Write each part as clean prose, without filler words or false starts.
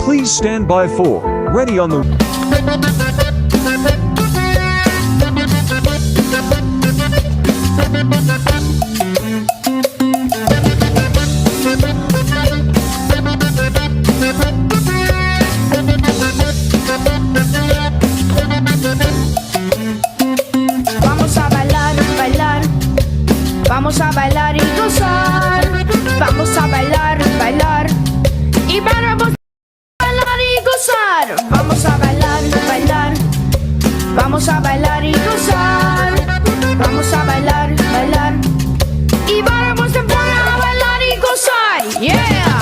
Please stand by for Ready on the... Vamos a bailar, bailar. Vamos a bailar y gozar. Vamos a bailar, bailar. Y vamos a bailar y gozar. Vamos a bailar, bailar. Vamos a bailar y gozar. Vamos a bailar, bailar. Y vamos a bailar y gozar. Yeah.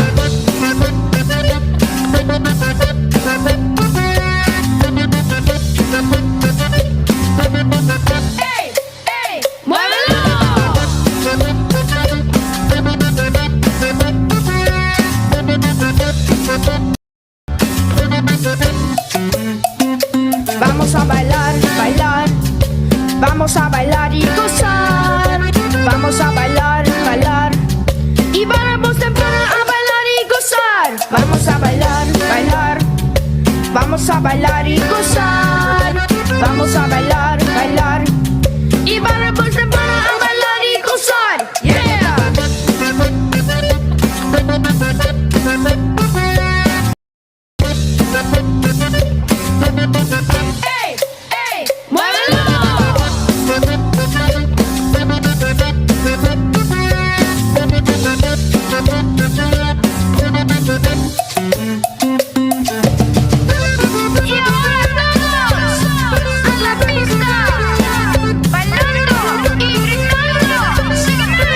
¡Ey! ¡Ey! ¡Muévelo! Vamos a bailar, bailar. Vamos a bailar y gozar. Vamos a bailar, bailar. Y vamos a bailar y gozar. Vamos a bailar, bailar. Vamos a bailar y gozar. Vamos a bailar, bailar. Y vamos a bailar y gozar. Yeah. ¡Ey! ¡Ey! ¡Muévelo! Y ahora todos a la pista, bailando y gritando. ¡Sígueme!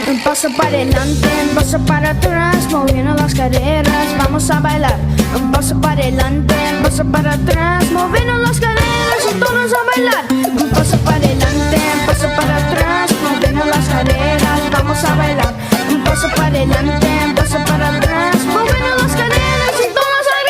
Un paso para adelante, un paso para atrás, moviendo las caderas, vamos a bailar. Un paso para adelante, un paso para atrás, moviendo las caderas y todos a bailar. Un paso para adelante, un paso para atrás, moviendo las caderas, vamos a bailar. Un paso para adelante, un paso para atrás, moviendo las caderas y todos a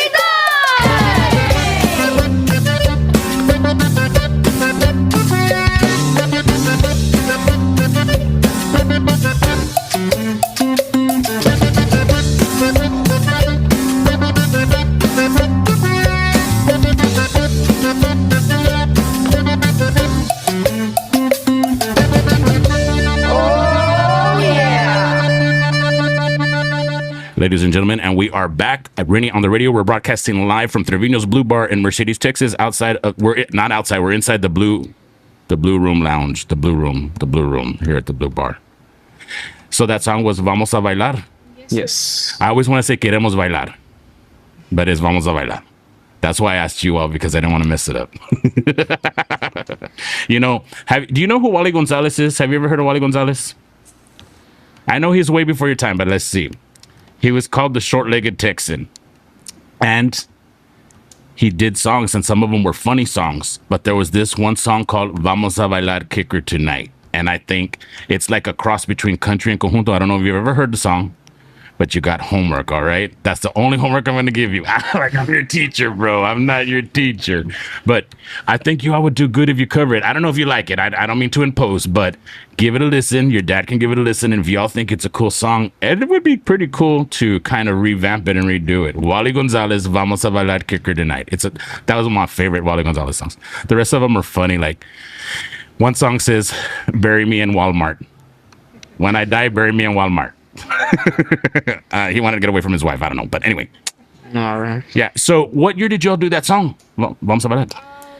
Ladies and gentlemen, and we are back at Reny On The Radio. We're broadcasting live from Trevino's Blue Bar in Mercedes, Texas. We're outside. We're inside the Blue Room Lounge, the Blue Room here at the Blue Bar. So that song was Vamos a Bailar. Yes. I always want to say Queremos Bailar, but it's Vamos a Bailar. That's why I asked you all, because I didn't want to mess it up. Do you know who Wally Gonzalez is? Have you ever heard of Wally Gonzalez? I know he's way before your time, but let's see. He was called the Short-Legged Texan, and he did songs, and some of them were funny songs, but there was this one song called Vamos a Bailar Kicker Tonight, and I think it's like a cross between country and conjunto. I don't know if you've ever heard the song, but you got homework, all right? That's the only homework I'm going to give you. I'm your teacher, bro. I'm not your teacher. But I think you all would do good if you cover it. I don't know if you like it. I don't mean to impose, but give it a listen. Your dad can give it a listen. And if y'all think it's a cool song, it would be pretty cool to kind of revamp it and redo it. Wally Gonzalez, Vamos a Bailar Kicker Tonight. That was my favorite Wally Gonzalez songs. The rest of them are funny. Like, one song says, bury me in Walmart. When I die, bury me in Walmart. He wanted to get away from his wife. I don't know. But anyway. All right. Yeah. So what year did y'all do that song? Vamos a Bailar.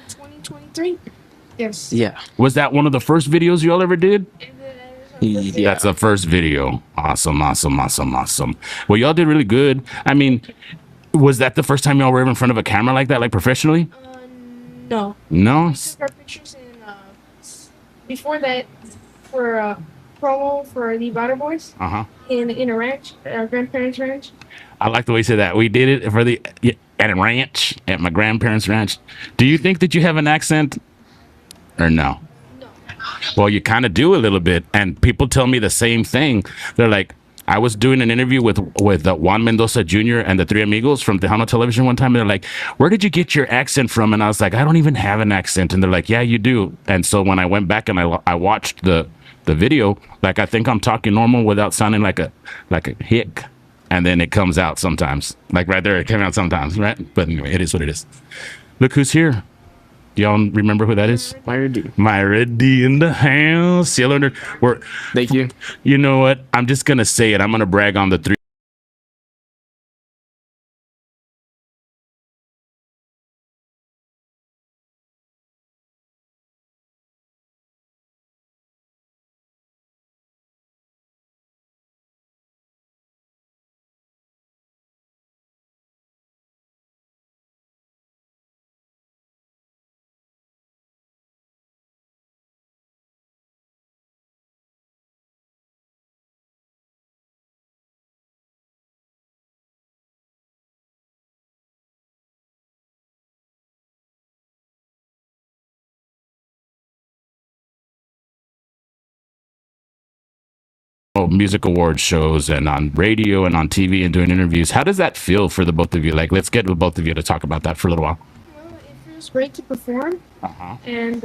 2023. Yes. Yeah. Was that one of the first videos y'all ever did? Yeah. That's the first video. Awesome. Well, y'all did really good. I mean, was that the first time y'all were ever in front of a camera like that, like professionally? No. No? Our pictures in before that for promo for the Butter Boys in a ranch, our grandparents' ranch. I like the way you said that. We did it at a ranch, at my grandparents' ranch. Do you think that you have an accent or no? No. Well, you kind of do a little bit, and people tell me the same thing. They're like, I was doing an interview with Juan Mendoza Jr. and the Three Amigos from Tejano Television one time, and they're like, where did you get your accent from? And I was like, I don't even have an accent. And they're like, yeah, you do. And so when I went back and I watched the video, like, I think I'm talking normal without sounding like a hick. and then it comes out sometimes. Like right there, it came out sometimes, right? But anyway, it is what it is. Look who's here. Do y'all remember who that is? Myra D. Myra D in the house. Yellow nerd. We're, Thank you. you know what? I'm just gonna say it. I'm gonna brag on the three. Music award shows and on radio and on TV and doing interviews. How does that feel for the both of you? Like, let's get the both of you to talk about that for a little while. Well, it feels great to perform, Uh-huh. and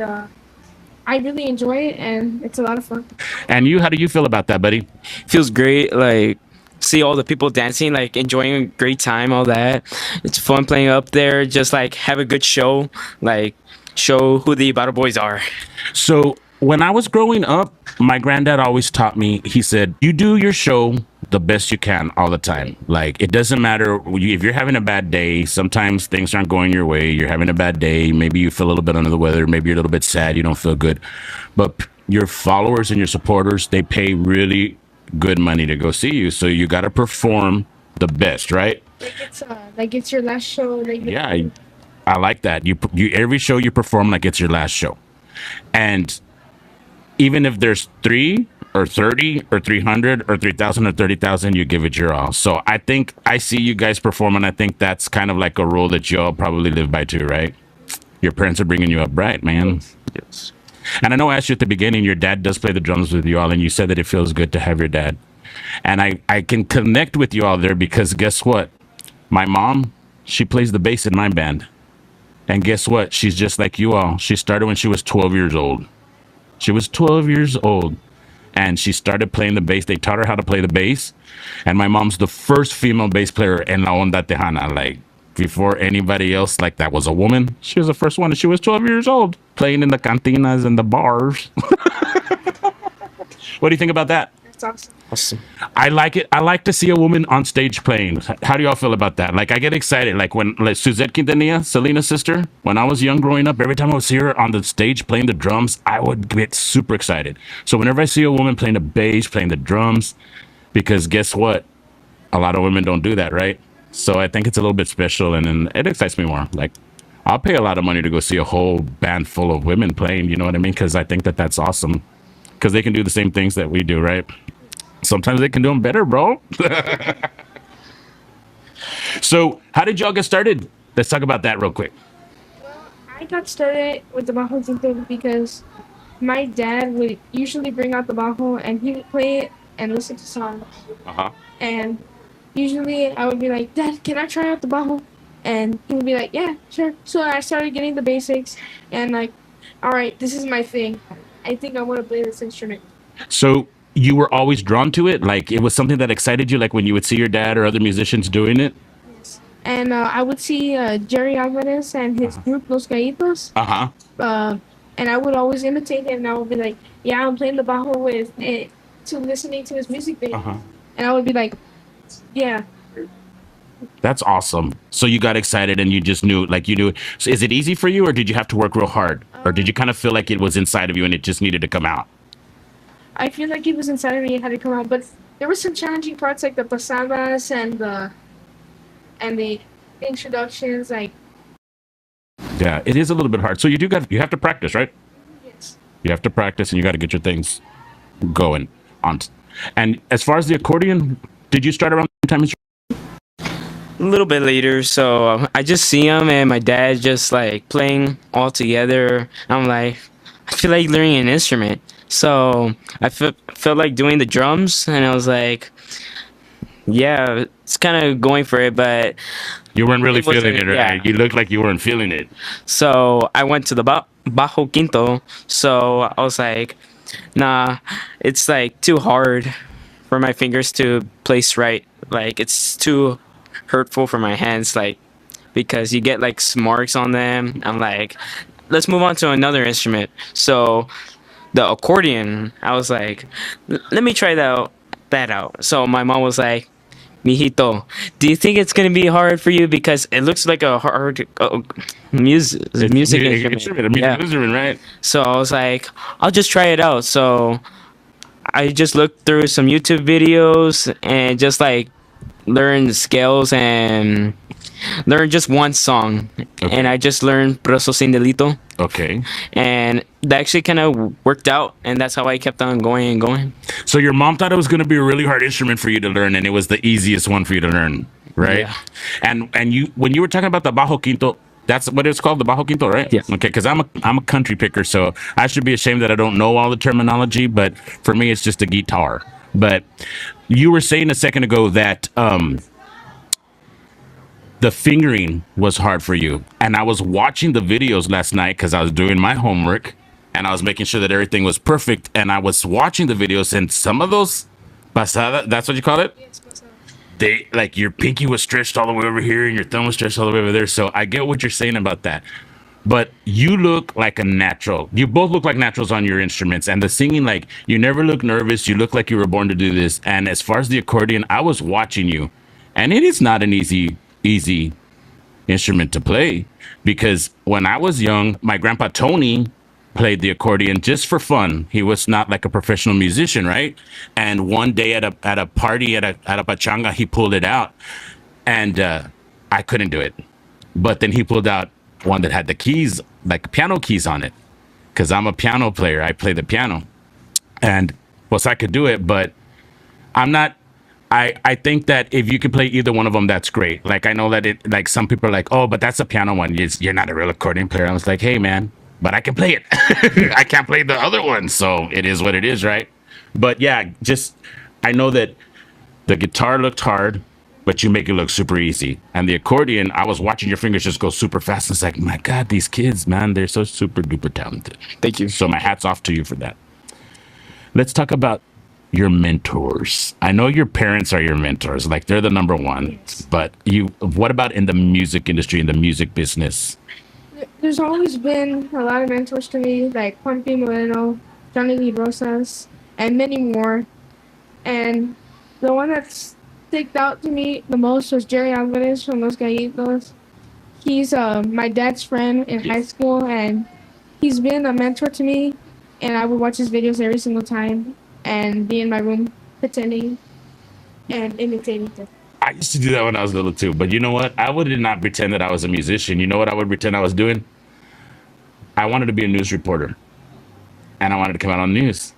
I really enjoy it, and it's a lot of fun. And you, how do you feel about that, buddy? Feels great. Like see all the people dancing, like enjoying a great time, all that. It's fun playing up there. Just like have a good show. Like show who the Battle Boys are. So when I was growing up, my granddad always taught me, he said, you do your show the best you can all the time. Like, it doesn't matter if you're having a bad day, sometimes things aren't going your way. You're having a bad day. Maybe you feel a little bit under the weather. Maybe you're a little bit sad. You don't feel good. But your followers and your supporters, they pay really good money to go see you. So you got to perform the best, right? Like it's your last show. Like Yeah, I like that. You every show you perform like it's your last show. And even if there's 3 or 30 or 300 or 3,000 or 30,000, you give it your all. So I think I see you guys perform, and I think that's kind of like a rule that you all probably live by too, right? Your parents are bringing you up, right, man? Yes. And I know I asked you at the beginning, your dad does play the drums with you all, and you said that it feels good to have your dad. And I can connect with you all there because guess what? My mom, she plays the bass in my band. And guess what? She's just like you all. She started when she was 12 years old. She was 12 years old and she started playing the bass. They taught her how to play the bass. And my mom's the first female bass player in La Onda Tejana. Like, before anybody else, like, that was a woman. She was the first one and she was 12 years old playing in the cantinas and the bars. What do you think about that? That's awesome. Awesome. I like it. I like to see a woman on stage playing. How do y'all feel about that? Like, I get excited. Like when Suzette Quintanilla, Selena's sister, when I was young growing up, every time I would see her on the stage playing the drums, I would get super excited. So whenever I see a woman playing the bass, playing the drums, because guess what? A lot of women don't do that, right? So I think it's a little bit special, and it excites me more. Like, I'll pay a lot of money to go see a whole band full of women playing, you know what I mean? Because I think that that's awesome. Because they can do the same things that we do, right? Sometimes they can do them better, bro. So, how did y'all get started? Let's talk about that real quick. I got started with the bajo thing because my dad would usually bring out the bajo and he would play it and listen to songs. Uh-huh. And usually I would be like, Dad, can I try out the bajo? And he would be like, yeah, sure. So I started getting the basics and like, all right, this is my thing. I think I want to play this instrument. So, you were always drawn to it? Like, it was something that excited you, like when you would see your dad or other musicians doing it? And I would see Jerry Alvarez and his group, Los Gallitos. Uh-huh. And I would always imitate him and I would be like, yeah, I'm playing the bajo with to listening to his music video. Uh-huh. And I would be like, yeah. That's awesome. So you got excited and you just knew, like you knew. So is it easy for you or did you have to work real hard? Or did you kind of feel like it was inside of you and it just needed to come out? I feel like it was inside of me and had to come out. But there were some challenging parts like the pasadas and the introductions. Like, Yeah, it is a little bit hard. So you have to practice, right? yes. You have to practice and you got to get your things going on. And as far as the accordion, did you start around the same time as A little bit later, so I just see him and my dad just like playing all together. I'm like, I feel like learning an instrument. So I felt like doing the drums, and I was like, yeah, it's kind of going for it, but you weren't really It wasn't- feeling it, right? yeah. You looked like you weren't feeling it. so I went to the bajo quinto. So I was like, nah, it's like too hard for my fingers to place right. Like it's too hurtful for my hands, like because you get like marks on them. I'm like, let's move on to another instrument. So the accordion, I was like, let me try that out. So my mom was like, Mijito, do you think it's gonna be hard for you because it looks like a hard music instrument? A music Yeah. instrument, right? So I was like, I'll just try it out. So I just looked through some YouTube videos and just like learn the scales and learn just one song. Okay. And I just learned Proso Sin Delito. Okay. And that actually kind of worked out. And that's how I kept on going and going. So your mom thought it was going to be a really hard instrument for you to learn, and it was the easiest one for you to learn, right? Yeah. And you, when you were talking about the bajo quinto, that's what it's called, the bajo quinto, right? Yeah. Okay, because I'm a country picker, so I should be ashamed that I don't know all the terminology, but for me, it's just a guitar. But you were saying a second ago that the fingering was hard for you, and I was watching the videos last night because I was doing my homework, and I was making sure that everything was perfect, and I was watching the videos, and some of those pasada, that's what you call it? They, like, your pinky was stretched all the way over here and your thumb was stretched all the way over there. So I get what you're saying about that. But you look like a natural. You both look like naturals on your instruments. And the singing, like, you never look nervous. You look like you were born to do this. And as far as the accordion, I was watching you. And it is not an easy instrument to play. Because when I was young, my grandpa Tony played the accordion just for fun. He was not like a professional musician, right? And one day at a party at a pachanga, he pulled it out, and I couldn't do it. But then he pulled out one that had the keys, like piano keys on it, because I'm a piano player. I play the piano, and well, I could do it, but I'm not. I think that if you could play either one of them, that's great. Like I know that it, like some people are like, oh, but that's a piano one. You're not a real accordion player. I was like, hey man, but I can play it. I can't play the other one, so it is what it is, right? But yeah, just I know that the guitar looked hard, but you make it look super easy. And the accordion, I was watching your fingers just go super fast. It's like, my God, these kids, man, they're so super duper talented. Thank you. So my hat's off to you for that. Let's talk about your mentors. I know your parents are your mentors, like they're the number one. Yes. But what about in the music industry, in the music business? There's always been a lot of mentors to me, like Juan P. Moreno, Johnny Lee Rosas, and many more. And the one that sticked out to me the most was Jerry Alvarez from Los Gallitos. He's my dad's friend in high school, and he's been a mentor to me. And I would watch his videos every single time and be in my room pretending and imitating him. I used to do that when I was little too, but you know what? I would not pretend that I was a musician. You know what I would pretend I was doing? I wanted to be a news reporter, and I wanted to come out on the news.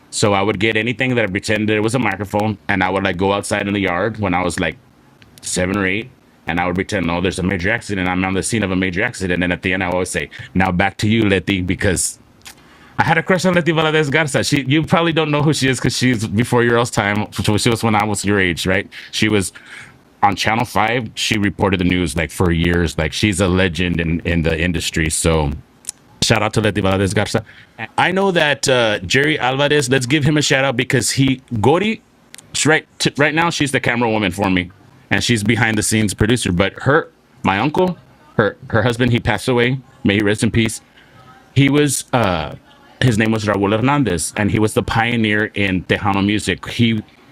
So I would get anything that I pretended it was a microphone, and I would like go outside in the yard when I was like 7 or 8, and I would pretend, oh, there's a major accident. I'm on the scene of a major accident, and at the end I always say, now back to you, Letty, because I had a crush on Letty Valadez Garza. You probably don't know who she is because she's before your else time. She was when I was your age, right? She was on Channel 5. She reported the news like for years. Like she's a legend in the industry. So shout out to Letty Valadez Garza. I know that Jerry Alvarez, let's give him a shout out because Gori, right now she's the camera woman for me. And she's behind the scenes producer. But my uncle, her husband, he passed away. May he rest in peace. He was his name was Raul Hernandez, and he was the pioneer in Tejano music.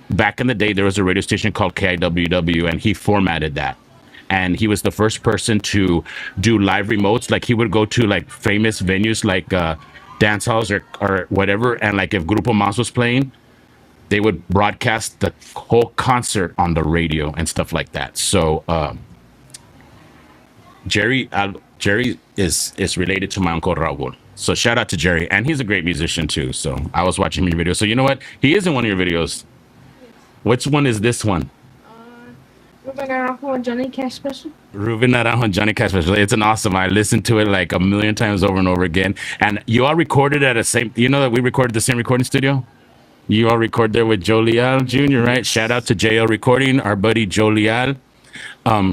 Back in the day, there was a radio station called KIWW, and he formatted that. And he was the first person to do live remotes. Like he would go to like famous venues like dance halls or whatever, and like if Grupo Mas was playing, they would broadcast the whole concert on the radio and stuff like that. So Jerry is related to my uncle Raul. So shout out to Jerry, and he's a great musician too. So I was watching your video. So you know what? He is in one of your videos. Which one is this one? Ruben Naranjo and Johnny Cash special. Ruben Naranjo and Johnny Cash special. It's an awesome. I listened to it like a million times over and over again. And you all recorded at you know that we recorded the same recording studio? You all record there with Joe Leal Jr., right? Shout out to JL Recording, our buddy Joe Leal.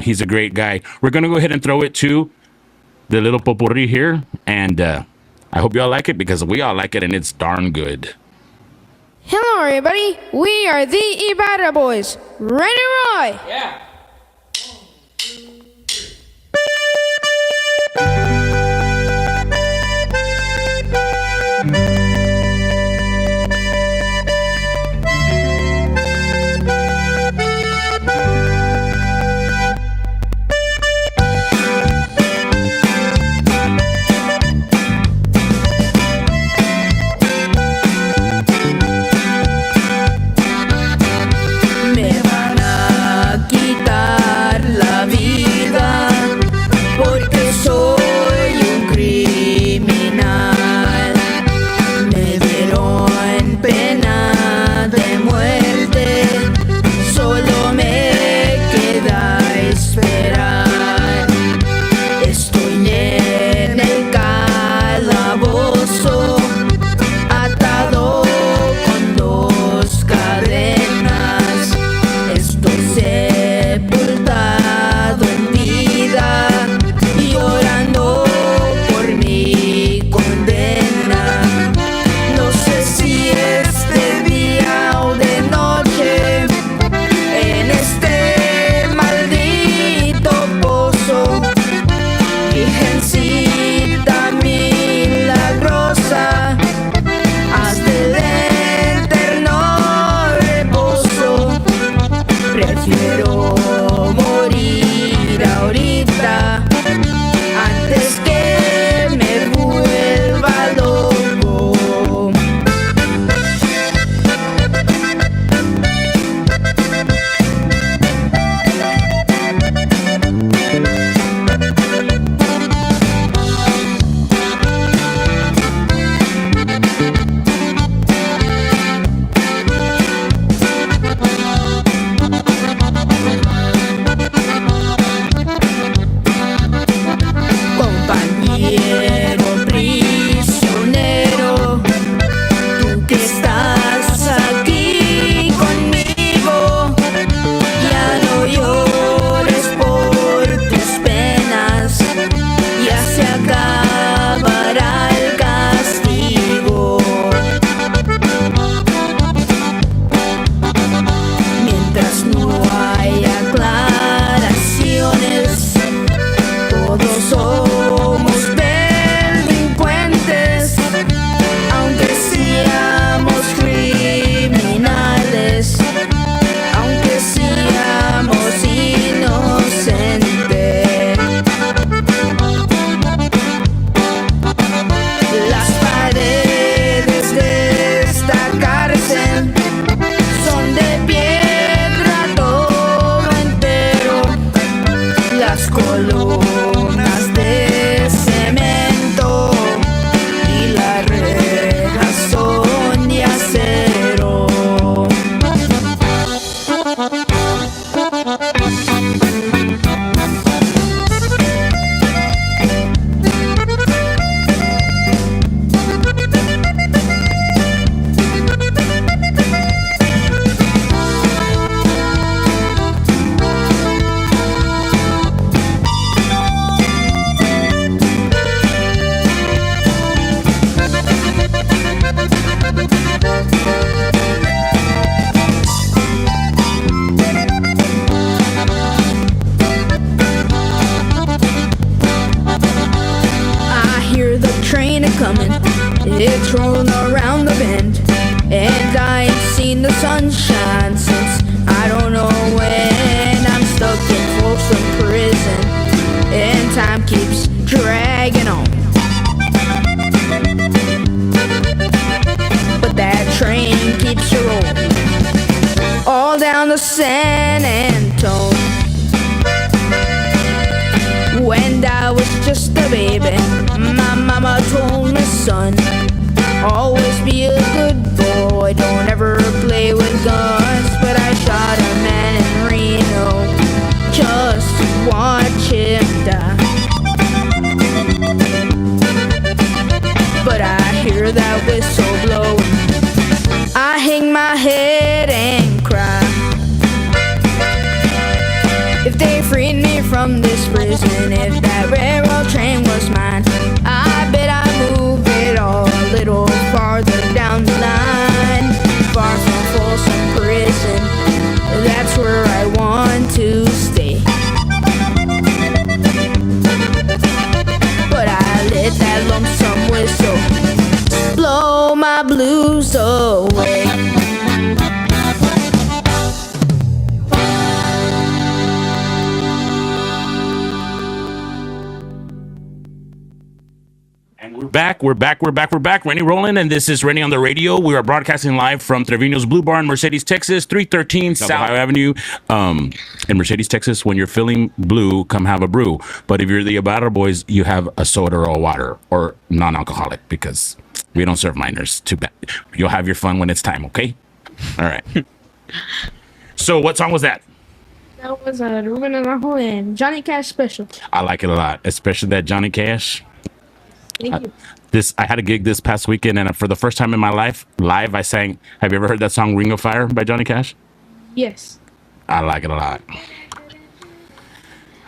He's a great guy. We're going to go ahead and throw it to the little potpourri here. And I hope you all like it because we all like it and it's darn good. Hello, everybody. We are the Ibarra Boys. Ready, Roy? Yeah. Me van a quitar la vida porque soy un criminal. Me dieron pena de muerte, solo me queda esperar. Estoy en el calabozo, atado con dos cadenas. Estoy sepultado en vida, llorando por mi condena. No sé si es de día o de noche, en este maldito pozo. Virgencita milagrosa, haz del eterno reposo. Prefiero morir ahorita antes que me vuelva loco. Compañero prisionero, tú que estás aquí conmigo, ya no llores por tus penas, ya se acabará el castigo. Mientras no haya aclaraciones, todos somos delincuentes, aunque seamos criminales, aunque seamos inocentes. Las paredes de esta cárcel son de piedra todo entero. Las columnas de cemento y las rejas son de acero. I hear the train a-comin', it's rolling around the bend, and I ain't seen the sunshine since I don't know when. I'm stuck in Folsom Prison, and time keeps dragging on. But that train keeps rolling all down to San Antone. When I was just a baby, my mama told me, son, always be a good boy, don't ever play with guns. But I shot a man in Reno just to watch him die. But I hear that whistle blowing, I hang my head and cry. If they freed me from this prison, if that railroad train was mine, I bet I'd move it all a little farther down the line. far from Folsom Prison. That's where I want to stay. But I let that lonesome whistle blow my blues away. We're back. Renny rolling, and this is Renny on the radio. We are broadcasting live from Trevino's Blue Bar in Mercedes, Texas, 313 South Ohio Avenue. In Mercedes, Texas, when you're feeling blue, come have a brew. But if you're the Ibarra boys, you have a soda or a water or non-alcoholic, because we don't serve minors. Too bad. You'll have your fun when it's time, okay? All right. So what song was that? That was Ruben Anajo and Johnny Cash special. I like it a lot, especially that Johnny Cash. Thank you. I had a gig this past weekend, and for the first time in my life, live, I sang. Have you ever heard that song "Ring of Fire" by Johnny Cash? Yes. I like it a lot.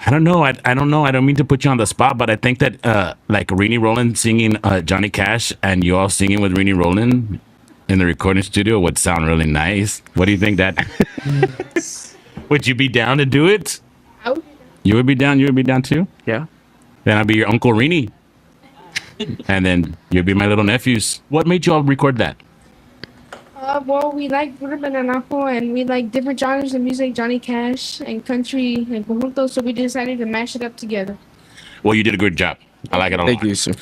I don't know. I don't know. I don't mean to put you on the spot, but I think that like Reny Rollin singing Johnny Cash and you all singing with Reny Rollin in the recording studio would sound really nice. What do you think? That would you be down to do it? I would. You would be down. You would be down too. Yeah. Then I'd be your Uncle Reny. And then you'd be my little nephews. What made you all record that? Well, we like Ruben Anajo and we like different genres of music, Johnny Cash and country and conjunto, so we decided to mash it up together. Well, you did a good job. I like it a lot. Thank you, sir.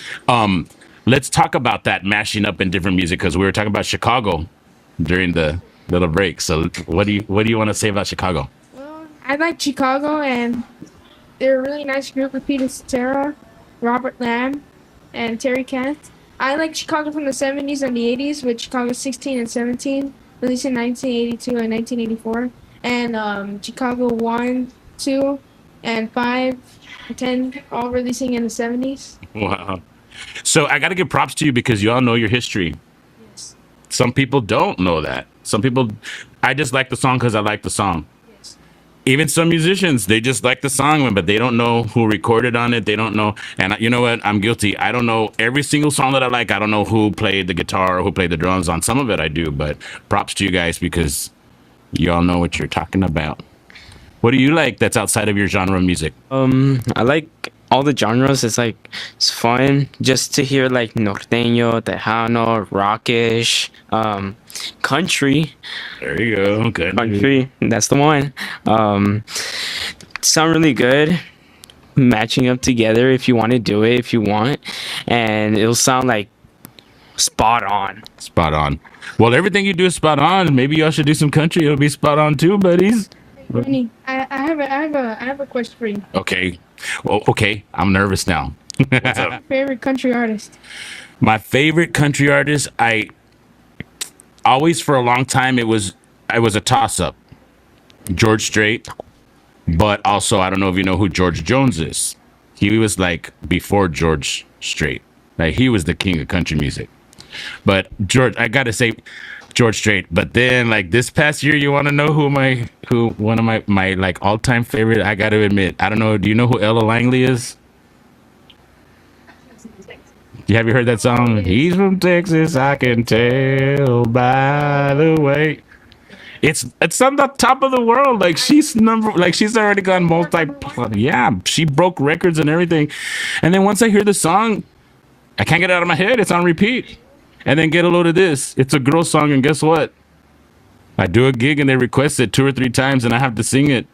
Let's talk about that mashing up in different music, because we were talking about Chicago during the little break. So what do you want to say about Chicago? Well, I like Chicago and they're a really nice group with Peter Cetera, Robert Lamb, and Terry Kent. I like Chicago from the 70s and the 80s with Chicago 16 and 17, released in 1982 and 1984. And Chicago 1, 2, and 5, and 10, all releasing in the 70s. Wow. So I got to give props to you, because you all know your history. Yes. Some people don't know that. Some people, I just like the song because I like the song. Yes. Even some musicians, they just like the song, but they don't know who recorded on it. They don't know. And you know what? I'm guilty. I don't know every single song that I like. I don't know who played the guitar or who played the drums on some of it. I do, but props to you guys, because you all know what you're talking about. What do you like that's outside of your genre of music? I like all the genres. It's fun just to hear like norteño, tejano, rockish, country. There you go. Good. Country, that's the one. Sound really good. Matching up together if you want to do it, if you want, and it'll sound like spot on. Spot on. Well, everything you do is spot on. Maybe y'all should do some country. It'll be spot on too, buddies. Renny, I have a question for you. Okay. Well, okay. I'm nervous now. What's up? Favorite country artist? My favorite country artist, I always, for a long time, it was a toss-up. George Strait, but also, I don't know if you know who George Jones is. He was like before George Strait. Like, he was the king of country music. But I gotta say George Strait. But then, like, this past year, you want to know who one of my like all-time favorite? I gotta admit, I don't know. Do you know who Ella Langley is? Have you heard that song? He's from Texas, I can tell by the way. It's on the top of the world. Like, she's already gone yeah, she broke records and everything. And then once I hear the song, I can't get it out of my head. It's on repeat. And then get a load of this. It's a girl song, and guess what? I do a gig and they request it 2 or 3 times and I have to sing it.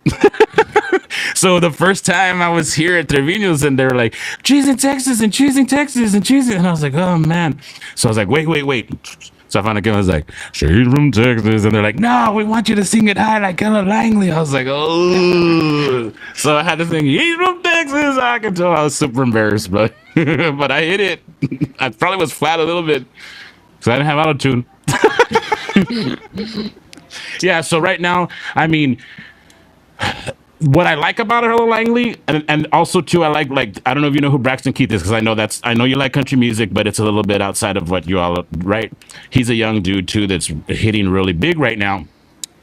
So the first time I was here at Trevino's and they were like, choosing Texas and choosing Texas and choosing. And I was like, oh man. So I was like, wait. So I found a girl, I was like, she's from Texas. And they're like, no, we want you to sing it high like Ella Langley. I was like, oh. So I had to sing, he's from Texas. I can tell. I was super embarrassed, but but I hit it. I probably was flat a little bit because I didn't have auto-tune. Yeah, so right now, I mean, what I like about Ella Langley, and also too, I like I don't know if you know who Braxton Keith is, because I know you like country music, but it's a little bit outside of what you all, right? He's a young dude too that's hitting really big right now.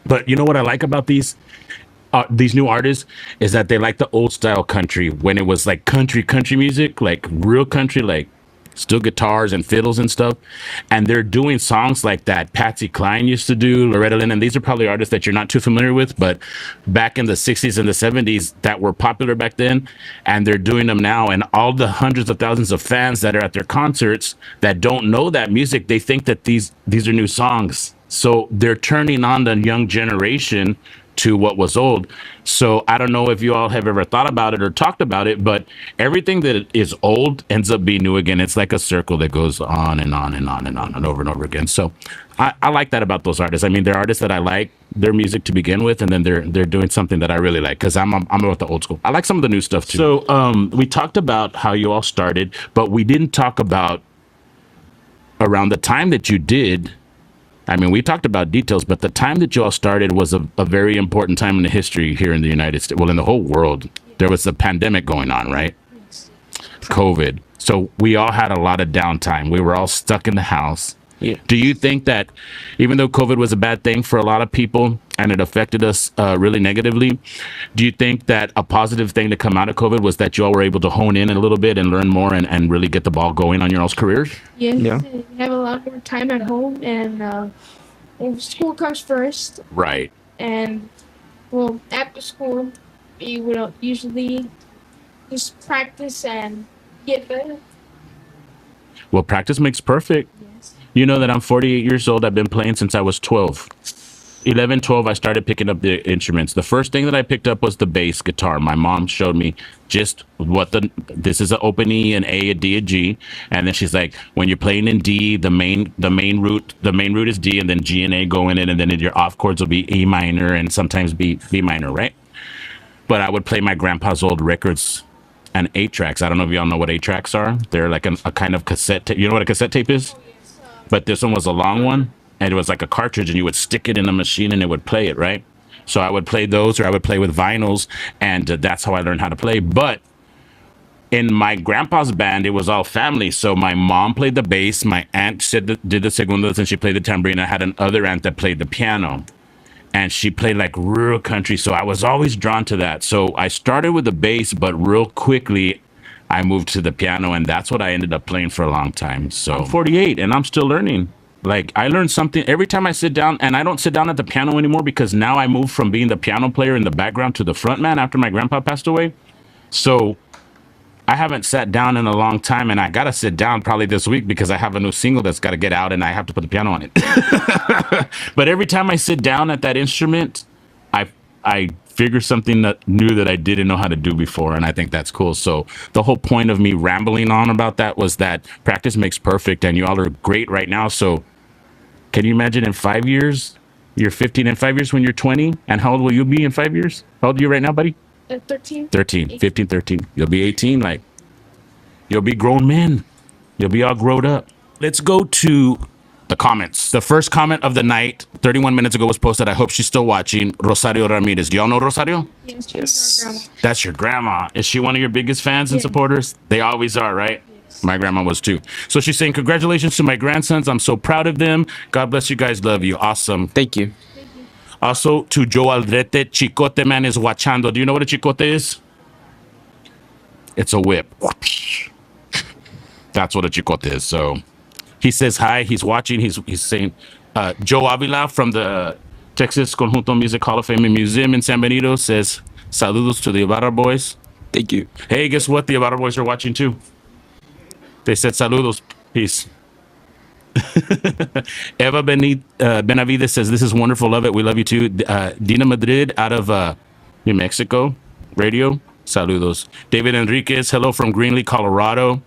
But you know what I like about these new artists is that they like the old style country when it was like country music, like real country, like still guitars and fiddles and stuff. And they're doing songs like that Patsy Cline used to do, Loretta Lynn. And these are probably artists that you're not too familiar with, but back in the 60s and the 70s that were popular back then. And they're doing them now. And all the hundreds of thousands of fans that are at their concerts that don't know that music, they think that these are new songs. So they're turning on the young generation to what was old. So I don't know if you all have ever thought about it or talked about it, but everything that is old ends up being new again. It's like a circle that goes on and on and on and on and over again. So I like that about those artists. I mean, they're artists that I like their music to begin with, and then they're doing something that I really like because I'm about the old school. I like some of the new stuff too. So we talked about how you all started, but we didn't talk about around the time that you did. I mean, we talked about details, but the time that you all started was a very important time in the history here in the United States. Well, in the whole world, there was a pandemic going on, right? COVID. So we all had a lot of downtime. We were all stuck in the house. Yeah. Do you think that even though COVID was a bad thing for a lot of people and it affected us really negatively, do you think that a positive thing to come out of COVID was that you all were able to hone in a little bit and learn more and really get the ball going on your all's careers? Yes, Yeah. you have a lot more time at home, and school comes first. Right. And well, after school, we would usually just practice and get better. Well, practice makes perfect. Yes. You know that I'm 48 years old. I've been playing since I was 12. 11, 12, I started picking up the instruments. The first thing that I picked up was the bass guitar. My mom showed me just this is an open E, an A, a D, a G. And then she's like, when you're playing in D, the main root is D, and then G and A go in it, and then your off chords will be E minor and sometimes B minor, right? But I would play my grandpa's old records and 8-tracks. I don't know if y'all know what 8-tracks are. They're like a kind of cassette tape. You know what a cassette tape is? But this one was a long one, and it was like a cartridge, and you would stick it in a machine, and it would play it, right? So I would play those, or I would play with vinyls, and that's how I learned how to play. But in my grandpa's band, it was all family. So my mom played the bass, my aunt did the segundos, and she played the tambourine. I had another aunt that played the piano, and she played like real country. So I was always drawn to that. So I started with the bass, but real quickly I moved to the piano, and that's what I ended up playing for a long time. So I'm 48 and I'm still learning. Like, I learned something every time I sit down, and I don't sit down at the piano anymore because now I moved from being the piano player in the background to the front man after my grandpa passed away. So I haven't sat down in a long time, and I got to sit down probably this week because I have a new single that's got to get out, and I have to put the piano on it. But every time I sit down at that instrument, I figure something new that I didn't know how to do before, and I think that's cool. So the whole point of me rambling on about that was that practice makes perfect, and you all are great right now. So can you imagine in 5 years, you're 15 in 5 years when you're 20, and how old will you be in 5 years? How old are you right now, buddy? 13. 13, 15, 13. You'll be 18, like, you'll be grown men. You'll be all grown up. Let's go to the comments. The first comment of the night, 31 minutes ago, was posted. I hope she's still watching. Rosario Ramirez. Do y'all know Rosario? Yes, she's our grandma. That's your grandma. Is she one of your biggest fans and Yeah. supporters? They always are, right? Yes. My grandma was too. So she's saying, congratulations to my grandsons. I'm so proud of them. God bless you guys. Love you. Awesome. Thank you. Also to Joe Aldrete, Chicote man is watchando. Do you know what a chicote is? It's a whip. That's what a chicote is. So he says hi. He's watching. He's saying, Joe Avila from the Texas Conjunto Music Hall of Fame and Museum in San Benito says, saludos to the Ibarra boys. Thank you. Hey, guess what? The Ibarra boys are watching too. They said saludos. Peace. Eva Benavides says, this is wonderful. Love it. We love you too. Dina Madrid out of New Mexico radio. Saludos. David Enriquez, hello from Greenlee, Colorado.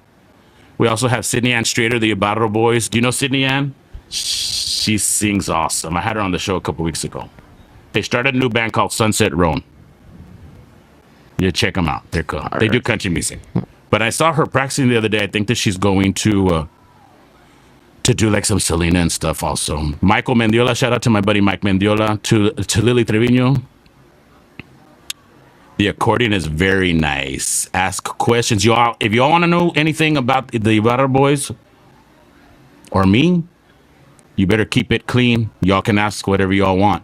We also have Sydney Ann Strader, the Ibarra boys. Do you know Sydney Ann? She sings awesome. I had her on the show a couple weeks ago. They started a new band called Sunset Roan. You check them out. They're cool. They do country music. But I saw her practicing the other day. I think that she's going to do like some Selena and stuff also. Michael Mendiola, shout out to my buddy Mike Mendiola. To Lily Trevino. The accordion is very nice. Ask questions. If you all want to know anything about the Ibarra boys or me, you better keep it clean. Y'all can ask whatever y'all want.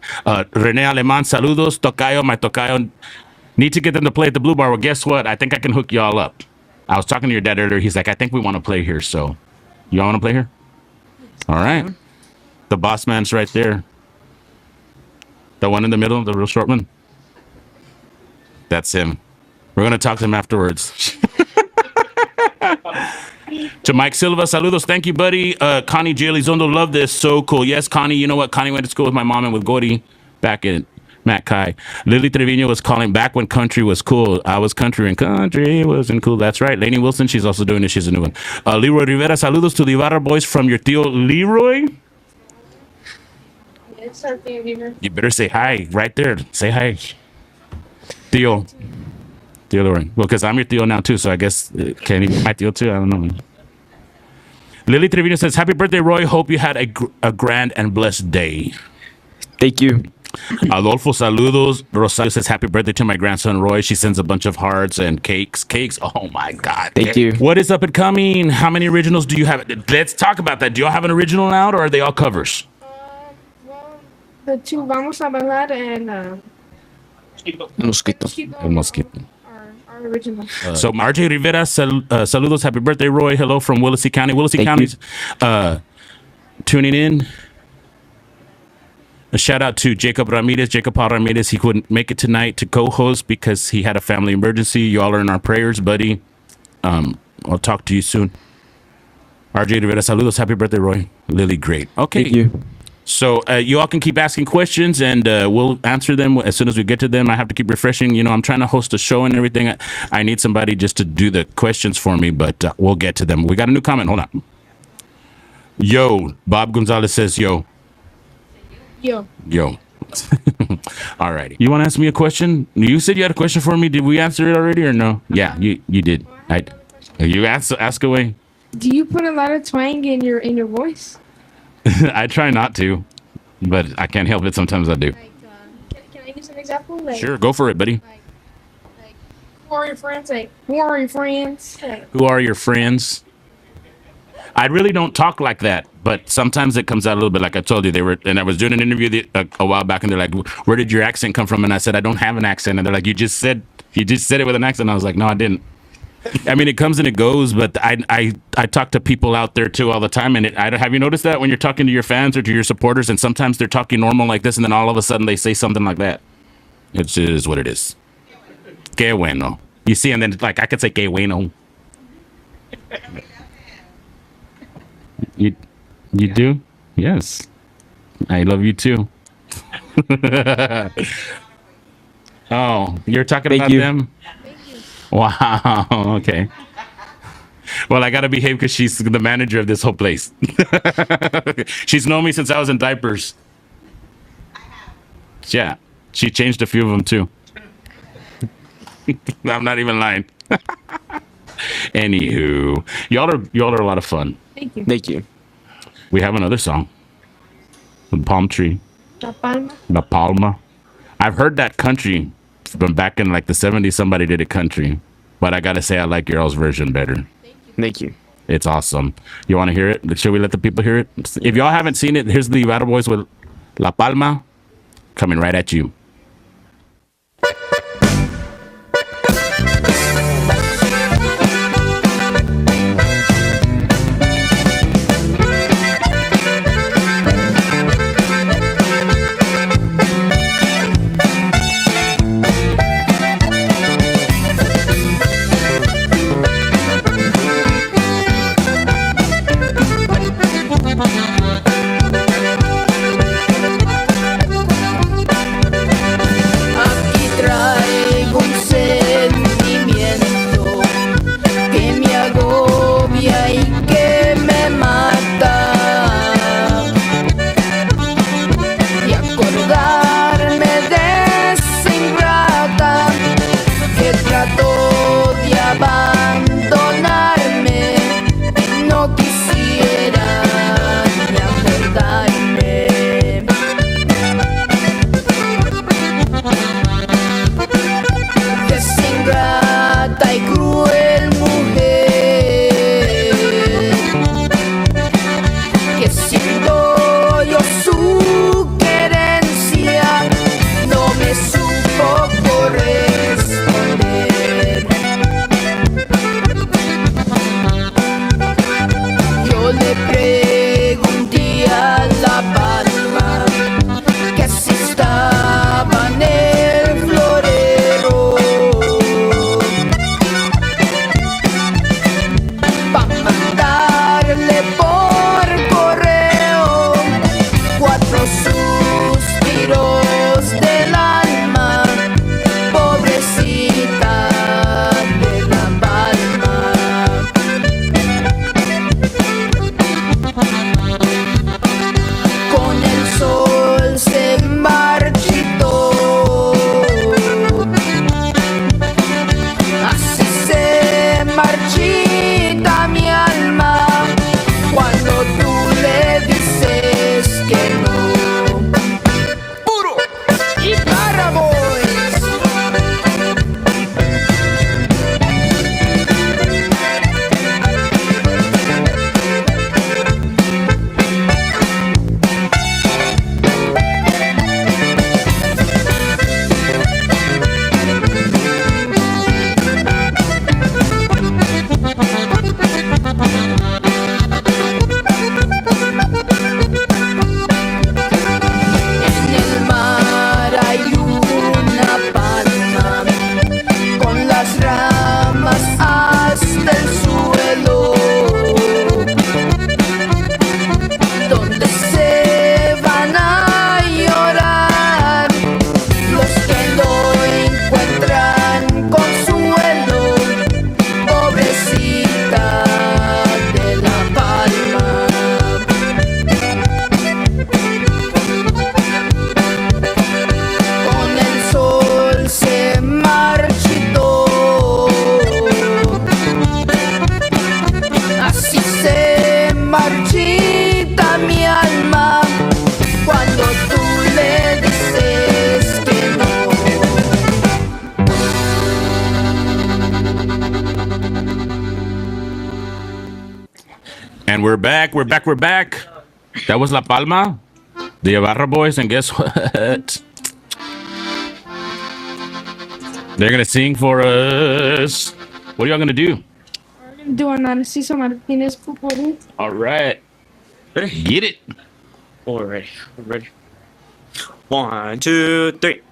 Rene Aleman, saludos. Tocayo, my Tocayo. Need to get them to play at the Blue Bar. Well, guess what? I think I can hook y'all up. I was talking to your dad earlier. He's like, I think we want to play here. So, y'all want to play here? All right. The boss man's right there. The one in the middle, the real short one. That's him. We're going to talk to him afterwards. To Mike Silva, saludos. Thank you, buddy. Connie J. Elizondo, love this. So cool. Yes, Connie, you know what? Connie went to school with my mom and with Gordy back in Matt Kai. Lily Trevino was calling back when country was cool. I was country and country wasn't cool. That's right. Lainey Wilson, she's also doing it. She's a new one. Leroy Rivera, saludos to the Ibarra boys from your tío Leroy. It's our thing here. You better say hi right there. Say hi. Tío. Tío Leroy. Well, because I'm your tío now too, so I guess can he be my tío too? I don't know. Lily Trevino says, happy birthday, Roy. Hope you had a grand and blessed day. Thank you. Adolfo, saludos. Rosario says, happy birthday to my grandson, Roy. She sends a bunch of hearts and cakes. Oh, my God. Thank you. What is up and coming? How many originals do you have? Let's talk about that. Do y'all have an original out, or are they all covers? Well, the two Vamos a Bailar and Mosquito. El Mosquito. our original. So RJ Rivera, saludos, happy birthday, Roy. Hello from Willacy County. Willacy Thank County's tuning in. A shout out to Jacob Ramirez. Jacob Paul Ramirez. He couldn't make it tonight to co-host because he had a family emergency. Y'all are in our prayers, buddy. I'll talk to you soon. RJ Rivera, saludos, happy birthday, Roy. Lily, great. Okay. Thank you. So you all can keep asking questions, and we'll answer them as soon as we get to them. I have to keep refreshing. You know, I'm trying to host a show and everything. I need somebody just to do the questions for me, but we'll get to them. We got a new comment. Hold on. Yo, Bob Gonzalez says, yo. Yo. All righty. You want to ask me a question? You said you had a question for me. Did we answer it already or no? Yeah, you did. You ask away. Do you put a lot of twang in your voice? I try not to, but I can't help it. Sometimes I do. Like, can I use an example? Like, Sure, go for it, buddy. Like, who are your friends? Like, who are your friends? Like, Who are your friends? I really don't talk like that, but sometimes it comes out a little bit. Like I told you, and I was doing an interview a while back, and they're like, "Where did your accent come from?" And I said, "I don't have an accent." And they're like, "You just said it with an accent." And I was like, "No, I didn't." I mean, it comes and it goes, but I talk to people out there too all the time, and have you noticed that when you're talking to your fans or to your supporters, and sometimes they're talking normal like this, and then all of a sudden they say something like that. It is what it is. Que bueno. You see, and then like I could say que bueno. You do? Yes. I love you too. Oh, you're talking about them? Wow. Okay. Well, I gotta behave because she's the manager of this whole place. She's known me since I was in diapers. Yeah, she changed a few of them too. I'm not even lying. Anywho, y'all are a lot of fun. thank you. Thank you. We have another song. The Palm Tree. La Palma. La Palma. I've heard that country from back in like the 70s. Somebody did it country, but I gotta say I like your all's version better. Thank you. It's awesome. You want to hear it? Should we let the people hear it? If y'all haven't seen it, here's the Battle Boys with La Palma coming right at you. Aquí trae Así se marchita mi alma cuando tú le dices que no. Puro y para boys. En el mar hay una palma con las ramas hasta el suelo, donde se van a llorar los que no encuentran consuelo. Pobrecita de la palma. Con el sol se marchitó, así se marchita mi alma cuando tú le dices que no. And we're back. That was La Palma, the Ibarra boys, and guess what? They're gonna sing for us. What are y'all gonna do? We're gonna do a Narciso Martinez Pupuri. All right, get it. Alright, ready. 1, 2, 3.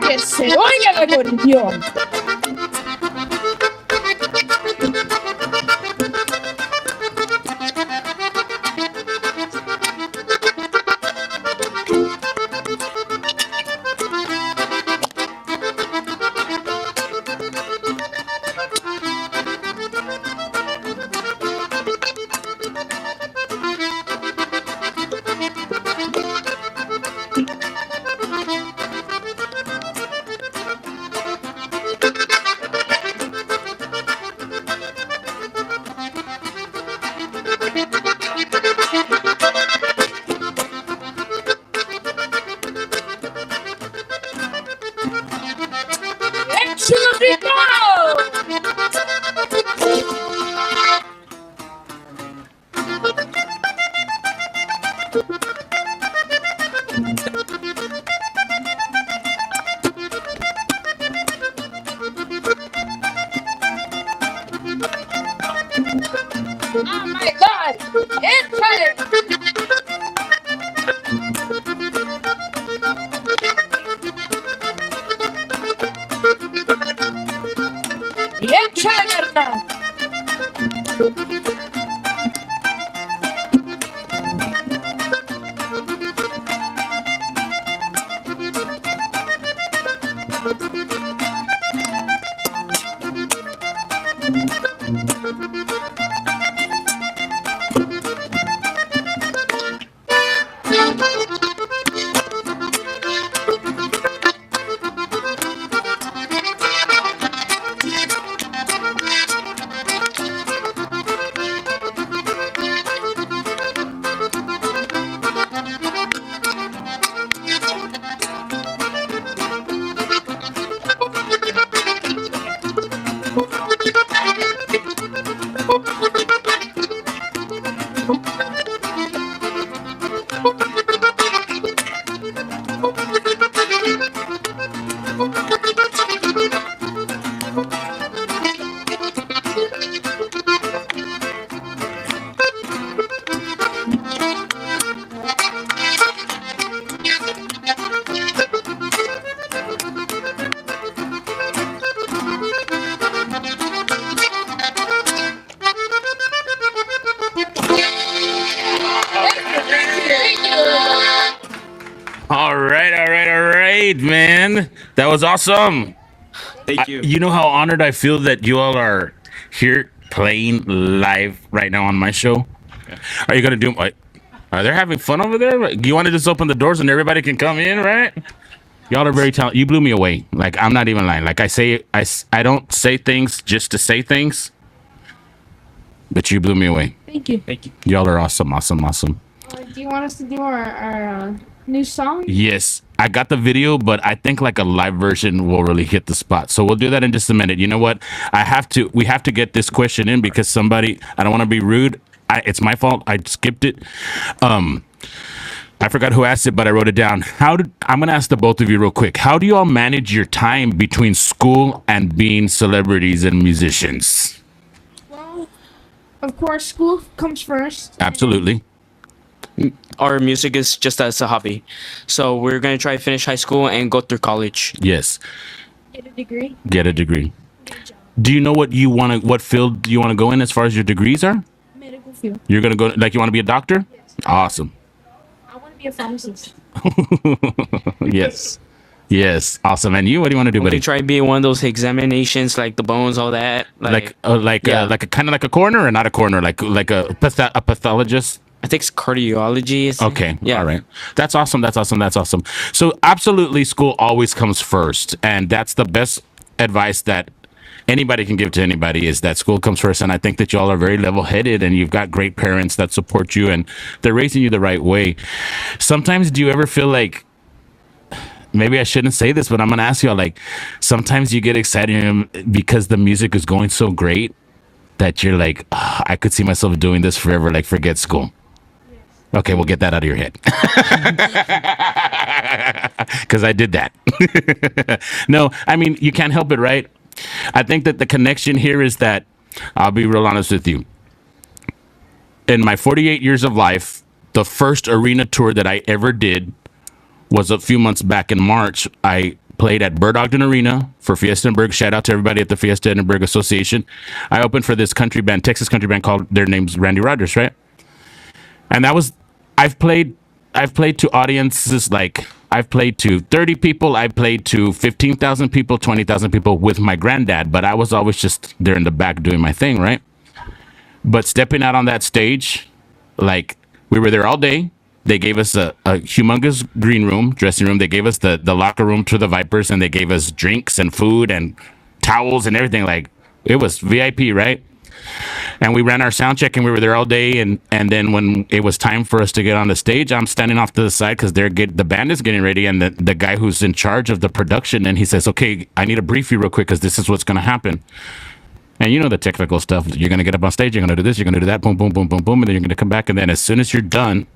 Que se oiga el acordeón. Oh my God! Échale, Hernán. All right, man. That was awesome. Thank you. You know how honored I feel that you all are here playing live right now on my show? Are you gonna do? Are they having fun over there? You want to just open the doors and everybody can come in, right? Y'all are very talented. You blew me away. Like, I'm not even lying. Like, I don't say things just to say things, but you blew me away. Thank you. Thank you. Y'all are awesome, awesome, awesome. Do you want us to do our new song? Yes, I got the video, but I think like a live version will really hit the spot. So we'll do that in just a minute. You know what? We have to get this question in because somebody, I don't want to be rude. It's my fault. I skipped it. I forgot who asked it, but I wrote it down. I'm going to ask the both of you real quick. How do you all manage your time between school and being celebrities and musicians? Well, of course, school comes first. Absolutely. Our music is just as a hobby. So we're going to try to finish high school and go through college. Yes. Get a degree. Get a degree. Do you know what field you want to go in as far as your degrees are? Medical field. You're going to go, like, you want to be a doctor? Yes. Awesome. I want to be a pharmacist. Yes. Yes. Awesome. And you, what do you want to do, We buddy? try to be in one of those examinations, like the bones, all that. Like Yeah. a kind of like a coroner or not a coroner, like a pathologist. I think it's cardiology. Okay. Yeah. All right. That's awesome. That's awesome. That's awesome. So absolutely, school always comes first, and that's the best advice that anybody can give to anybody is that school comes first. And I think that y'all are very level-headed, and you've got great parents that support you, and they're raising you the right way. Sometimes, do you ever feel like, maybe I shouldn't say this, but I'm gonna ask y'all, like, sometimes you get excited because the music is going so great that you're like, "Ah, I could see myself doing this forever, like forget school." Okay, we'll get that out of your head. Because I did that. No, I mean, you can't help it, right? I think that the connection here is that, I'll be real honest with you. In my 48 years of life, the first arena tour that I ever did was a few months back in March. I played at Bird Ogden Arena for Fiesta Edinburgh. Shout out to everybody at the Fiesta Edinburgh Association. I opened for this country band, Texas country band called, their name's Randy Rogers, right? And that was, I've played to audiences like, I've played to 30 people, I played to 15,000 people, 20,000 people with my granddad, but I was always just there in the back doing my thing, right? But stepping out on that stage, like, we were there all day. They gave us a humongous green room, dressing room. They gave us the locker room to the Vipers, and they gave us drinks and food and towels and everything. Like, it was VIP, right? And we ran our sound check, and we were there all day. And then when it was time for us to get on the stage, I'm standing off to the side because the band is getting ready, and the guy who's in charge of the production, and he says, "Okay, I need to brief you real quick because this is what's going to happen." And you know the technical stuff. You're going to get up on stage, you're going to do this, you're going to do that, boom, boom, boom, boom, boom, and then you're going to come back. And then as soon as you're done,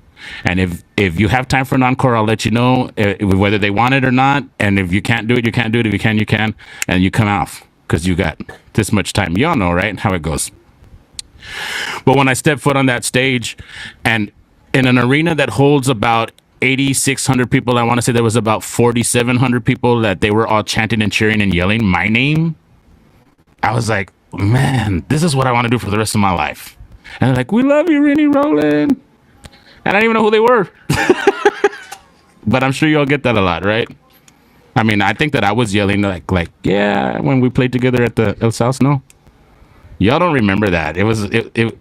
and if you have time for an encore, I'll let you know whether they want it or not. And if you can't do it, you can't do it. If you can, you can. And you come off because you got this much time. Y'all know, right, how it goes. But when I stepped foot on that stage, and in an arena that holds about 8,600 people, I want to say there was about 4,700 people, that they were all chanting and cheering and yelling my name. I was like, man, this is what I want to do for the rest of my life. And they're like, "We love you, Rennie Roland." And I didn't even know who they were. But I'm sure you all get that a lot, right? I mean, I think that I was yelling like, yeah, when we played together at the El South, no? Y'all don't remember that. It was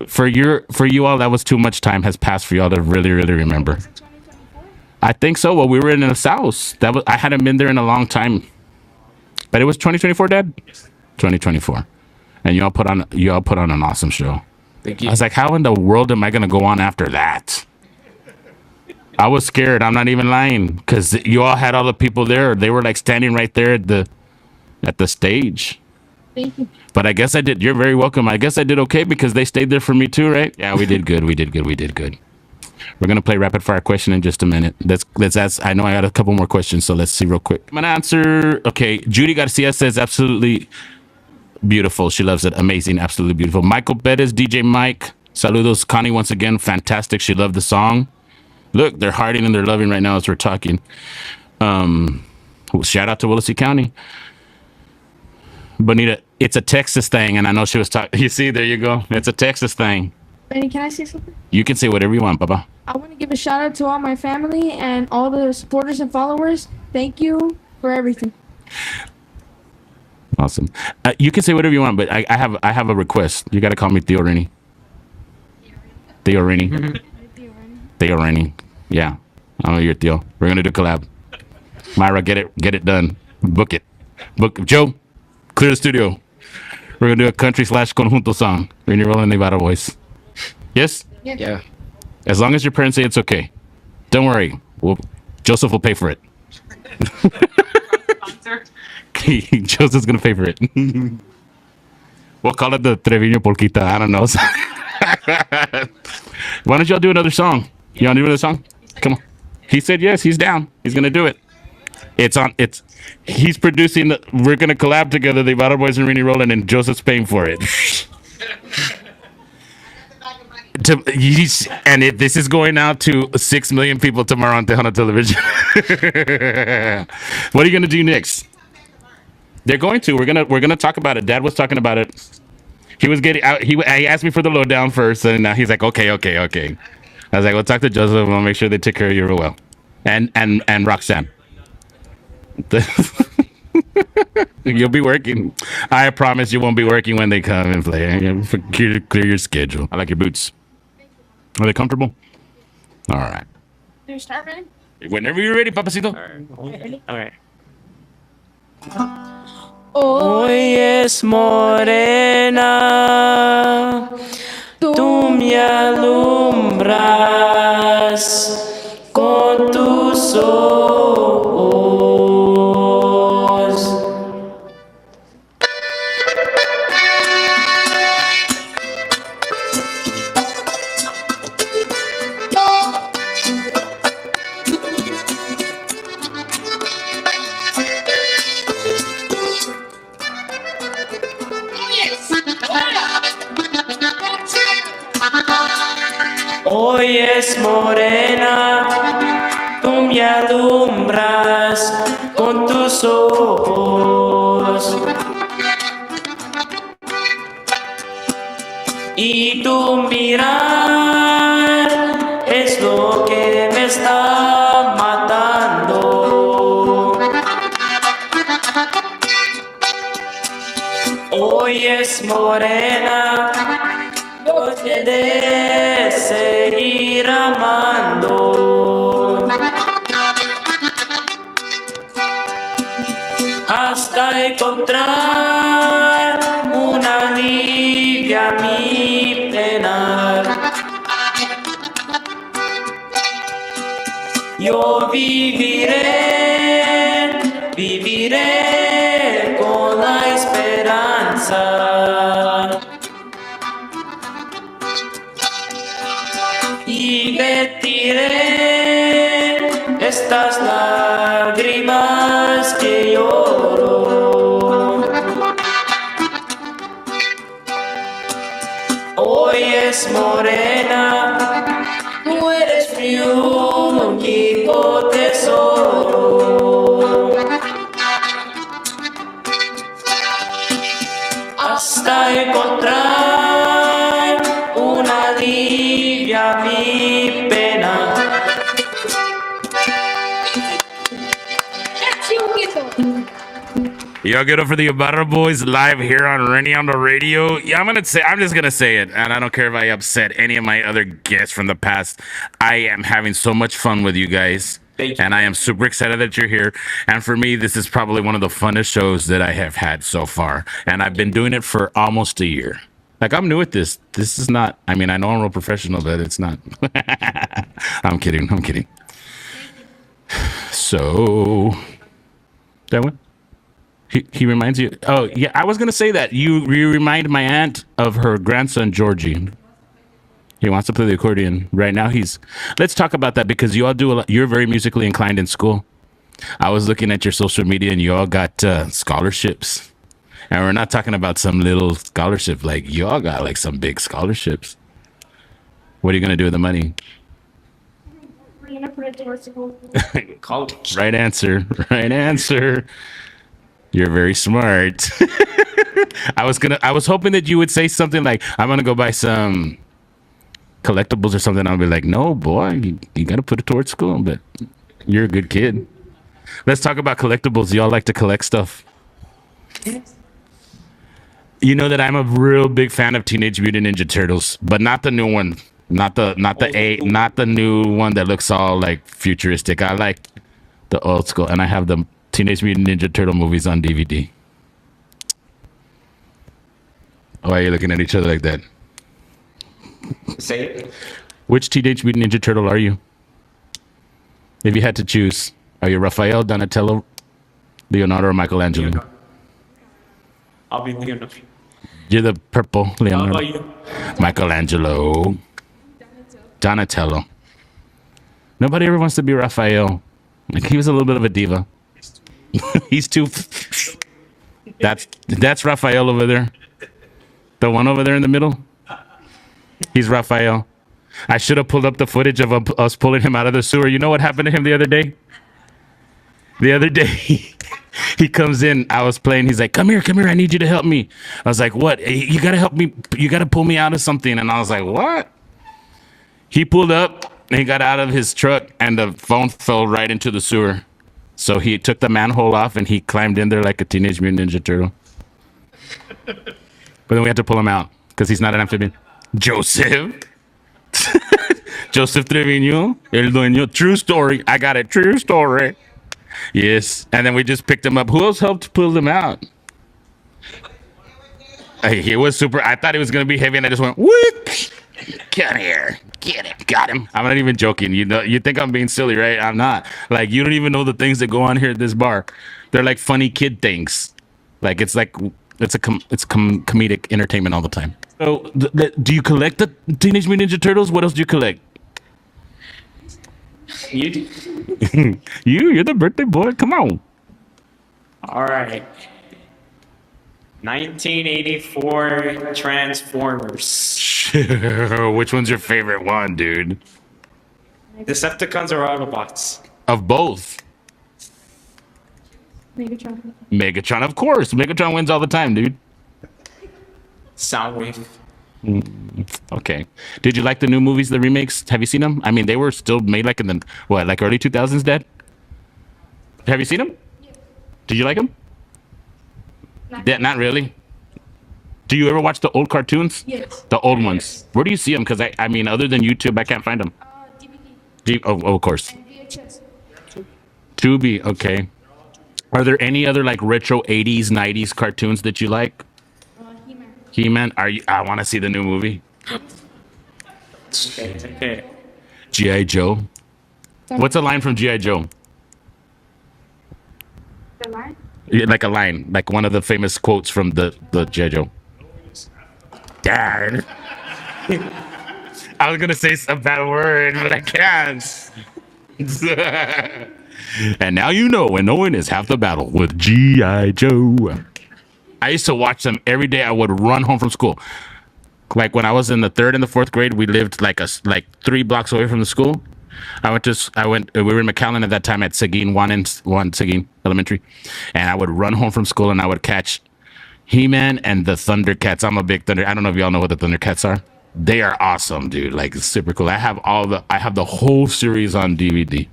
for you all, that was too much time has passed for y'all to really, really remember. I think so. Well, we were in the South. I hadn't been there in a long time. But it was 2024, Dad? Yes. 2024. And y'all put on an awesome show. Thank you. I was like, how in the world am I gonna go on after that? I was scared. I'm not even lying, because you all had all the people there. They were like standing right there at the stage. Thank you. But I guess I did. You're very welcome. I guess I did okay because they stayed there for me too, right? Yeah, we did good. We did good. We did good. We're gonna play rapid fire question in just a minute. Let's ask. I know I got a couple more questions, so let's see real quick. I'm gonna answer. Okay, Judy Garcia says absolutely beautiful. She loves it. Amazing. Absolutely beautiful. Michael Perez, DJ Mike. Saludos, Connie, once again. Fantastic. She loved the song. Look, they're hiding and they're loving right now as we're talking. Shout out to Willacy County. Bonita, it's a Texas thing, and I know she was talking. You see, there you go. It's a Texas thing. Benny, can I say something? You can say whatever you want, Papa. I want to give a shout out to all my family and all the supporters and followers. Thank you for everything. Awesome. You can say whatever you want, but I have a request. You got to call me Theo Rennie. Theo Rennie. Theo Rainey. Yeah. I know you're Theo. We're gonna do a collab. Myra, get it done. Book it. Book Joe, clear the studio. We're gonna do a country/conjunto song. Reny Rolling Nevada voice. Yes? Yeah. As long as your parents say it's okay. Don't worry. Joseph will pay for it. Joseph's gonna pay for it. We'll call it the Trevino Polquita. I don't know. Why don't y'all do another song? You wanna do another song? Come on. He said yes, he's down. He's gonna do it. He's producing we're gonna collab together, the Nevada Boys and Reny Rolling, and Joseph's paying for it. This is going out to 6 million people tomorrow on Tejano Television. What are you gonna do next? They're going to. We're gonna talk about it. Dad was talking about it. He was getting out. He asked me for the lowdown first, and now he's like, okay. I was like, we'll talk to Joseph and we'll make sure they take care of you real well, and Roxanne. You'll be working. I promise you won't be working when they come and play. Clear your schedule. I like your boots. Are they comfortable? All right. Do you start, man? Whenever you're ready, Papacito. All right. Hoy es morena, tú me alumbras con tus ojos. Hoy es morena, tú me alumbras con tus ojos. Y tu mirar es lo que me está matando. Hoy es morena, noche de seguir amando hasta encontrar una alivio a mi penar. Yo viviré con la esperanza. Y vertiré estas lágrimas que lloro. Hoy es morena, tú eres mi único tesoro. Hasta encontrar una alivio a mi pena. Y'all get up for the Ibarra Boys live here on Reny On The Radio. Yeah, I'm just gonna say it, and I don't care if I upset any of my other guests from the past. I am having so much fun with you guys. Thank you. And I am super excited that you're here. And for me, this is probably one of the funnest shows that I have had so far. And I've been doing it for almost a year. Like, I'm new at this. This is not, I mean, I know I'm a real professional, but it's not. I'm kidding. So, that one? He reminds you. Oh, yeah, I was going to say that. You remind my aunt of her grandson, Georgie. He wants to play the accordion. Right now, let's talk about that because you all do a lot. You're very musically inclined in school. I was looking at your social media and you all got scholarships. And we're not talking about some little scholarship. Like, you all got like some big scholarships. What are you going to do with the money? We're gonna put it towards the goal. College. Right answer. You're very smart. I was hoping that you would say something like, I'm going to go buy some collectibles or something. I'll be like, no, boy, you got to put it towards school. But you're a good kid. Let's talk about collectibles. Y'all like to collect stuff. You know that I'm a real big fan of Teenage Mutant Ninja Turtles, but not the new one. not the new one that looks all like futuristic. I like the old school, and I have the Teenage Mutant Ninja Turtle movies on DVD. Why are you looking at each other like that? Say it. Which Teenage Mutant Ninja Turtle are you? If you had to choose, are you Raphael, Donatello, Leonardo, or Michelangelo? I'll be Leonardo. You're the purple How Leonardo. about you? Michelangelo. Donatello. Nobody ever wants to be Raphael. Like, he was a little bit of a diva. He's too. That's Raphael over there. The one over there in the middle. He's Raphael. I should have pulled up the footage of us pulling him out of the sewer. You know what happened to him the other day? The other day, he comes in. I was playing. He's like, come here. I need you to help me. I was like, what? You got to help me. You got to pull me out of something. And I was like, what? He pulled up and he got out of his truck and the phone fell right into the sewer. So he took the manhole off and he climbed in there like a Teenage Mutant Ninja Turtle. But then we had to pull him out because he's not an amphibian. Joseph. Joseph Trevino, el dueño. True story. I got it. True story. Yes. And then we just picked him up. Who else helped pull him out? He was super. I thought he was going to be heavy and I just went, whoop. Get here. Get it. Got him. I'm not even joking. You know, you think I'm being silly, right? I'm not. Like, you don't even know the things that go on here at this bar. They're like funny kid things. Like, it's comedic entertainment all the time. So, do you collect the Teenage Mutant Ninja Turtles? What else do you collect? You do. You're the birthday boy. Come on. All right. 1984 Transformers. Which one's your favorite one, dude? Decepticons or Autobots? Of both. Megatron. Megatron, of course. Megatron wins all the time, dude. Soundwave. Okay. Did you like the new movies, the remakes? Have you seen them? I mean, they were still made like in the, like early 2000s, Dad? Have you seen them? Yeah. Did you like them? Not really. Do you ever watch the old cartoons? Yes. The old ones. Where do you see them? Because I mean, other than YouTube, I can't find them. DVD. Of course. And VHS. Tubi, okay. Are there any other like retro 80s, 90s cartoons that you like? He-Man. He-Man? I want to see the new movie. Okay. G.I. Joe. What's a line from G.I. Joe? The line? Yeah, like a line, like one of the famous quotes from the G.I. Joe. Dad. I was gonna say a bad word, but I can't. And now you know, when knowing is half the battle with G.I. Joe. I used to watch them every day. I would run home from school. Like when I was in the 3rd and the 4th grade, we lived like 3 blocks away from the school. We were in McAllen at that time at Seguin, one Seguin Elementary. And I would run home from school and I would catch He-Man and the Thundercats. I'm a big Thunder. I don't know if y'all know what the Thundercats are. They are awesome, dude. Like, it's super cool. I have the whole series on DVD.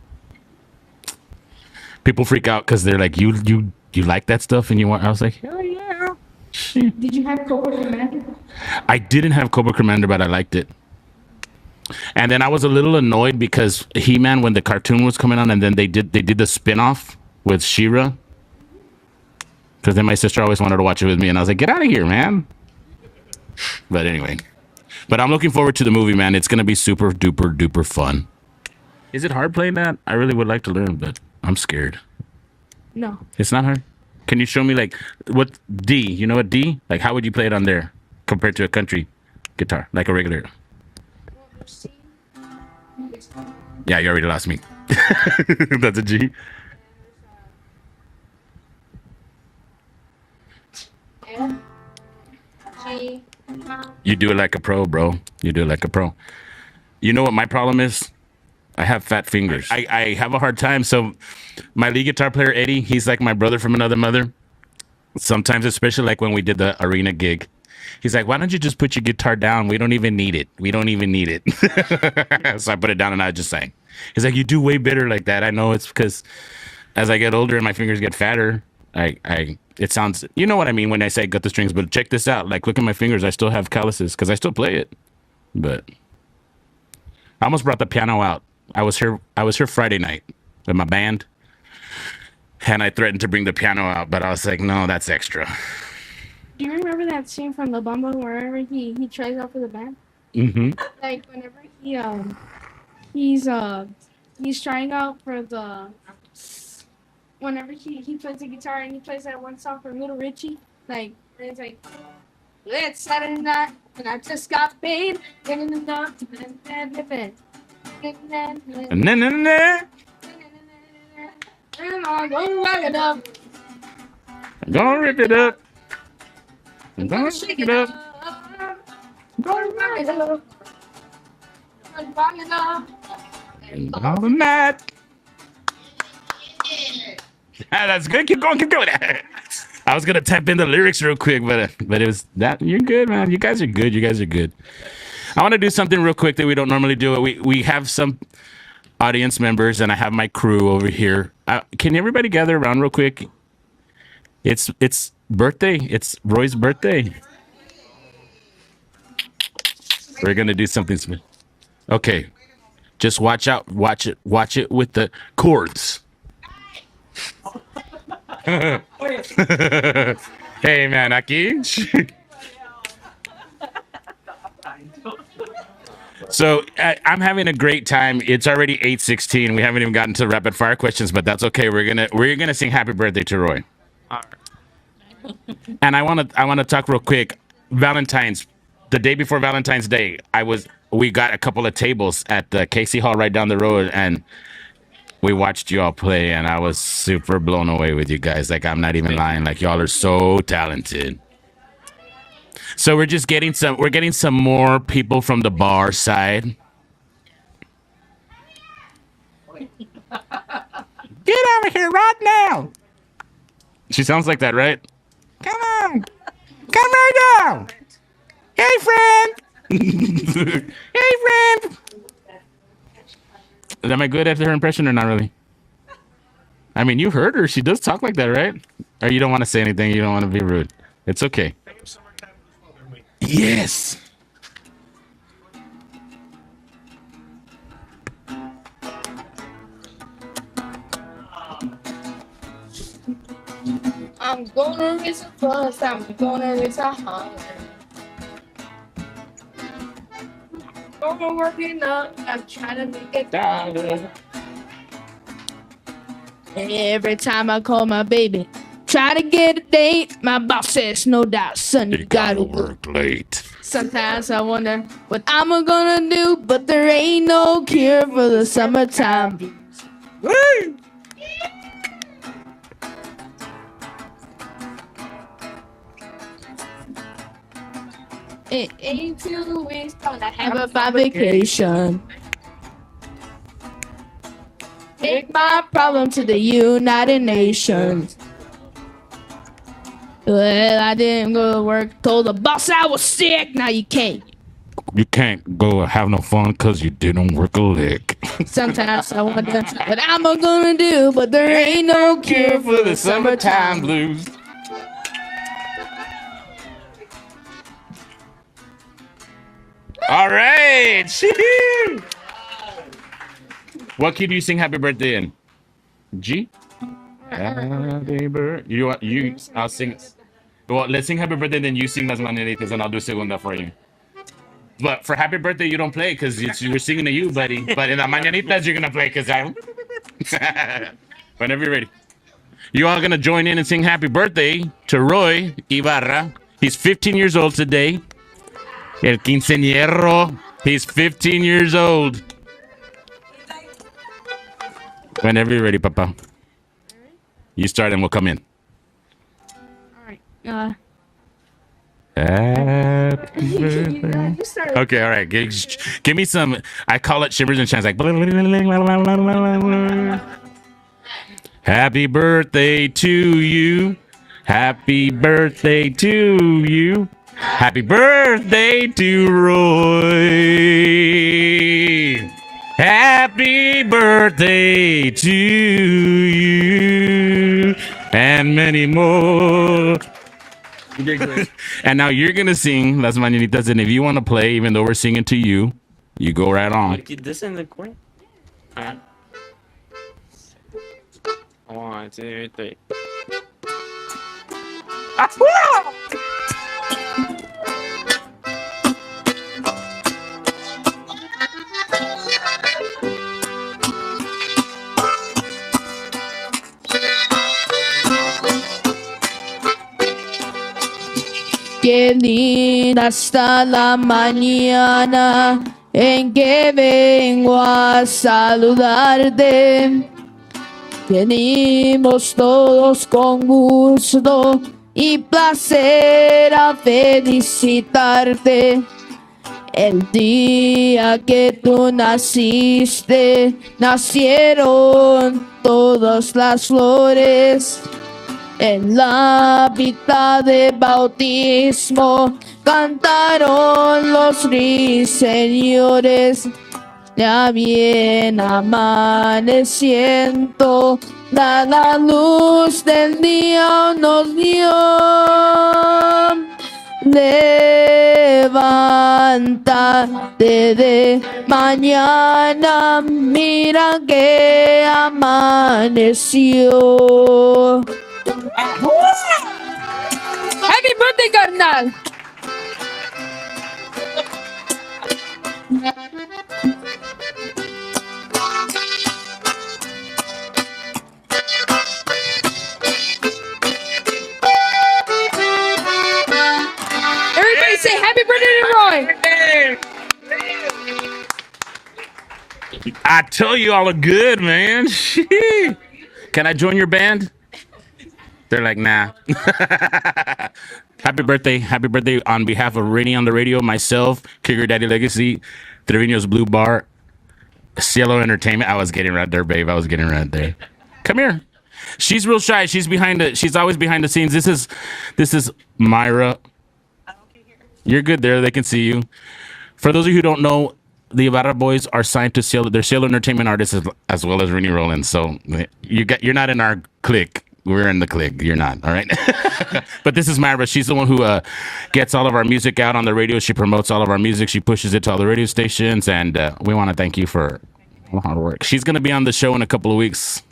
People freak out because they're like, you like that stuff? And I was like, hell yeah. Shit. Did you have Cobra Commander? I didn't have Cobra Commander, but I liked it. And then I was a little annoyed because He-Man, when the cartoon was coming on, and then they did the spin-off with She-Ra. Because then my sister always wanted to watch it with me, and I was like, get out of here, man. But anyway. But I'm looking forward to the movie, man. It's going to be super duper duper fun. Is it hard playing that? I really would like to learn, but I'm scared. No. It's not hard? Can you show me, like, what D? You know what D? Like, how would you play it on there compared to a country guitar, like a regular? Yeah, you already lost me. That's a G. You do it like a pro, bro. You do it like a pro. You know what my problem is? I have fat fingers. I have a hard time. So my lead guitar player, Eddie, he's like my brother from another mother. Sometimes, especially like when we did the arena gig, he's like, why don't you just put your guitar down? We don't even need it. We don't even need it. So I put it down and I just sang. He's like, you do way better like that. I know it's because as I get older and my fingers get fatter, it sounds, you know what I mean when I say gut the strings, but check this out. Like, look at my fingers. I still have calluses because I still play it. But I almost brought the piano out. I was here Friday night with my band, and I threatened to bring the piano out, but I was like, no, that's extra. Do you remember that scene from the Bumble wherever he tries out for the band? Mm-hmm. Like whenever he's trying out for the whenever he plays the guitar and he plays that one song for Little Richie, like it's like it's Saturday night and I just got paid. And I'm gonna rock it up. I'm gonna rip it up. I'm I'm gonna gonna shake shake it it up. up. I'm gonna rock it up. I'm gonna rock it up. All the night. That's good. Keep going. Keep going. I was gonna tap in the lyrics real quick, but it was that. You're good, man. You guys are good. You guys are good. I want to do something real quick that we don't normally do. We have some audience members, and I have my crew over here. Can everybody gather around real quick? It's birthday. It's Roy's birthday. We're gonna do something special. Okay, just watch out. Watch it with the chords. Hey man, aquí. So I'm having a great time. It's already 8:16. We haven't even gotten to rapid fire questions, but that's okay. We're gonna sing happy birthday to Roy. And I wanna talk real quick. Valentine's, the day before Valentine's Day, we got a couple of tables at the Casey Hall right down the road, and we watched you all play, and I was super blown away with you guys. Like, I'm not even lying. Like, y'all are so talented. So we're getting some more people from the bar side. Get over here right now. She sounds like that, right? Come on. Come right now. Hey, friend. Hey, friend. Am I good at her impression or not really? I mean, you heard her. She does talk like that, right? Or you don't want to say anything. You don't want to be rude. It's okay. Yes. I'm gonna raise a fuss, I'm gonna raise a holler. I'm working up, I'm trying to make it down. And every time I call my baby, try to get a date, my boss says, no doubt, son, you gotta work late. Sometimes I wonder what I'm gonna do, but there ain't no cure for the summertime blues. Woo! It ain't 2 weeks, gonna have a fun vacation. Take my problem to the United Nations. Well, I didn't go to work, told the boss I was sick, now you can't. You can't go have no fun because you didn't work a lick. Sometimes I wonder what I'm gonna do, but there ain't no cure for the summertime blues. All right. What key do you sing happy birthday in? G? Happy birthday. I'll sing. Well, let's sing happy birthday, then you sing Las Mañanitas, and I'll do segunda for you. But for happy birthday, you don't play because we're singing to you, buddy. But in the Mañanitas, you're going to play because I... Whenever you're ready. You all going to join in and sing happy birthday to Roy Ibarra. He's 15 years old today. El quinceañero. He's 15 years old. Whenever you're ready, Papa. You start and we'll come in. All right. Happy birthday. Okay, all right. Give me some. I call it shivers and shines. Like happy birthday to you. Happy birthday to you. Happy birthday to Roy. Happy birthday to you. And many more. And now you're going to sing Las Mañanitas. And if you want to play, even though we're singing to you, You go right on. Get this in the corner. Alright. 1, 2, 3. Qué linda está la mañana en que vengo a saludarte. Venimos todos con gusto y placer a felicitarte. El día que tú naciste, nacieron todas las flores. En la mitad de bautismo cantaron los ruiseñores. Ya bien amaneciendo, la luz del día nos dio. Levántate de mañana, mira que amaneció. Happy birthday, carnal. Everybody say happy birthday to Roy. I tell you all are good, man. Can I join your band? They're like, nah. Happy birthday on behalf of Reny On The Radio, myself, Kicker Daddy Legacy, Trevino's Blue Bar, Cielo Entertainment. I was getting right there, babe. I was getting right there. Come here. She's real shy. She's always behind the scenes. This is Myra. You're good there. They can see you. For those of you who don't know, the Ibarra boys are signed to Cielo. They're Cielo Entertainment artists as well as Rennie Rollins. So you're not in our clique. We're in the clique. You're not. All right. But this is Myra. She's the one who gets all of our music out on the radio. She promotes all of our music. She pushes it to all the radio stations. And we want to thank you for all the hard work. She's going to be on the show in a couple of weeks.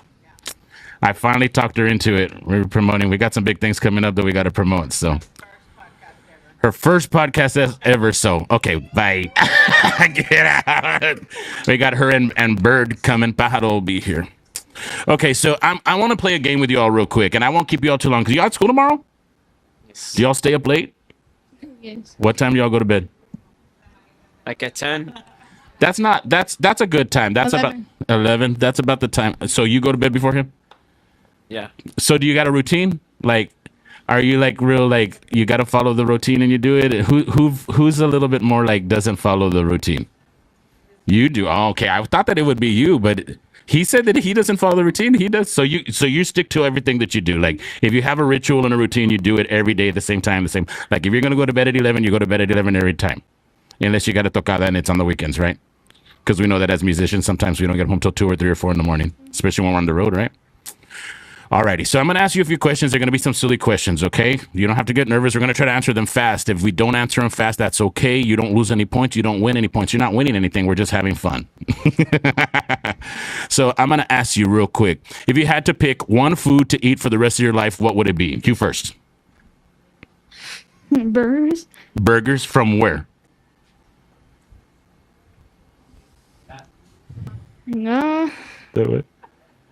I finally talked her into it. We're promoting. We got some big things coming up that we got to promote. So her first podcast ever. So, okay, bye. Get out. We got her and Bird coming. Pájaro will be here. Okay, so I want to play a game with you all real quick, and I won't keep you all too long because you all at school tomorrow? Yes. Do y'all stay up late? Yes. What time do y'all go to bed? Like at 10. That's a good time. That's 11. about 11. That's about the time. So you go to bed before him? Yeah. So do you got a routine? Like, are you like real like you got to follow the routine and you do it? Who's a little bit more like doesn't follow the routine? You do. Oh, okay. I thought that it would be you, but he said that he doesn't follow the routine. He does. So you stick to everything that you do. Like if you have a ritual and a routine, you do it every day at the same time. Like if you're gonna go to bed at 11, you go to bed at 11 every time, unless you got a tocada and it's on the weekends, right? Because we know that as musicians, sometimes we don't get home till 2 or 3 or 4 in the morning, especially when we're on the road, right? Alrighty, so I'm going to ask you a few questions. They're going to be some silly questions, okay? You don't have to get nervous. We're going to try to answer them fast. If we don't answer them fast, that's okay. You don't lose any points. You don't win any points. You're not winning anything. We're just having fun. So I'm going to ask you real quick. If you had to pick one food to eat for the rest of your life, what would it be? You first. Burgers. Burgers from where? No.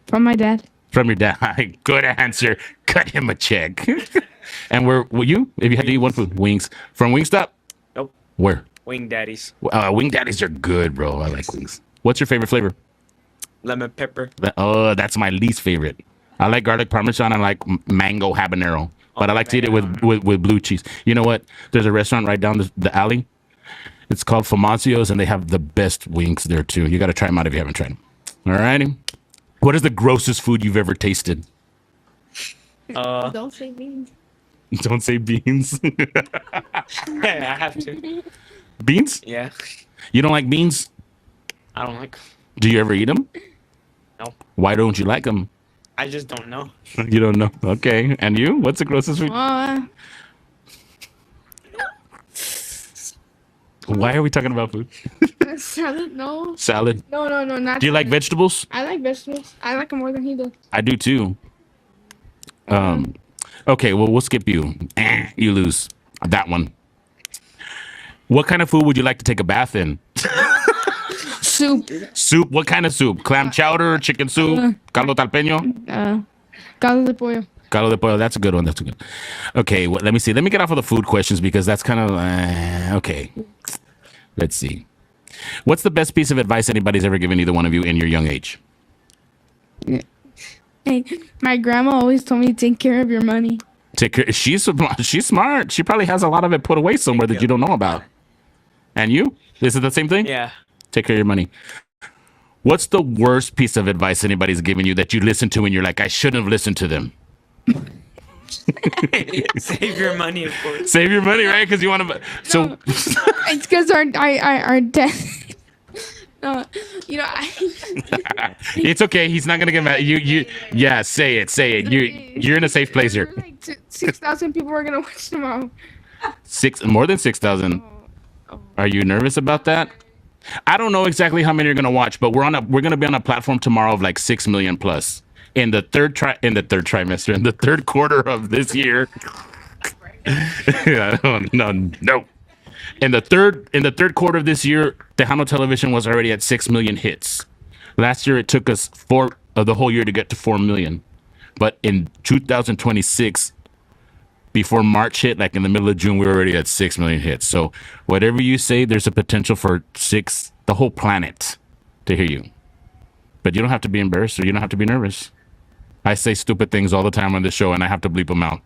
From my dad. From your dad. Good answer. Cut him a check. And where will you? If you had to eat one food, wings. From Wingstop? Nope. Where? Wing Daddies. Wing Daddies are good, bro. I like wings. What's your favorite flavor? Lemon pepper. That's my least favorite. I like garlic parmesan. I like mango habanero. But I like to eat it with blue cheese. You know what? There's a restaurant right down the alley. It's called Famazio's, and they have the best wings there, too. You got to try them out if you haven't tried them. All righty. What is the grossest food you've ever tasted? Don't say beans. Don't say beans. I have to. Beans? Yeah. You don't like beans? I don't like. Do you ever eat them? No. Why don't you like them? I just don't know. You don't know. Okay. And you? What's the grossest food? Why are we talking about food? Salad? No. Salad. No, not Do you like salad. vegetables? I like vegetables. I like them more than he does. I do too. Okay, well, we'll skip you. You lose that one. What kind of food would you like to take a bath in? Soup. Soup? What kind of soup? Clam chowder, chicken soup, caldo talpeño? Caldo de pollo. Caldo de pollo. That's a good one. That's a good. Okay, well, let me see. Let me get off of the food questions because that's kind of okay. Let's see. What's the best piece of advice anybody's ever given either one of you in your young age? Hey, my grandma always told me to take care of your money. Take care. She's smart. She probably has a lot of it put away somewhere that you don't know about. And you? Is it the same thing? Yeah. Take care of your money. What's the worst piece of advice anybody's given you that you listen to and you're like, I shouldn't have listened to them? Save your money, of course. Save your money, right? Because you want to. So It's because our dad. No, it's okay. He's not gonna get mad. Yeah. Say it. You're in a safe place here. Like 6,000 people are gonna watch tomorrow. More than 6,000. Are you nervous about that? I don't know exactly how many are gonna watch, but we're gonna be on a platform tomorrow of like 6 million plus in the third trimester, in the third quarter of this year. No. In the third quarter of this year, Tejano Television was already at 6 million hits. Last year, it took us the whole year to get to 4 million. But in 2026, before March hit, like in the middle of June, we were already at 6 million hits. So whatever you say, there's a potential for the whole planet to hear you. But you don't have to be embarrassed or you don't have to be nervous. I say stupid things all the time on the show, and I have to bleep them out.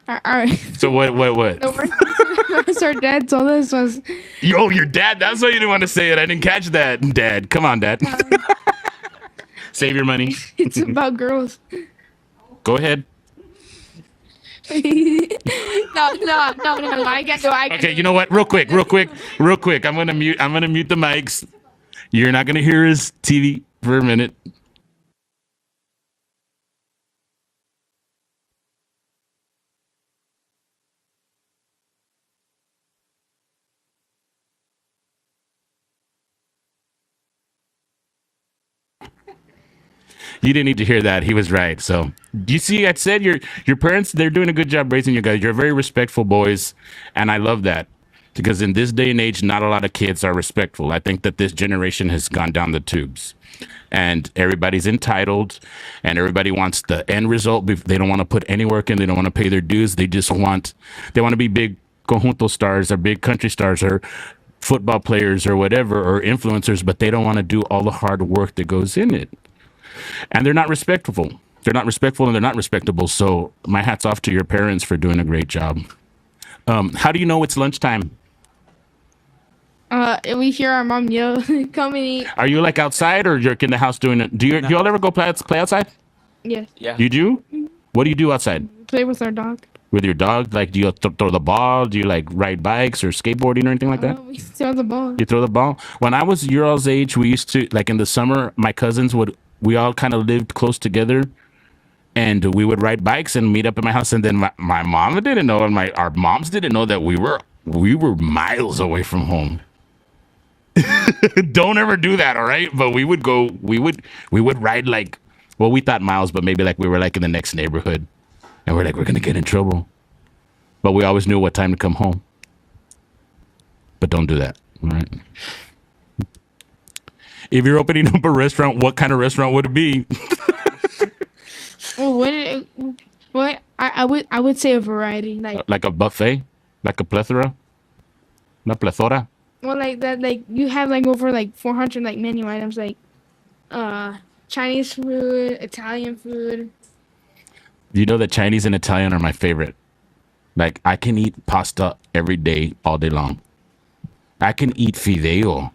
All right. So what? The worst our dad told us was. Your dad? That's why you didn't want to say it. I didn't catch that, Dad. Come on, Dad. Save your money. It's about girls. Go ahead. No. I can't do it. Okay, you know what? Real quick. I'm gonna mute the mics. You're not gonna hear his TV for a minute. You didn't need to hear that. He was right. So you see, I said your parents, they're doing a good job raising you guys. You're very respectful boys, and I love that. Because in this day and age, not a lot of kids are respectful. I think that this generation has gone down the tubes. And everybody's entitled, and everybody wants the end result. They don't want to put any work in. They don't want to pay their dues. They want to be big conjunto stars or big country stars or football players or whatever, or influencers, but they don't want to do all the hard work that goes in it. And they're not respectful. They're not respectful and they're not respectable. So my hat's off to your parents for doing a great job. How do you know it's lunchtime? We hear our mom yell, "Come and eat." Are you like outside or you're in the house doing it? Do y'all ever go play outside? Yes. Yeah. You do? What do you do outside? Play with our dog. With your dog? Like, do you throw the ball? Do you like ride bikes or skateboarding or anything like that? We throw the ball. You throw the ball? When I was your all's age, we used to, like in the summer, my cousins we all kind of lived close together, and we would ride bikes and meet up at my house. And then my mom didn't know, and our moms didn't know that we were miles away from home. Don't ever do that, all right? But we would ride like, well, we thought miles, but maybe like we were like in the next neighborhood, and we're gonna get in trouble. But we always knew what time to come home. But don't do that, all right? If you're opening up a restaurant, what kind of restaurant would it be? Well, I would say a variety, Like a buffet, like a plethora, una plethora. well, like that, like you have like over like 400 like menu items, like Chinese food, Italian food. You know that Chinese and Italian are my favorite. Like, I can eat pasta every day, all day long. I can eat fideo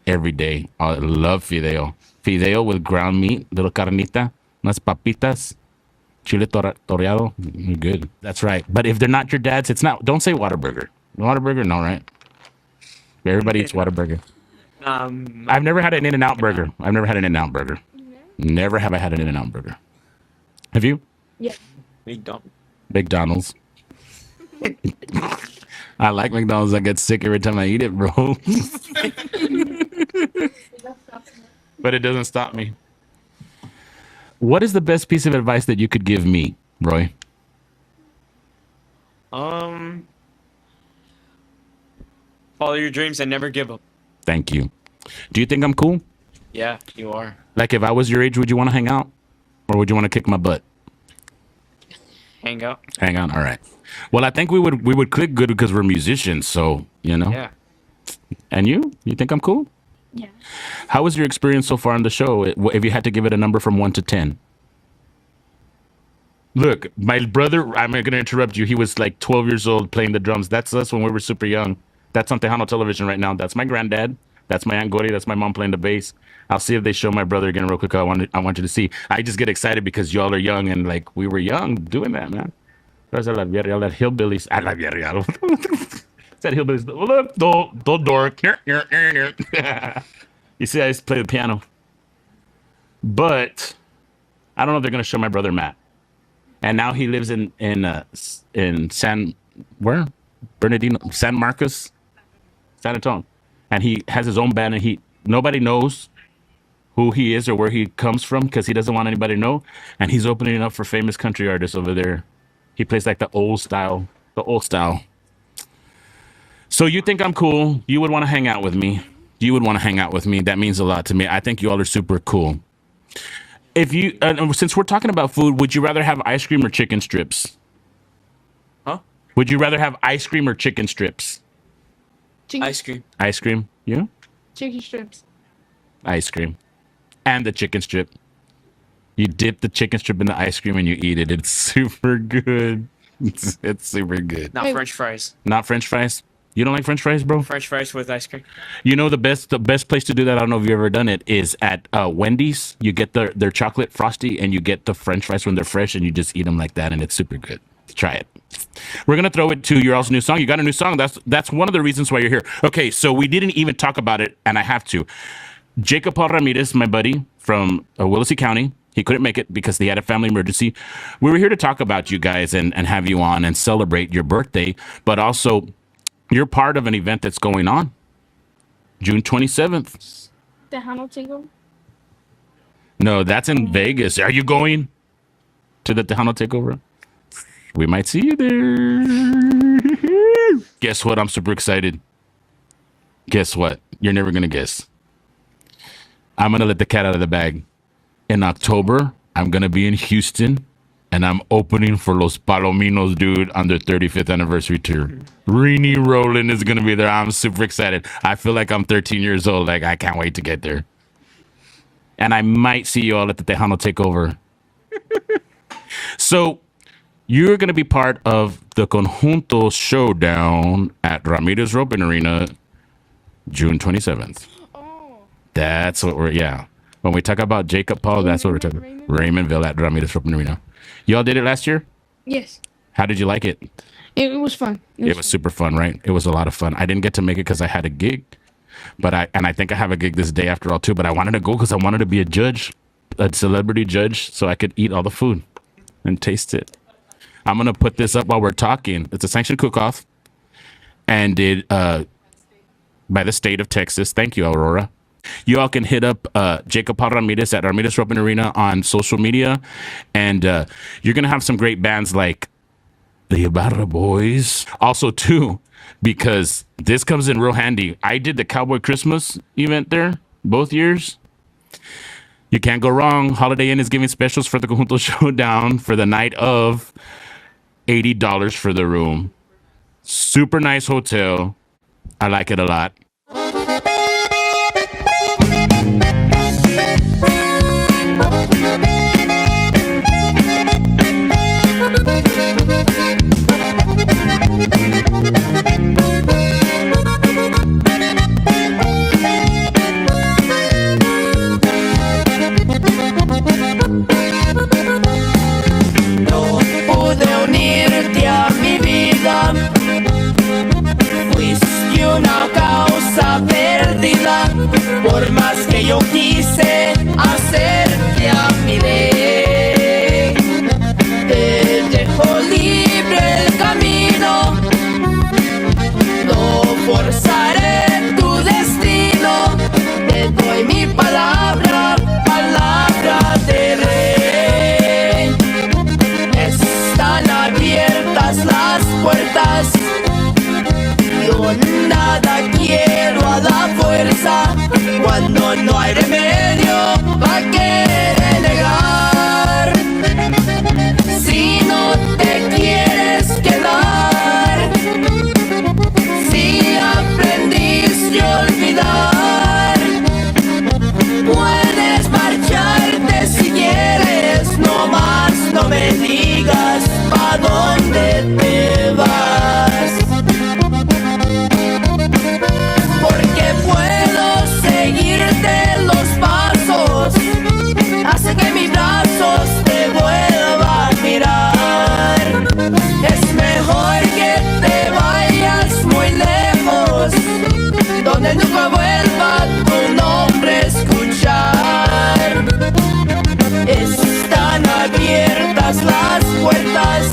every day. I love fideo. Fideo with ground meat, little carnita, unas papitas, chile toreado. Good. That's right. But if they're not your dad's, it's not. Don't say Whataburger. Whataburger, no, right? Everybody eats Whataburger. I've never had an In-N-Out burger. Never have I had an In-N-Out burger. Have you? Yeah. McDonald's. McDonald's. I like McDonald's. I get sick every time I eat it, bro. But it doesn't stop me. What is the best piece of advice that you could give me, Roy? Follow your dreams and never give up. Thank you. Do you think I'm cool? Yeah, you are. Like if I was your age, would you want to hang out? Or would you want to kick my butt? Hang out. Hang on. All right. Well, I think we would click good because we're musicians. So, you know. Yeah. And you? You think I'm cool? Yeah. How was your experience so far on the show? If you had to give it a number from 1 to 10. Look, my brother, I'm going to interrupt you. He was like 12 years old playing the drums. That's us when we were super young. That's on Tejano television right now. That's my granddad. That's my Aunt Gori. That's my mom playing the bass. I'll see if they show my brother again real quick. I want you to see. I just get excited because y'all are young and like we were young doing that, man. There's a Villarreal, that hillbillies. I love Villarreal. That hillbillies. Look, don't dork. You see, I used to play the piano. But I don't know if they're gonna show my brother Matt. And now he lives in San Bernardino, San Marcos, San Antonio, and he has his own band, and nobody knows who he is or where he comes from because he doesn't want anybody to know, and he's opening up for famous country artists over there. He plays like the old style. So you think I'm cool? You would want to hang out with me. That means a lot to me. I think you all are super cool. If you, since we're talking about food, would you rather have ice cream or chicken strips? Huh? Would you rather have ice cream or chicken strips? Ice cream. Ice cream. You? Chicken strips. Ice cream. And the chicken strip. You dip the chicken strip in the ice cream and you eat it. It's super good. It's super good. Not French fries. Not French fries? You don't like French fries, bro? French fries with ice cream. You know the best place to do that, I don't know if you've ever done it, is at Wendy's. You get their chocolate frosty and you get the French fries when they're fresh and you just eat them like that and it's super good. Try it. We're going to throw it to your all's new song. You got a new song. That's one of the reasons why you're here. Okay, so we didn't even talk about it and I have to. Jacob Paul Ramirez, my buddy from Willacy County, he couldn't make it because he had a family emergency. We were here to talk about you guys and have you on and celebrate your birthday, but also you're part of an event that's going on June 27th. Tejano Takeover? No, that's in Vegas. Are you going to the Tejano Takeover? We might see you there. Guess what? I'm super excited. Guess what? You're never going to guess. I'm going to let the cat out of the bag. In October, I'm going to be in Houston. And I'm opening for Los Palominos, dude, on their 35th anniversary tour. Reny Roland is going to be there. I'm super excited. I feel like I'm 13 years old. Like, I can't wait to get there. And I might see you all at the Tejano Takeover. So, you're going to be part of the Conjunto Showdown at Ramirez Roping Arena, June 27th. Oh. That's what yeah. When we talk about Jacob Paul, that's what we're talking about. Raymondville at Ramirez Roping Arena. Y'all did it last year? Yes. How did you like it? It was fun. It was super fun, right? It was a lot of fun. I didn't get to make it because I had a gig, but I think I have a gig this day after all too. But I wanted to go because I wanted to be a judge, a celebrity judge, so I could eat all the food and taste it. I'm gonna put this up while we're talking. It's a sanctioned cook-off, and by the state of Texas. Thank you, Aurora. You all can hit up Jacob Paul Ramirez at Ramirez Roping Arena on social media. And you're going to have some great bands like the Ibarra Boys. Also, too, because this comes in real handy. I did the Cowboy Christmas event there both years. You can't go wrong. Holiday Inn is giving specials for the Conjunto Showdown for the night of $80 for the room. Super nice hotel. I like it a lot. No pude unirte a mi vida, fuiste una causa hay remedio, ¿pa' qué renegar? Si no te quieres quedar, si aprendiste a olvidar, puedes marcharte si quieres, no más no me digas pa' dónde te vas. Porque puedo seguirte los pasos, hace que mis brazos te vuelvan a mirar. Es mejor que te vayas muy lejos, donde nunca vuelva tu nombre a escuchar. Están abiertas las puertas,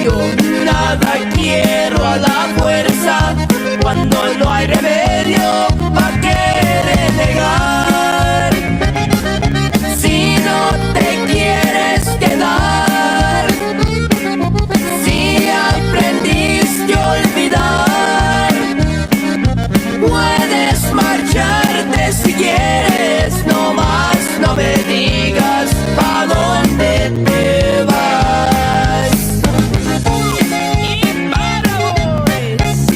yo nada quiero a la fuerza. Cuando no hay remedio, ¿pa' qué renegar? Si no te quieres quedar, si aprendiste a olvidar, puedes marcharte si quieres, no más no me digas pa' dónde te vas. Y para boys.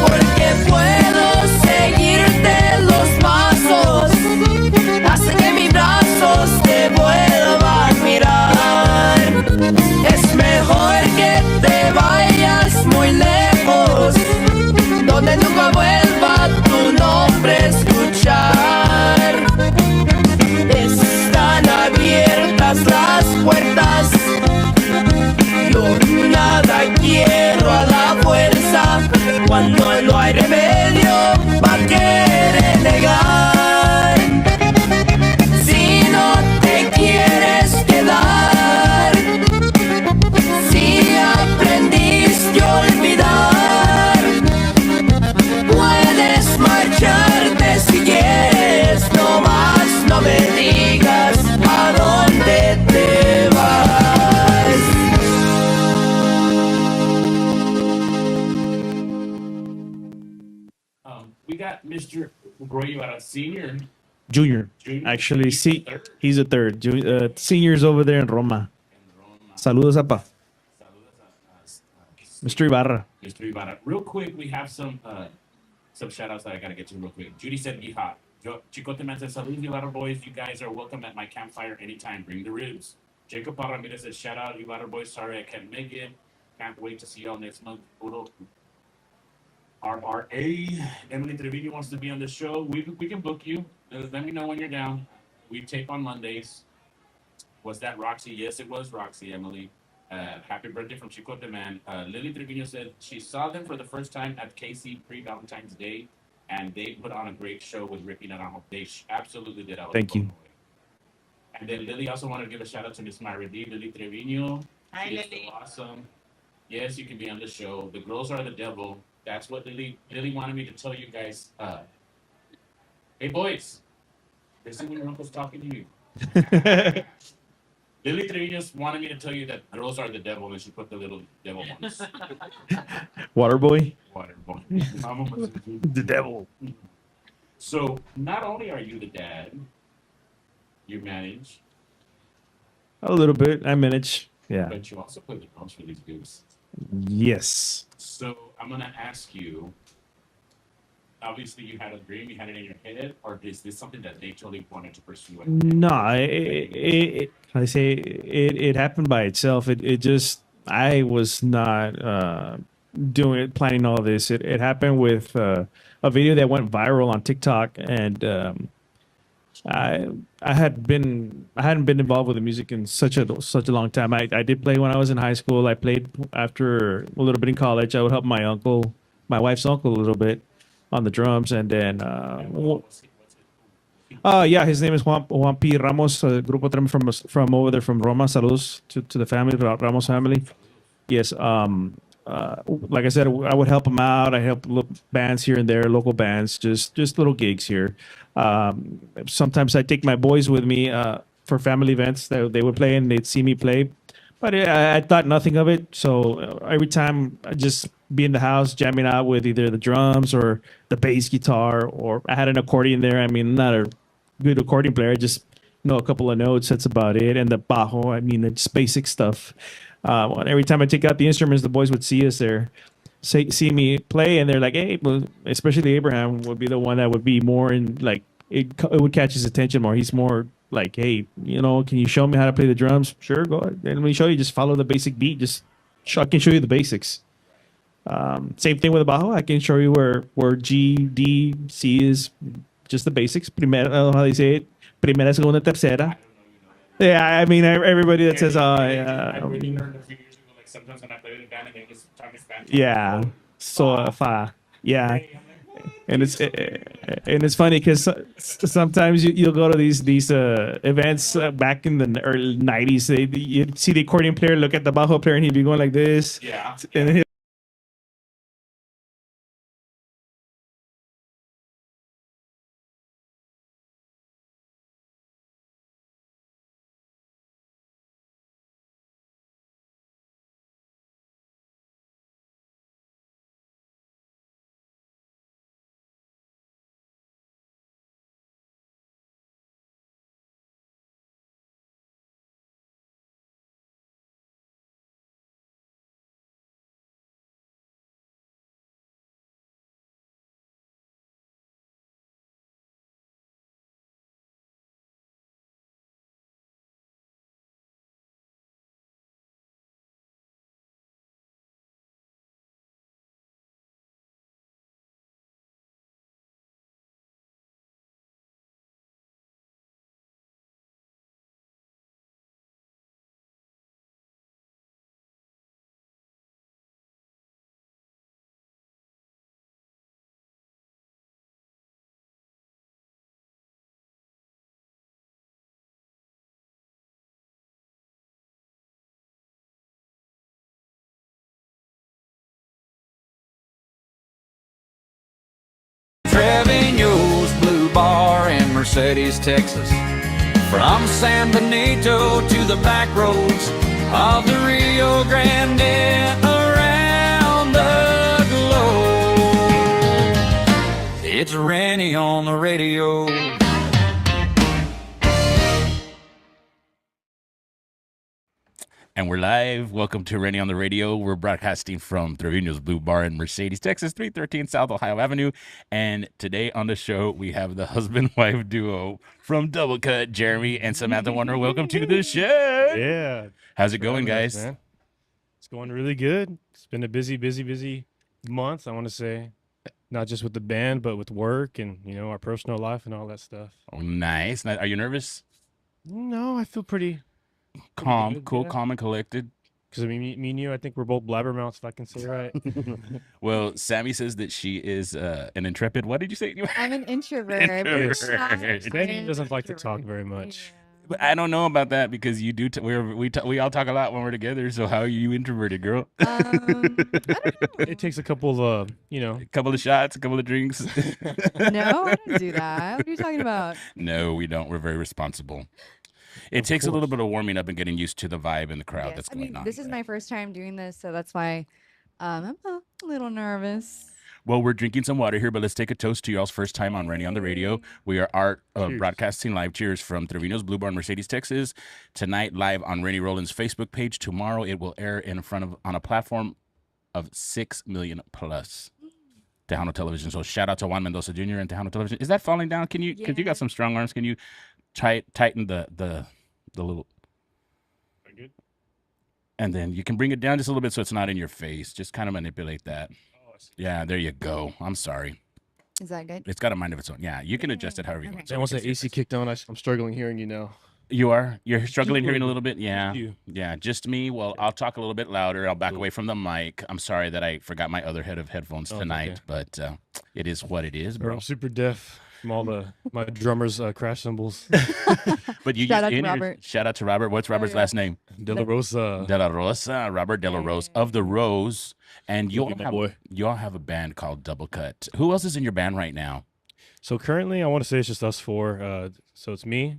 Porque puedo seguirte los pasos, hace que mis brazos te vuelvan a mirar. Es mejor que te vayas muy lejos, donde nunca vuelva tu nombre a escuchar. Están abiertas las puertas, yo nada quiero a la fuerza. Cuando no hay remedio, ¿pa' qué renegar? Si no te quieres quedar, si aprendiste a olvidar, puedes marcharte si quieres, no más no me digas a dónde te vas. We got Mr. Groyo out of senior. Junior. Junior? Actually, He's see, the third? he's a third. Senior's over there in Roma. Saludos, apa. Mr. Ibarra. Mr. Ibarra. Real quick, we have some shout outs that I gotta get to real quick. Judy said yeehaw. Chicote Man says, salud Ibarra boys. You guys are welcome at my campfire anytime. Bring the ribs. Jacob Ramirez says, shout out Ibarra boys. Sorry I can't make it. Can't wait to see y'all next month. Puro RRA. Emily Trevino wants to be on the show. We can book you. Let me know when you're down. We tape on Mondays. Was that Roxy? Yes, it was Roxy, Emily. Happy birthday from Chicote Man. Lily Trevino said she saw them for the first time at KC pre-Valentine's Day, and they put on a great show with Ricky Naranjo. They absolutely did. I was Thank you. blown away. And then Lily also wanted to give a shout out to Miss Myra D. Lily Trevino. Hi, She is Lily. so awesome. Yes, you can be on the show. The girls are the devil. That's what Lily wanted me to tell you guys. Hey boys, this is when your uncle's talking to you. Lily Trevino wanted me to tell you that girls are the devil, and she put the little devil ones. Waterboy. Water boy. Mama was The devil. So not only are you the dad, you manage, A little bit. I manage. Yeah. but you also play the drums for these dudes. Yes. So I'm gonna ask you. Obviously, you had a dream, you had it in your head, or is this something that they totally wanted to pursue? No, it happened by itself. It just, I was not doing it, planning all this. It happened with a video that went viral on TikTok, and I hadn't been involved with the music in such a long time. I did play when I was in high school. I played after a little bit in college. I would help my wife's uncle, a little bit on the drums, and then yeah, his name is Juan P. Ramos, Grupo Trem from over there from Roma. Saludos to the family, Ramos family. Yes. like I said, I would help them out. I help bands here and there, local bands, just little gigs here. Sometimes I take my boys with me for family events that they would play and they'd see me play. But I thought nothing of it. So every time I just be in the house jamming out with either the drums or the bass guitar, or I had an accordion there. I mean, I'm not a good accordion player. I just know a couple of notes. That's about it. And the bajo, I mean, it's basic stuff. Every time I take out the instruments, the boys would see us there, see me play, and they're like, "Hey," well, especially Abraham would be the one that would be more in like it would catch his attention more. He's more like, "Hey, can you show me how to play the drums?" Sure, go ahead. And let me show you. Just follow the basic beat. I can show you the basics. Same thing with the bajo. I can show you where G, D, C is, just the basics. Primera, how they say it. Primera, segunda, tercera. Yeah, I mean everybody that says, I really learned a few years ago. Like sometimes when I play with a band, I get talking Spanish. yeah, so fa, yeah, and it's funny because sometimes you'll go to these events back in the early '90s. You'd see the accordion player look at the bajo player and he'd be going like this. Yeah. And then Trevino's Blue Bar in Mercedes, Texas. From San Benito to the back roads of the Rio Grande, around the globe. It's Reny on the radio. And we're live. Welcome to Reny on the Radio. We're broadcasting from Trevino's Blue Bar in Mercedes, Texas, 313 South Ohio Avenue. And today on the show, we have the husband-wife duo from Double Cut, Jeremy and Samantha Warner. Welcome to the show. Yeah. How's it going, guys? Man. It's going really good. It's been a busy month, I want to say. Not just with the band, but with work and, our personal life and all that stuff. Oh, nice. Are you nervous? No, I feel pretty Calm, good, cool, yeah. calm, and collected. Because, me and you, I think we're both blabbermouths, if I can say right. Well, Sammy says that she is an intrepid. What did you say? I'm an introvert. Introvert. Sandy doesn't like to talk very much. But I don't know about that because you do. We all talk a lot when we're together. So how are you introverted, girl? I don't know. It takes a couple of, A couple of shots, a couple of drinks. No, I don't do that. What are you talking about? No, we don't. We're very responsible. It takes a little bit of warming up and getting used to the vibe and the crowd that's going on. This is my first time doing this, so that's why I'm a little nervous. Well, we're drinking some water here, but let's take a toast to y'all's first time on Reny on the Radio. We are broadcasting live. Cheers from Trevino's Blue Bar, Mercedes, Texas. Tonight, live on Rennie Rollins' Facebook page. Tomorrow, it will air on a platform of 6 million plus. Tejano Television. So shout out to Juan Mendoza Jr. and Tejano Television. Is that falling down? Can you? Because you got some strong arms. Can you tighten the little? Good. And then you can bring it down just a little bit so it's not in your face. Just kind of manipulate that. Yeah, there you go. I'm sorry. Is that good? It's got a mind of its own. Yeah, you can adjust it however you want. And once that AC kicked on, I'm struggling hearing you now. You are? You're struggling hearing a little bit? Yeah. You. Yeah, just me. Well, I'll talk a little bit louder. I'll back away from the mic. I'm sorry that I forgot my other head of headphones tonight, okay. but it is what it is, Or bro. I'm super deaf. from all my drummers' crash cymbals. But you Shout used out to in your- Robert. Shout out to Robert. What's Robert's last name? De La Rosa. De La Rosa. Robert De La Rosa of the Rose. And you all my have boy. a band called Double Cut. Who else is in your band right now? So currently, I want to say it's just us four. So it's me,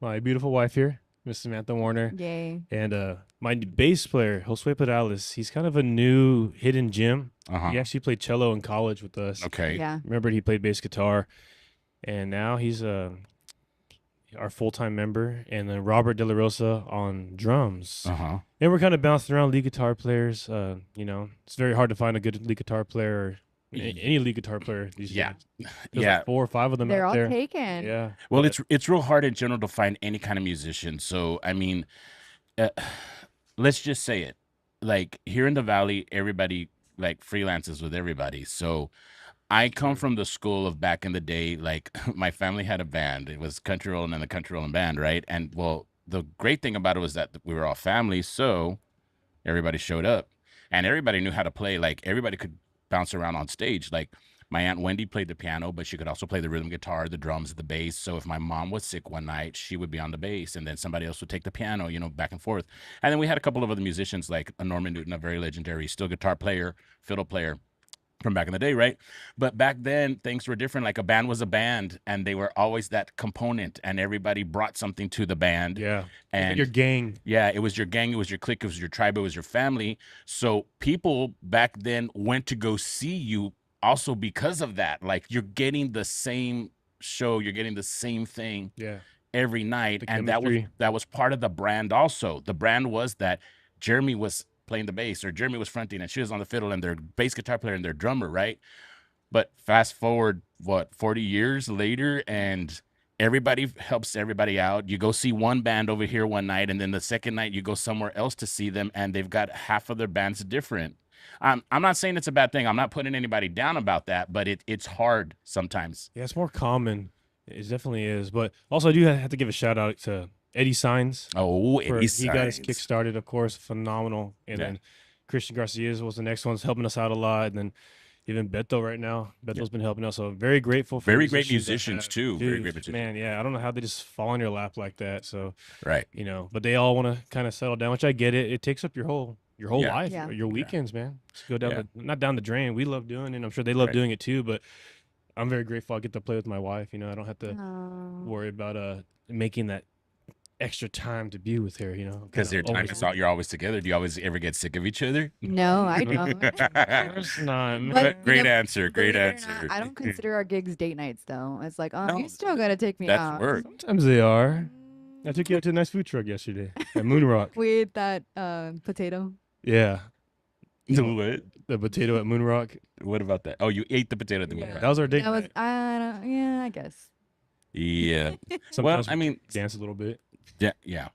my beautiful wife here, Miss Samantha Warner, Yay. and my bass player, Josue Perales. He's kind of a new hidden gem. Uh-huh. He actually played cello in college with us. Okay. Yeah. Remember, he played bass guitar, and now he's our full-time member. And then Robert De La Rosa on drums. Uh-huh. And we're kind of bouncing around lead guitar players. You know, it's very hard to find a good lead guitar player or any lead guitar player these Yeah. days. Yeah. There's like 4 or 5 of them They're out all there. taken. Yeah. Well, but- it's real hard in general to find any kind of musician. So, I mean, let's just say it. Like here in the Valley, everybody like freelances with everybody. So I come from the school of back in the day, like my family had a band. It was Country Rollin' and the Country Rollin' Band, right? And well, the great thing about it was that we were all family, so everybody showed up. And everybody knew how to play. Like everybody could bounce around on stage. Like my Aunt Wendy played the piano, but she could also play the rhythm guitar, the drums, the bass. So if my mom was sick one night, she would be on the bass, and then somebody else would take the piano, you know, back and forth. And then we had a couple of other musicians, like a Norman Newton, a very legendary steel guitar player, fiddle player from back in the day, right? But back then, things were different. Like a band was a band, and they were always that component, and everybody brought something to the band. Yeah. And your gang. yeah, it was your gang, it was your clique, it was your tribe, it was your family. So people back then went to go see you also because of that. Like you're getting the same show, you're getting the same thing Yeah. every night. The And chemistry. that was part of the brand also. The brand was that Jeremy was playing the bass, or Jeremy was fronting and she was on the fiddle, and their bass guitar player and their drummer, right? But fast forward, 40 years later, and everybody helps everybody out. You go see one band over here one night, and then the second night you go somewhere else to see them, and they've got half of their bands different. I'm not saying it's a bad thing. I'm not putting anybody down about that, but it's hard sometimes. Yeah, it's more common. It definitely is. But also, I do have to give a shout out to Eddie Signs. Oh, He got us Signs. kick started, of course, phenomenal. And Yeah. then Christian Garcia was the next one, helping us out a lot. And then even Beto right now. Beto's been helping us. So very grateful for Very great musicians that musicians, have- too. Very Dude, great musicians. Man, yeah, I don't know how they just fall in your lap like that. So, Right. you know, but they all want to kind of settle down, which I get it. It takes up your whole Yeah. life, Yeah. your weekends, man. Just go down Yeah. not down the drain. We love doing it, and I'm sure they love Right. doing it too. But I'm very grateful I get to play with my wife. You know, I don't have to Aw. worry about making that extra time to be with her. You know, Because Kinda their time always- is all, you're always together. Do you always ever get sick of each other? No, I don't. Of course not, man. But, Great you know, answer. Great believe it or answer. not, I don't consider our gigs date nights though. It's like, oh, No, you still gotta take me That's out. work. Sometimes they are. I took you out to a nice food truck yesterday at Moon Rock. We ate that potato. Yeah, What? the potato at Moon Rock. What about that? Oh, you ate the potato at the Yeah. movie. That was our date. That was night. I guess. Yeah. Well, Sometimes I mean, dance a little bit. yeah.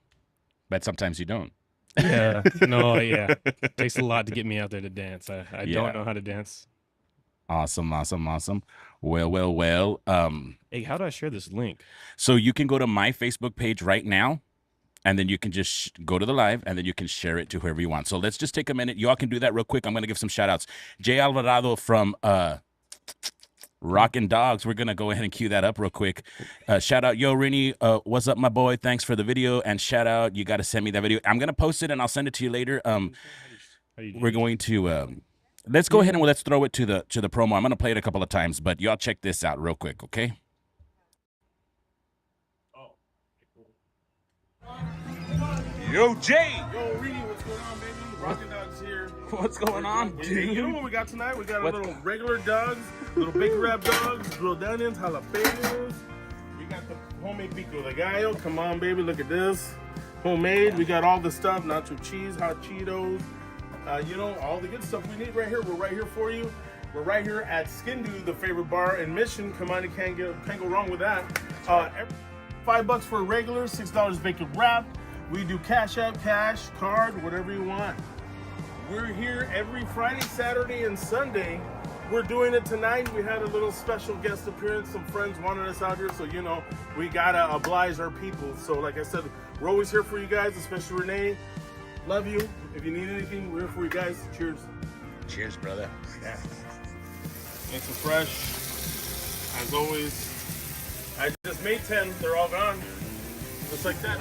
But sometimes you don't. Yeah. No, yeah. Takes a lot to get me out there to dance. I Yeah. don't know how to dance. Awesome. Well. Hey, how do I share this link? So you can go to my Facebook page right now, and then you can just go to the live, and then you can share it to whoever you want. So let's just take a minute. Y'all can do that real quick. I'm going to give some shout outs. Jay Alvarado from Rockin' Dogs. We're going to go ahead and cue that up real quick. Shout out, yo, Reny, what's up, my boy? Thanks for the video. And shout out, you got to send me that video. I'm going to post it, and I'll send it to you later. How do you do We're it? going to let's go ahead and let's throw it to the promo. I'm going to play it a couple of times, but y'all check this out real quick, okay? Yo, Jay, Yo, Reny, what's going on, baby? Rockin' Dogs here. what's going on, You know what we got tonight? We got a What? little regular dogs, little bacon wrap dogs, grilled onions, jalapenos. We got the homemade pico de gallo. Come on, baby, look at this. Homemade. We got all the stuff, nacho cheese, hot Cheetos. You know, all the good stuff we need right here. We're right here for you. We're right here at Skin Dude, the favorite bar in Mission. Come on, you can't go wrong with that. $5 for a regular, $6 bacon wrap. We do cash out, cash, card, whatever you want. We're here every Friday, Saturday, and Sunday. We're doing it tonight. We had a little special guest appearance. Some friends wanted us out here, so you know, we gotta oblige our people. So like I said, we're always here for you guys, especially Renee. Love you. If you need anything, we're here for you guys. Cheers. Cheers, brother. Yeah. Nice and fresh. As always, I just made 10. They're all gone. Just like that.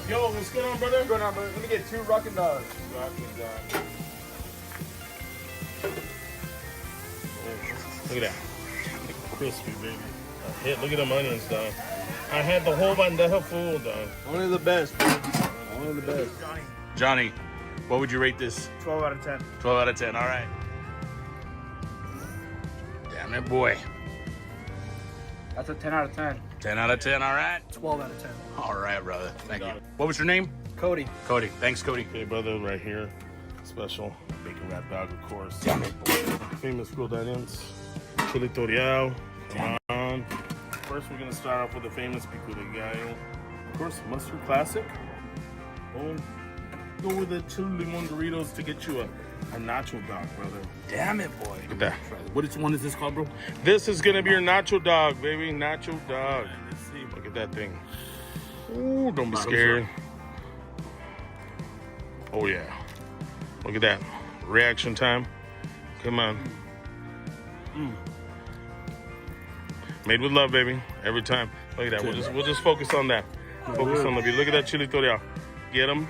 Yo, what's going on, brother? What's going on, brother? Let me get 2 Rockin' Dogs. Rockin' Dog. Look at that. Crispy, baby. A hit. Look at them onions, dog. I had the whole bandeja full, dog. Only the best, bro. Only the best. Johnny, what would you rate this? 12 out of 10. 12 out of 10. All right. Damn it, boy. That's a 10 out of 10. 10 out of 10. All right. 12 out of 10. All right, brother. Thank you. What was your name? Cody. Cody. Thanks, Cody. Okay, brother, right here. Special bacon wrap dog, of course. Famous grilled onions. Chili Toriao. Come on. First, we're gonna start off with the famous pico de gallo. Of course, mustard classic. Boom. Go with the chili limon Doritos to get you a nacho dog, brother. Damn it, boy. Look at that. Which one is this called, bro? This is gonna be your nacho dog, baby. Nacho dog. Let's see. Look at that thing. Ooh, don't be scared. Oh yeah. Look at that. Reaction time. Come on. Made with love, baby. Every time. Look at that. We'll just focus on that. Focus on the beat. Look at that chili toriao. Get them.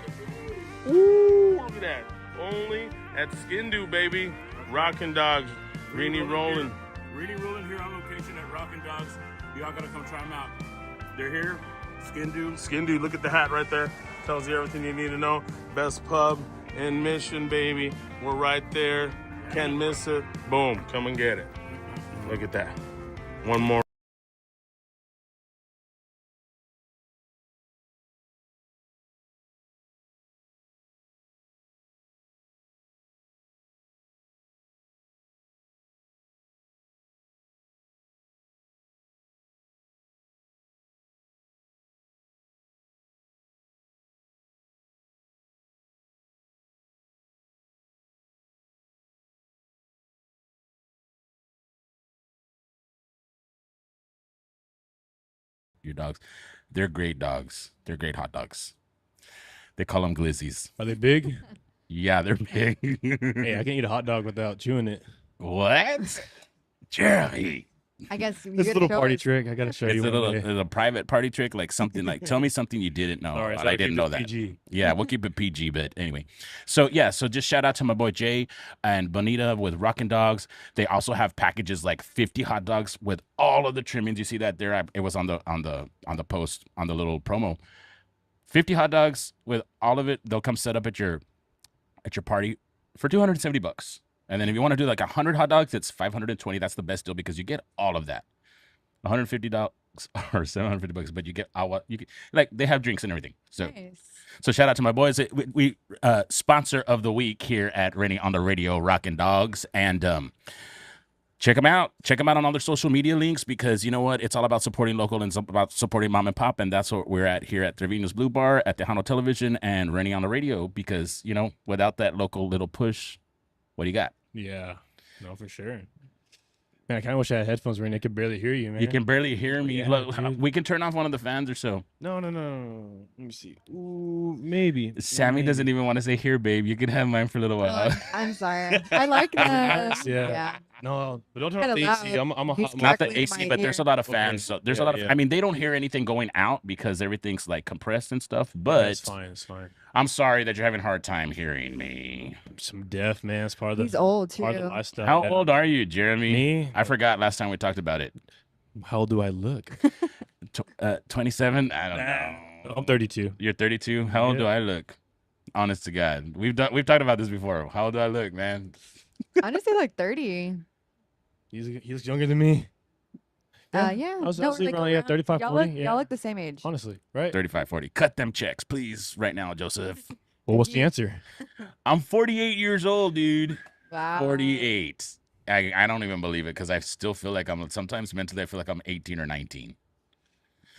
Ooh, look at that. Only at Skindu, baby. Rockin' Dogs. Reny rolling. Really rolling here on location at Rockin' Dogs. Y'all gotta come try them out. They're here. Skindu. Skindu, look at the hat right there. Tells you everything you need to know. Best pub in Mission, baby. We're right there. Can't miss it. Boom. Come and get it. Look at that. One more. Your dogs. They're great dogs. They're great hot dogs. They call them glizzies. Are they big? Yeah, they're big. Hey, I can't eat a hot dog without chewing it. What? Jeremy. I guess This little party trick. I gotta show It's you. a one little, day. it's a private party trick, like something like, tell me something you didn't know. All right, but so I didn't keep know it that. PG. Yeah, we'll keep it PG, but anyway. So yeah, so just shout out to my boy Jay and Bonita with Rockin' Dogs. They also have packages like 50 hot dogs with all of the trimmings. You see that there? It was on the post on the little promo. 50 hot dogs with all of it. They'll come set up at your party for $270. And then if you want to do like 100 hot dogs, it's $520. That's the best deal because you get all of that. $150 or $750, but you get all you get. Like they have drinks and everything. So, Nice. so shout out to my boys. We sponsor of the week here at Reny On The Radio, Rockin' Dogs, and check them out. Check them out on all their social media links because you know what? It's all about supporting local and it's about supporting mom and pop, and that's what we're at here at Trevino's Blue Bar, at Tejano Television, and Reny On The Radio. Because you know, without that local little push, what do you got? Yeah, no, for sure. Man, I kind of wish I had headphones where I could barely hear you, man. You can barely hear me. Yeah, Look, dude. we can turn off one of the fans or so. No. Let me see. Ooh, maybe. Sammy doesn't even want to say here, babe. You can have mine for a little while. I'm sorry. I like that. Yeah. No, but don't turn off Kinda the AC. loud. I'm a He's hot Not directly the in AC, my but there's a ear. lot of fans. So there's a Yeah, lot of. yeah. I mean, they don't hear anything going out because everything's like compressed and stuff. But It's fine. It's fine. I'm sorry that you're having a hard time hearing me. Some deaf, man. It's part of the. He's old Part of the too. lifestyle. How Yeah. old are you, Jeremy? Me? I forgot last time we talked about it. How old do I look? 27. I don't know. I'm 32. You're 32. How old do Yeah. I look? Honest to God, we've talked about this before. How old do I look, man? Honestly, like 30. He's younger than me. Yeah. I was No, thinking like around, yeah, around- 35, y'all 40. look, Yeah. y'all look the same age. Honestly, right? 35, 40. Cut them checks, please, right now, Joseph. Well, what's the answer? I'm 48 years old, dude. Wow. 48. I don't even believe it because I still feel like sometimes mentally I feel like I'm 18 or 19.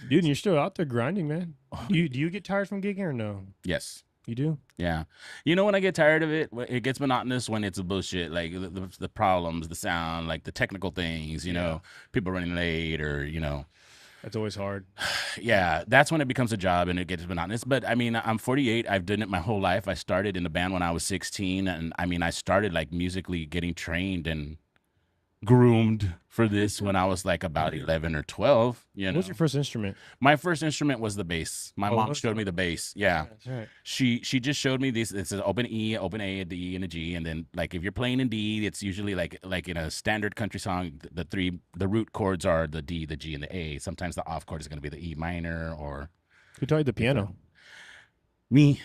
Dude, and you're still out there grinding, man. Do you get tired from gigging or no? Yes. You do? Yeah. You know when I get tired of it, it gets monotonous when it's a bullshit, like the problems, the sound, like the technical things, you know, people running late or, you know. That's always hard. Yeah, that's when it becomes a job and it gets monotonous. But I mean, I'm 48. I've done it my whole life. I started in the band when I was 16. And I mean, I started like musically getting trained and groomed for this when I was like about 11 or 12. You What know, was your first instrument? my first instrument was the bass. My Oh, mom was showed it? me the bass. Yeah. That's right. She just showed me this. It's an open E, open A, the E, and a G, and then like if you're playing in D, it's usually like in a standard country song, the root chords are the D, the G, and the A. Sometimes the off chord is going to be the E minor or Who taught you the piano? me.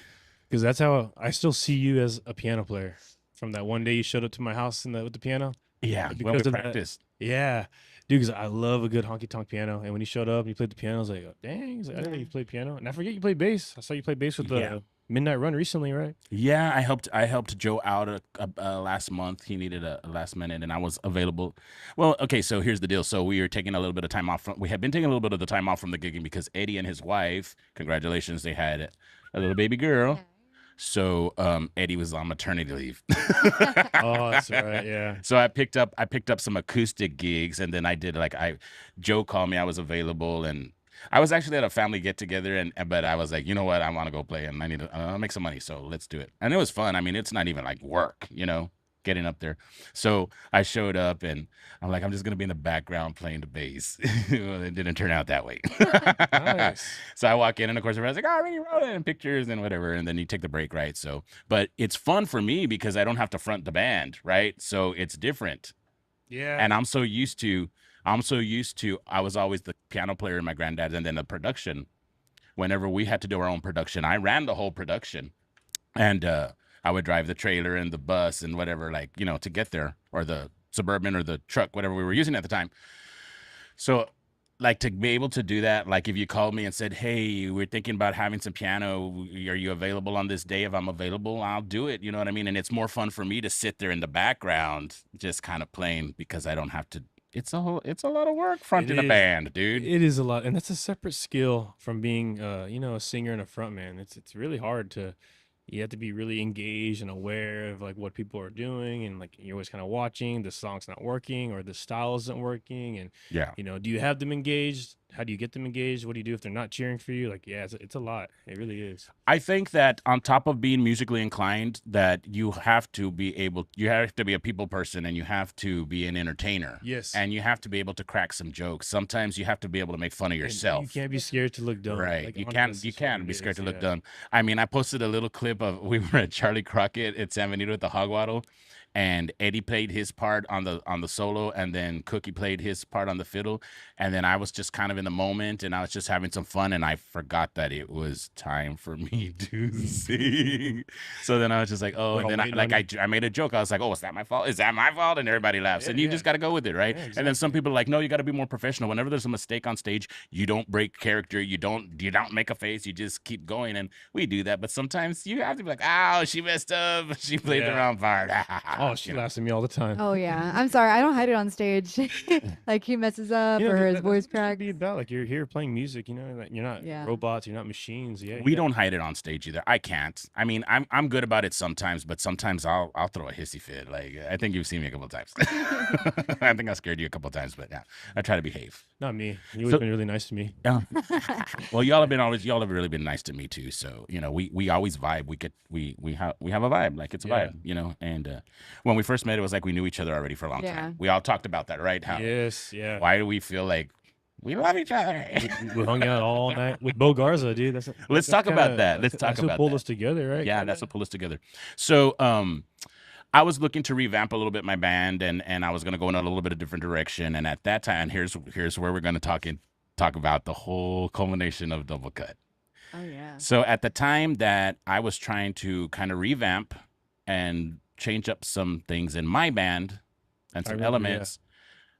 Because that's how I still see you as a piano player. From that one day you showed up to my house with the piano. Yeah, when we Because of that- practiced. Yeah, dude. Because I love a good honky tonk piano. And when you showed up and you played the piano, I was like, oh, dang. He's like, I didn't know you played piano. And I forget you played bass. I saw you play bass with the Yeah. Midnight Run recently, right? Yeah, I helped Joe out last month. He needed a last minute, and I was available. Well, okay, so here's the deal. So we were taking a little bit of time off. We had been taking a little bit of the time off from the gigging because Eddie and his wife, congratulations, they had a little baby girl. So Eddie was on maternity leave. Oh, that's right. Yeah. So I picked up some acoustic gigs, and then I did Joe called me. I was available, and I was actually at a family get together, but I was like, you know what, I want to go play, and I need to make some money, so let's do it. And it was fun. I mean, it's not even like work, you know, getting up there. So I showed up, and I'm like, I'm just gonna be in the background playing the bass. Well, it didn't turn out that way. Nice. So I walk in, and of course everyone's like, oh, I already wrote it, and pictures and whatever, and then you take the break, right? So, but it's fun for me because I don't have to front the band, right? So it's different. Yeah. And I'm so used to I was always the piano player in my granddad's, and then the production. Whenever we had to do our own production, I ran the whole production, and I would drive the trailer and the bus and whatever, like, you know, to get there, or the Suburban or the truck, whatever we were using at the time. So like to be able to do that, like if you called me and said, hey, we're thinking about having some piano, are you available on this day? If I'm available, I'll do it. You know what I mean? And it's more fun for me to sit there in the background just kind of playing, because I don't have to. It's a lot of work fronting a band, dude. It is a lot, and that's a separate skill from being, you know, a singer and a front man. It's really hard to. You have to be really engaged and aware of like what people are doing, and like you're always kind of watching the song's not working or the style isn't working, and Yeah. you know, do you have them engaged? How do you get them engaged? What do you do if they're not cheering for you? Like, yeah, it's a lot. It really is. I think that on top of being musically inclined, that you have to be a people person, and you have to be an entertainer. Yes. And you have to be able to crack some jokes. Sometimes you have to be able to make fun of And yourself. you can't be scared to look dumb. Right. Like, You 100% can't what be it scared is, to look yeah. dumb. I mean, I posted a little clip of we were at Charlie Crockett at San Benito at the Hog Waddle, and Eddie played his part on the solo, and then Cookie played his part on the fiddle, and then I was just kind of in the moment, and I was just having some fun, and I forgot that it was time for me to sing. So then I was just like, oh, We're and all then waiting on I made a joke. I was like, oh, is that my fault? Is that my fault? And everybody laughs, and you Yeah. just got to go with it, right? Yeah, And then some people are like, no, you got to be more professional. Whenever there's a mistake on stage, you don't break character. You don't make a face. You just keep going, and we do that. But sometimes you have to be like, oh, she messed up. She played the Yeah. wrong part. Oh, she laughs at me all the time. Oh yeah, I'm sorry. I don't hide it on stage. Like he messes up You know, or his that's voice what it should cracks. be about. Like, you're here playing music, you know, like you're not Yeah. robots, you're not machines. Yeah, We don't hide it on stage either. I can't. I mean, I'm good about it sometimes, but sometimes I'll throw a hissy fit. Like, I think you've seen me a couple of times. I think I scared you a couple of times, but yeah, I try to behave. Not me. You've always So- been really nice to me. Yeah. Well, y'all have really been nice to me too. So, you know, we always vibe. We have a vibe. Like, it's a Yeah. vibe, you know. And when we first met, it was like we knew each other already for a long Yeah. time. We all talked about that, right? How Yes, yeah. why do we feel like we love each other? We hung out all night with Bo Garza, dude. Let's talk about that. Let's talk that's what about pulled that. us together, right? Yeah, that's what pulled us together. So, I was looking to revamp a little bit my band, and I was going to go in a little bit of different direction. And at that time, here's where we're going to talk about the whole culmination of Double Cut. Oh yeah. So at the time that I was trying to kind of revamp and change up some things in my band and I some remember, yeah. elements,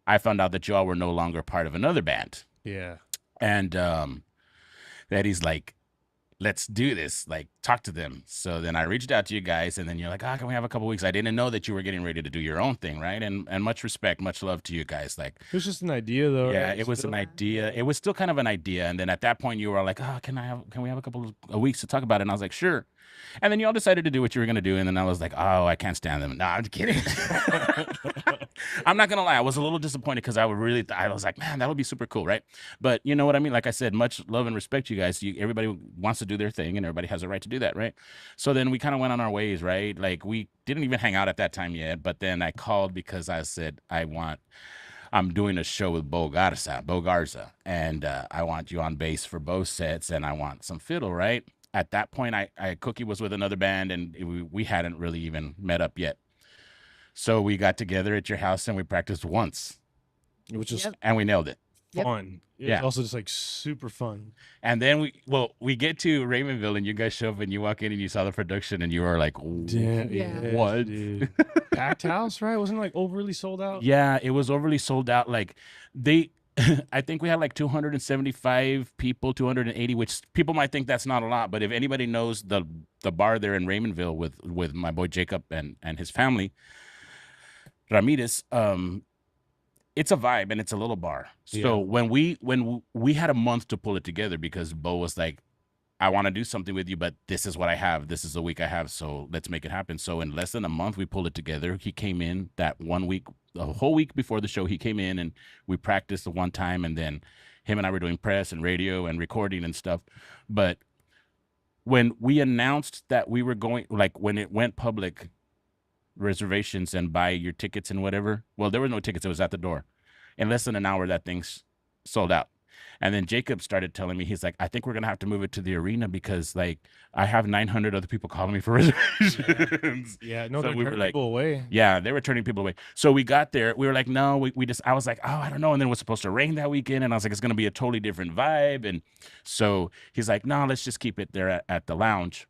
I found out that y'all were no longer part of another band. Yeah. And that he's like, let's do this, like, talk to them. So then I reached out to you guys, and then you're like, can we have a couple weeks? I didn't know that you were getting ready to do your own thing, right? And much respect, much love to you guys. Like, It was just an idea, though. yeah, right? it was Still- an idea. It was still kind of an idea. And then at that point you were like, can we have a couple of weeks to talk about it? And I was like, sure. And then you all decided to do what you were going to do. And then I was like, oh, I can't stand them. No, I'm just kidding. I'm not going to lie. I was a little disappointed because I was like, man, that would be super cool, right? But you know what I mean? Like I said, much love and respect, you guys. Everybody wants to do their thing, and everybody has a right to do do that, right? So then we kind of went on our ways, right? Like we didn't even hang out at that time yet, but then I called because I said I'm doing a show with Bo Garza, and I want you on bass for both sets, and I want some fiddle, right? At that point, Cookie was with another band, and we hadn't really even met up yet. So we got together at your house and we practiced once, Which is and we nailed it. fun. Yeah. It's also just like super fun. And then we get to Raymondville, and you guys show up, and you walk in, and you saw the production, and you were like, Damn, Yeah. what? dude. Packed house, right? Wasn't it like overly sold out? Yeah, it was overly sold out. Like I think we had like 275 people, 280, which people might think that's not a lot, but if anybody knows the bar there in Raymondville with my boy Jacob and his family, Ramirez, it's a vibe and it's a little bar. So when we had a month to pull it together, because Bo was like, I want to do something with you, but this is what I have. This is the week I have. So let's make it happen. So in less than a month, we pulled it together. He came in that 1 week, the whole week before the show, he came in and we practiced the one time. And then him and I were doing press and radio and recording and stuff. But when we announced that we were going, like when it went public, reservations and buy your tickets and whatever. Well, there were no tickets. It was at the door. In less than an hour, that thing's sold out. And then Jacob started telling me, he's like, I think we're going to have to move it to the arena because, like, I have 900 other people calling me for reservations. Yeah, no, So they're we were turning like, people away. yeah, they were turning people away. So we got there. We were like, no, we just, I was like, oh, I don't know. And then it was supposed to rain that weekend. And I was like, it's going to be a totally different vibe. And so he's like, no, let's just keep it there at the lounge.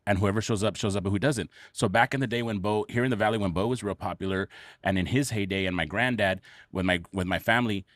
And whoever shows up, but who doesn't. So back in the day when Bo, here in the Valley, when Bo was real popular, and in his heyday, and my granddad, with my family,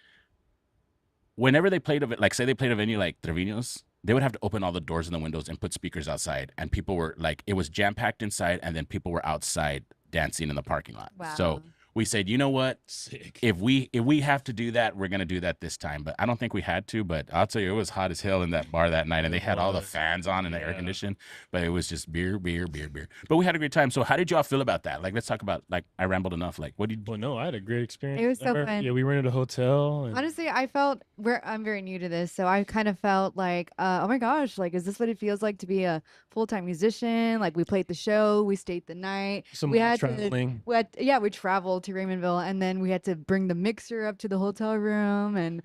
whenever they played of it, like say they played a venue like Trevino's, they would have to open all the doors and the windows and put speakers outside. And people were like, it was jam-packed inside, and then people were outside dancing in the parking lot. Wow. So we said, you know what? Sick. If we have to do that, we're gonna do that this time. But I don't think we had to. But I'll tell you, it was hot as hell in that bar that night, and they had all the fans on and the air conditioning. But it was just beer. But we had a great time. So how did y'all feel about that? Like, let's talk about, like, I rambled enough. Like, what did you? Well, no, I had a great experience. It was so Remember? fun. Yeah, we rented a hotel. And Honestly, I felt I'm very new to this, so I kind of felt like, oh my gosh, like, is this what it feels like to be a full-time musician? Like, we played the show, we stayed the night, some we had traveling. we traveled to Raymondville, and then we had to bring the mixer up to the hotel room, and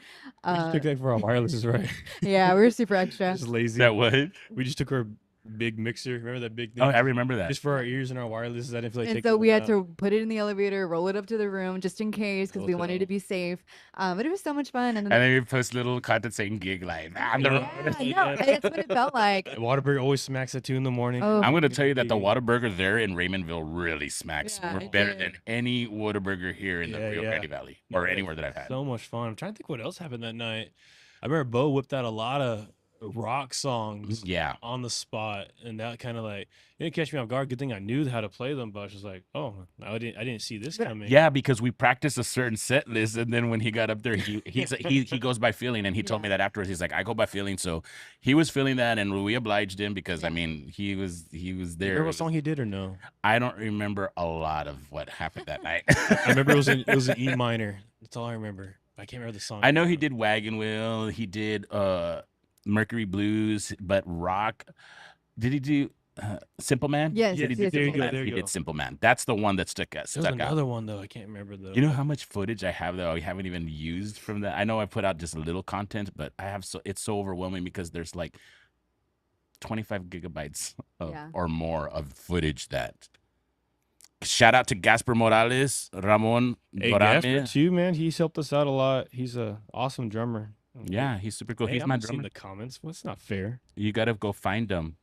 We just took that for our wirelesses, right? yeah, we were super extra. Just lazy. That what? We just took our big mixer. Remember that big thing? Oh, I remember that. Just for our ears and our wirelesses. I didn't feel like And taking so we them had out. to put it in the elevator, roll it up to the room just in case, because we wanted to be safe. But it was so much fun. And then And then we post little content saying gig live. I'm the- yeah, no, that's what it felt like. Whataburger always smacks at 2 in the morning. Oh, I'm gonna tell you that the Whataburger there in Raymondville really smacks. Yeah, We're it better did. than any Whataburger here in the Yeah, Rio yeah. Grande Valley or Yeah, anywhere that I've had. So much fun. I'm trying to think what else happened that night. I remember Bo whipped out a lot of rock songs Yeah. on the spot, and that kind of like it didn't catch me off guard. Good thing I knew how to play them, but I was just like, oh, I didn't see this coming. Yeah, because we practiced a certain set list, and then when he got up there, he goes by feeling, and he told me that afterwards. He's like, I go by feeling, so he was feeling that, and we obliged him because I mean he was You there. remember what song he did or no? I don't remember a lot of what happened that night. I remember it was an E minor. That's all I remember. I can't remember the song. I know he did Wagon Wheel. He did Mercury Blues, but rock. Did he do Simple Man? Yes, Yeah, yes, he yes, did there you Simple go, Man. there you He go. did Simple Man. That's the one that stuck There was out. another one though. I can't remember though. You know how much footage I have though? I haven't even used from that. I know I put out just a little content, but I have it's so overwhelming because there's like 25 gigabytes Yeah. or more of footage that. Shout out to Gasper Morales, Ramon Hey, Dorame. Gasper too, man. He's helped us out a lot. He's a awesome drummer. Yeah, he's super cool. Hey, He's I'm my seeing drummer. the comments. Well, it's not fair. You gotta go find them.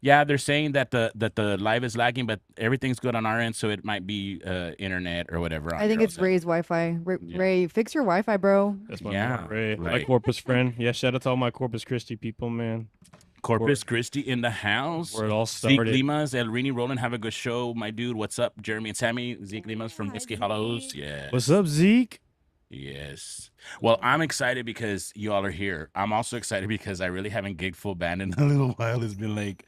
Yeah, they're saying that the live is lagging, but everything's good on our end, so it might be internet or whatever. on I think your it's end. Ray's Wi-Fi. Yeah. Ray, fix your Wi-Fi, bro. That's my Yeah, man, Ray, my right. Corpus friend. Yeah, shout out to all my Corpus Christi people, man. Corpus Christi in the house. Where it all Zeke started. Limas, El Rini Roland, have a good show, my dude. What's up, Jeremy and Sammy? Zeke Limas from Whiskey Hollows. Yeah. What's up, Zeke? Yes. Well, I'm excited because you all are here. I'm also excited because I really haven't gigged full band in a little while. It's been like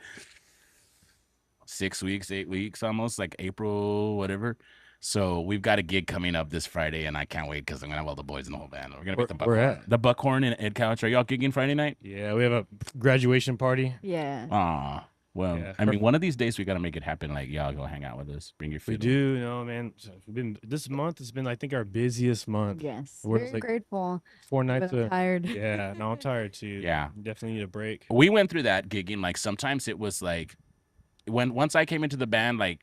6 weeks, 8 weeks almost, like April, whatever. So we've got a gig coming up this Friday, and I can't wait because I'm gonna have all the boys in the whole band. We're gonna be at the Where Buckhorn. at? The Buckhorn in Ed Couch. Are y'all gigging Friday night? Yeah, we have a graduation party. Yeah. Aw. Well, Yeah, I mean, one of these days we got to make it happen. Like, y'all go hang out with us. Bring your We food. do, no, man. So we've been this month has been, I think, our busiest month. Yes. We're Very like grateful. 4 But nights. I'm tired. Yeah, no, I'm tired too. Yeah. Definitely need a break. We went through that gigging. Like, sometimes it was like, once I came into the band, like,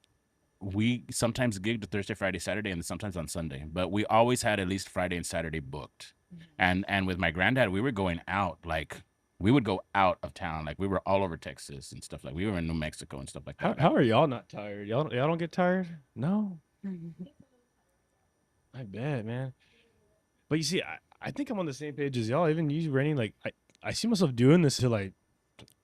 we sometimes gigged Thursday, Friday, Saturday, and sometimes on Sunday. But we always had at least Friday and Saturday booked. And with my granddad, we were going out. Like, we would go out of town. Like, we were all over Texas and stuff. Like, we were in New Mexico and stuff like that. How are y'all not tired? Y'all don't get tired? No. I bet, man. But you see, I think I'm on the same page as y'all. Even you, Rennie, like I see myself doing this to like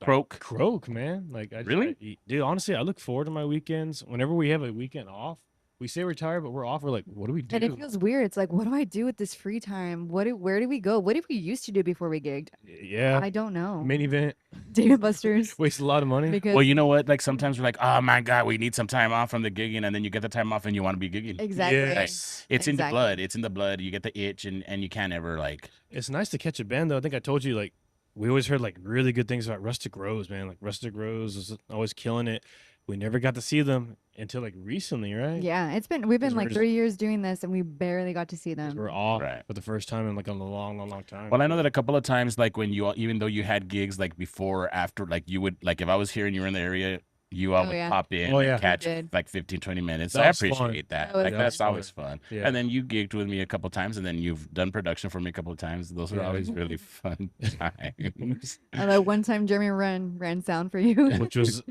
croak, man. Like, Really? dude. Honestly, I look forward to my weekends. Whenever we have a weekend off, we say we're tired, but we're off. We're like, what do we do? And it feels weird. It's like, what do I do with this free time? Where do we go? What did we used to do before we gigged? Yeah, I don't know. main event. Data busters. Waste a lot of money. Because Well, you know what? Like, sometimes we're like, oh my God, we need some time off from the gigging. And then you get the time off and you want to be gigging. exactly. Yes. It's in the Exactly. blood. It's in the blood. You get the itch and you can't ever, like, It's nice to catch a band, though. I think I told you, like, we always heard like really good things about Rustic Rose, man. Like, Rustic Rose was always killing it. We never got to see them until like recently, right? Yeah, we've been we're like just- 3 years doing this, and we barely got to see 'Cause them. we're off Right. for the first time in like a long time. well, I know that a couple of times, like, when you, even though you had gigs, like, before or after, like, you would, like, if I was here and you were in the area, you all Oh, would yeah. pop in Oh, and yeah. catch We did. like 15, 20 minutes. That I was fun. appreciate that. That was Like, fun. that's That was always fun. Yeah. And then you gigged with me a couple times, and then you've done production for me a couple of times. Those are Yeah. always really fun times. Although one time Jeremy ran sound for you. Which was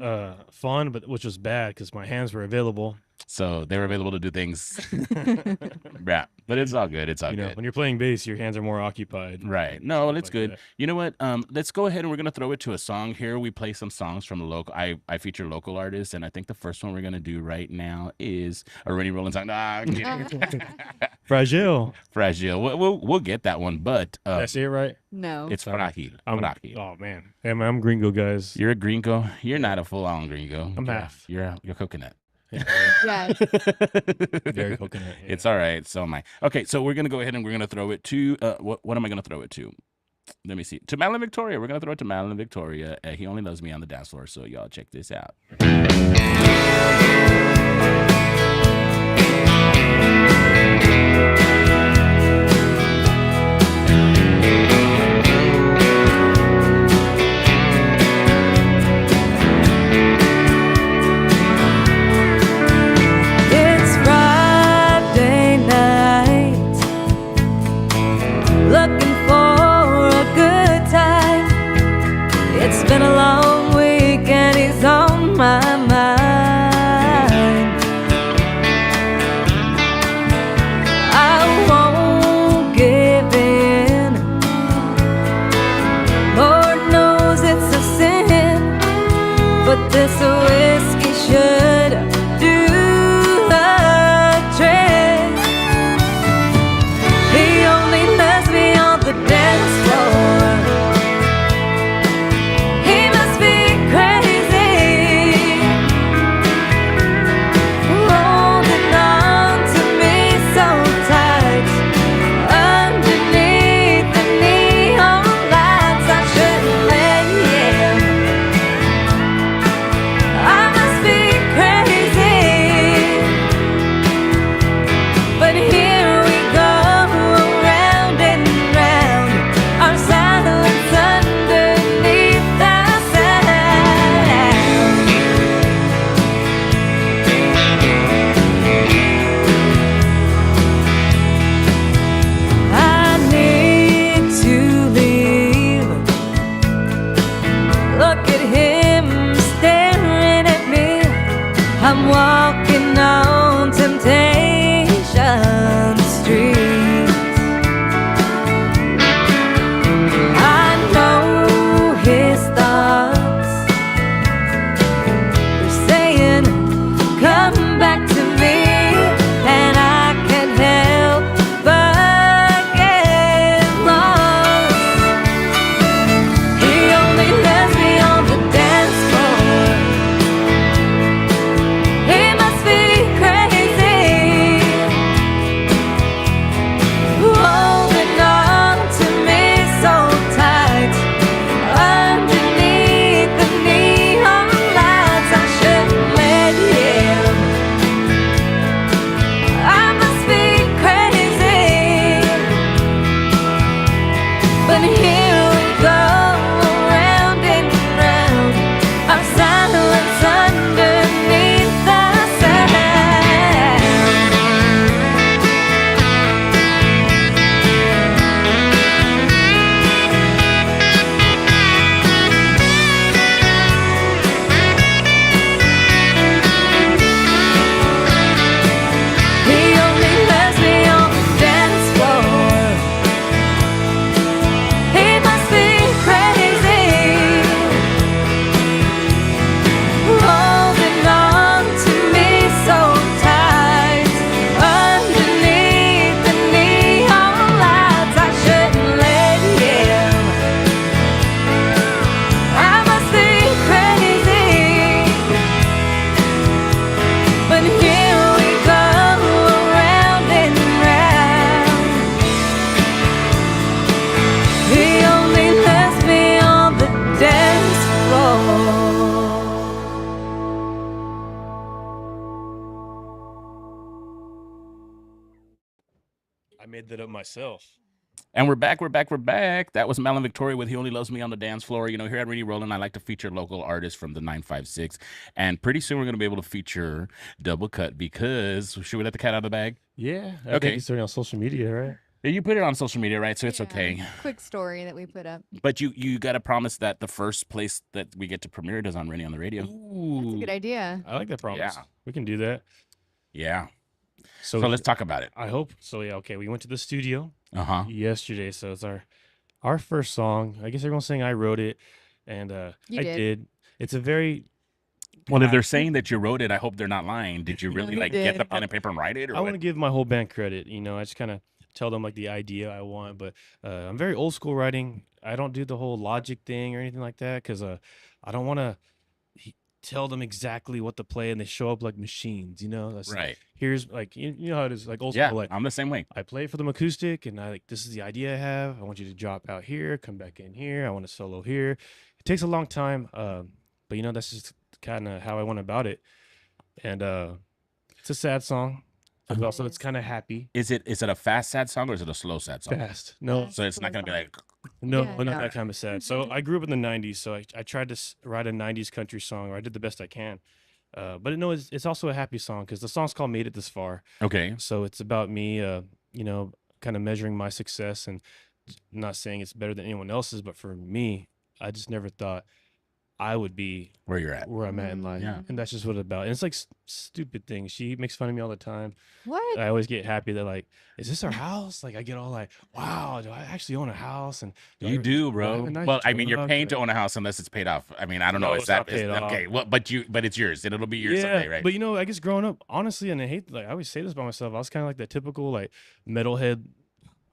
fun, but which was bad because my hands were available. So they were available to do things. Yeah, but it's all good. It's all You know, good. when you're playing bass, your hands are more occupied. Right. No, Stuff it's like good. that. You know what? Let's go ahead and we're gonna throw it to a song here. We play some songs from local. I feature local artists, and I think the first one we're gonna do right now is a Rennie Rollins song. Nah, I'm kidding. Fragile. Fragile. We'll get that one, but Did I say it right? No. it's frágil. I'm, Frágil. oh man, I'm gringo, guys. You're a gringo. You're not a full-on gringo. I'm You're- half. You're coconut. Yeah. Very coconut. Yeah. It's all right. So am I. Okay, so we're gonna go ahead and we're gonna throw it to what am I gonna throw it to? Let me see. To Madeline Victoria. We're gonna throw it to Madeline Victoria. He only loves me on the dance floor. So y'all check this out. It's Friday night, looking for a good time. It's been a long week and he's on my mind. made that up myself. And we're back. That was Mel and Victoria with He Only Loves Me on the Dance Floor. You know, here at Really Rollin', I like to feature local artists from the 956. And pretty soon we're going to be able to feature Double Cut because, should we let the cat out of the bag? Yeah. I Okay. think it's already on social media, right? You put it on social media, right? So it's Yeah. okay. Quick story that we put up. But you got to promise that the first place that we get to premiere it is on Reny On The Radio. That's a good idea. I like that promise. Yeah. We can do that. Yeah. So, So let's talk about it. I hope so. Yeah. Okay. We went to the studio Uh-huh. yesterday, so it's our first song. I guess everyone's saying I wrote it, and You I did. did. It's a very Well, if they're saying that you wrote it, I hope they're not lying. Did you really you like get the did. pen and paper and write it? Or I want to what? give my whole band credit. You know, I just kind of tell them like the idea I want, but I'm very old school writing. I don't do the whole logic thing or anything like that because I don't want to tell them exactly what to play and they show up like machines. You know, that's Right. Here's like you know how it is like old Yeah, school. Like I'm the same way. I play for them acoustic and I like this is the idea I have. I want you to drop out here, come back in here. I want to solo here. It takes a long time, but you know that's just kind of how I went about it. And it's a sad song, but also it's kind of happy. Is it a fast sad song or is it a slow sad song? Fast. No, So it's not gonna be like no, Yeah, not no. that kind of sad. So I grew up in the '90s, so I tried to write a '90s country song, or I did the best I can. But no, it's also a happy song because the song's called "Made It This Far." okay. So it's about me, you know, kind of measuring my success and not saying it's better than anyone else's, but for me, I just never thought I would be Where you're at. where I'm at in life. Yeah. And that's just what it's about. And it's like stupid things. She makes fun of me all the time. What? I always get happy that like, is this our house? Like I get all like, wow, do I actually own a house? And You do, do I bro. have a nice Well, I mean, you're truck? paying to own a house unless it's paid off. I mean, I don't know. No, Is it's not that is, paid off. okay? Well, but it's yours. It'll be yours someday, right? But you know, I guess growing up, honestly, and I hate like I always say this about myself. I was kind of like that typical like metalhead.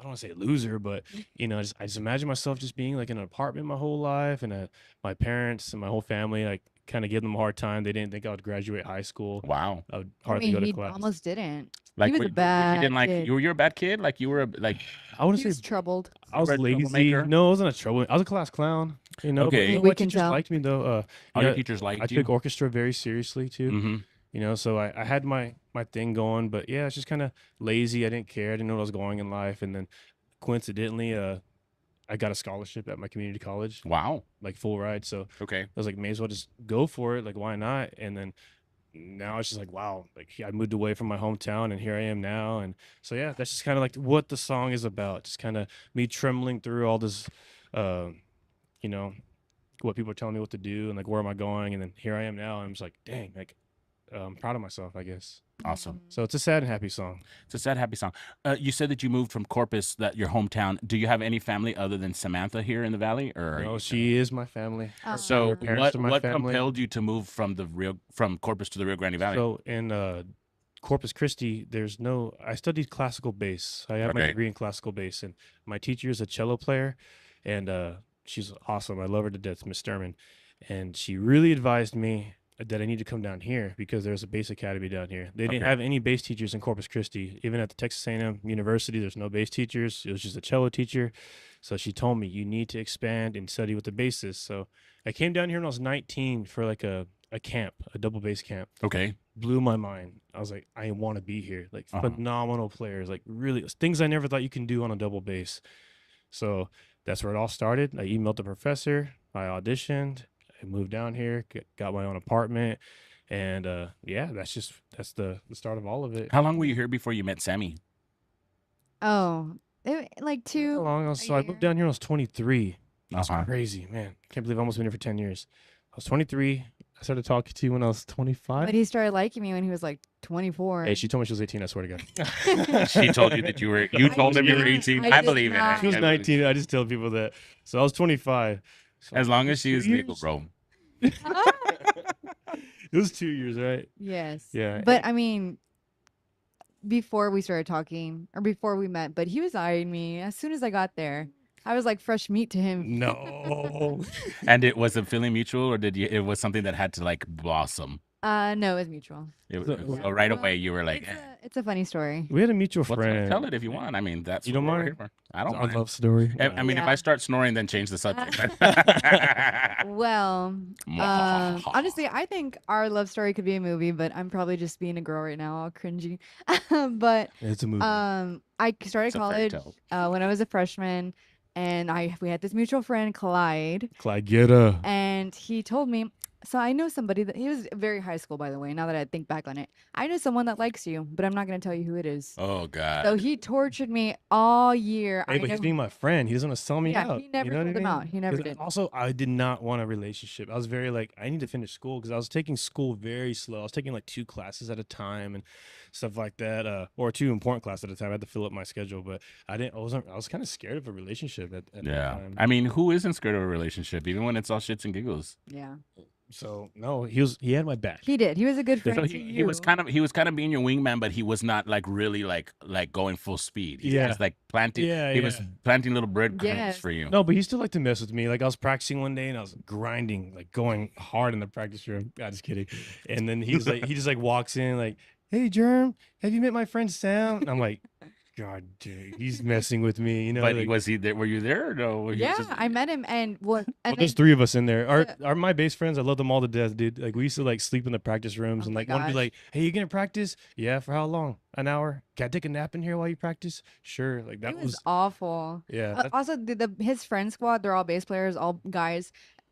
I don't want to say loser, but you know, I just imagine myself just being like in an apartment my whole life, and my parents and my whole family like kind of give them a hard time. They didn't think I would graduate high school. Wow. I would I hardly mean, go to he class. almost didn't. Like was a you bad didn't like kid. you're a bad kid. Like you were like I wouldn't He say was troubled. I was Red lazy. troublemaker? No, I wasn't a trouble. I was a class clown. You know, Okay. but, you know, We my can teachers tell. liked me though. all yeah, your teachers liked I you. took orchestra very seriously too. Mm-hmm. You know, so I had my thing going, but yeah, it's just kind of lazy. I didn't care. I didn't know what I was going in life, and then coincidentally, I got a scholarship at my community college, Wow. like full ride. So Okay. I was like, may as well just go for it. Like, why not? And then now it's just like, wow, like I moved away from my hometown and here I am now. And so, yeah, that's just kind of like what the song is about. Just kind of me trembling through all this, you know, what people are telling me what to do and like, where am I going? And then here I am now. And I'm just like, dang, like, I'm proud of myself, I guess. Awesome. So it's a sad and happy song. It's a sad, happy song. You said that you moved from Corpus, that your hometown. Do you have any family other than Samantha here in the valley, or? are No, you- she is my family. So Her parents what are my what family. compelled you to move from Corpus to the Rio Grande Valley? So in Corpus Christi, there's no. I studied classical bass. I have my Okay. degree in classical bass, and my teacher is a cello player, and she's awesome. I love her to death, Miss Sturman, and she really advised me that I need to come down here because there's a bass academy down here. They didn't Okay. have any bass teachers in Corpus Christi. Even at the Texas A&M University, there's no bass teachers. It was just a cello teacher. So she told me you need to expand and study with the bassist. So I came down here when I was 19 for like a camp, a double bass camp. Okay. Blew my mind. I was like, I want to be here. Like Uh-huh. phenomenal players, like really things I never thought you can do on a double bass. So that's where it all started. I emailed the professor. I auditioned. I moved down here, got my own apartment, and yeah, that's the start of all of it. How long were you here before you met Sammy? Oh, like How two. long? a So I year. moved down here when I was 23. That's Uh-huh. crazy, man. Can't believe I almost been here for 10 years. I was 23. I started talking to you when I was 25. But he started liking me when he was like 24. Hey, she told me she was 18. I swear to God. She told you that you were. You I told him you were did 18. not. I I did believe it. not. She was I believe 19. I just tell people that. So I was 25. So As long as she 2 is legal, years? bro. It was 2 years, right? Yes. Yeah. But I mean, before we started talking or before we met, but he was eyeing me as soon as I got there. I was like fresh meat to him. No. And it was a feeling mutual, or did you? It was something that had to like blossom. No, it was mutual. So right away you were like, It's a funny story. We had a mutual what's friend. tell it if you want. I mean, that's You don't what we're mind? here for. I don't Our mind. love story. I mean, if Yeah. I start snoring, then change the subject. Well, honestly, I think our love story could be a movie, but I'm probably just being a girl right now, all cringy. But It's a movie. I started It's a fairy college tale. when I was a freshman, and we had this mutual friend, Clyde, Clyde, get her. and he told me. So I know somebody that he was very high school, by the way. Now that I think back on it, I know someone that likes you, but I'm not gonna tell you who it is. Oh God. So he tortured me all year. Hey, but he's being my friend. He doesn't want to sell me Yeah, out. he never you know what sold I him mean? out. He never 'Cause did. Also, I did not want a relationship. I was very like, I need to finish school because I was taking school very slow. I was taking like 2 classes at a time and stuff like that, or 2 important classes at a time. I had to fill up my schedule, but I didn't. I was kind of scared of a relationship at that Yeah. time. I mean, who isn't scared of a relationship, even when it's all shits and giggles? Yeah, So no, he had my back. he did. He was a good friend So to he was you. kind of being your wingman, but he was not like really like going full speed. He Yeah. was like planting. Yeah, he was yeah. planting little breadcrumbs Yes. for you. No, but he still liked to mess with me. Like I was practicing one day and I was grinding, like going hard in the practice room. God, just kidding. And then he just like walks in like, "Hey, Germ, have you met my friend Sam?" And I'm like, God, dude, he's messing with me. You know, But like, was he there? Were you there or no? He was Yeah, just- I met him, and what? well, And there's then, 3 of us in there. Yeah. Are my base friends? I love them all to death, dude. Like we used to like sleep in the practice rooms Oh and my like want to be gosh. like, "Hey, you gonna practice? Yeah, for how long? An hour? Can I take a nap in here while you practice? Sure." Like that it was awful. yeah. that- Also, his friend squad, they're all bass players, all guys.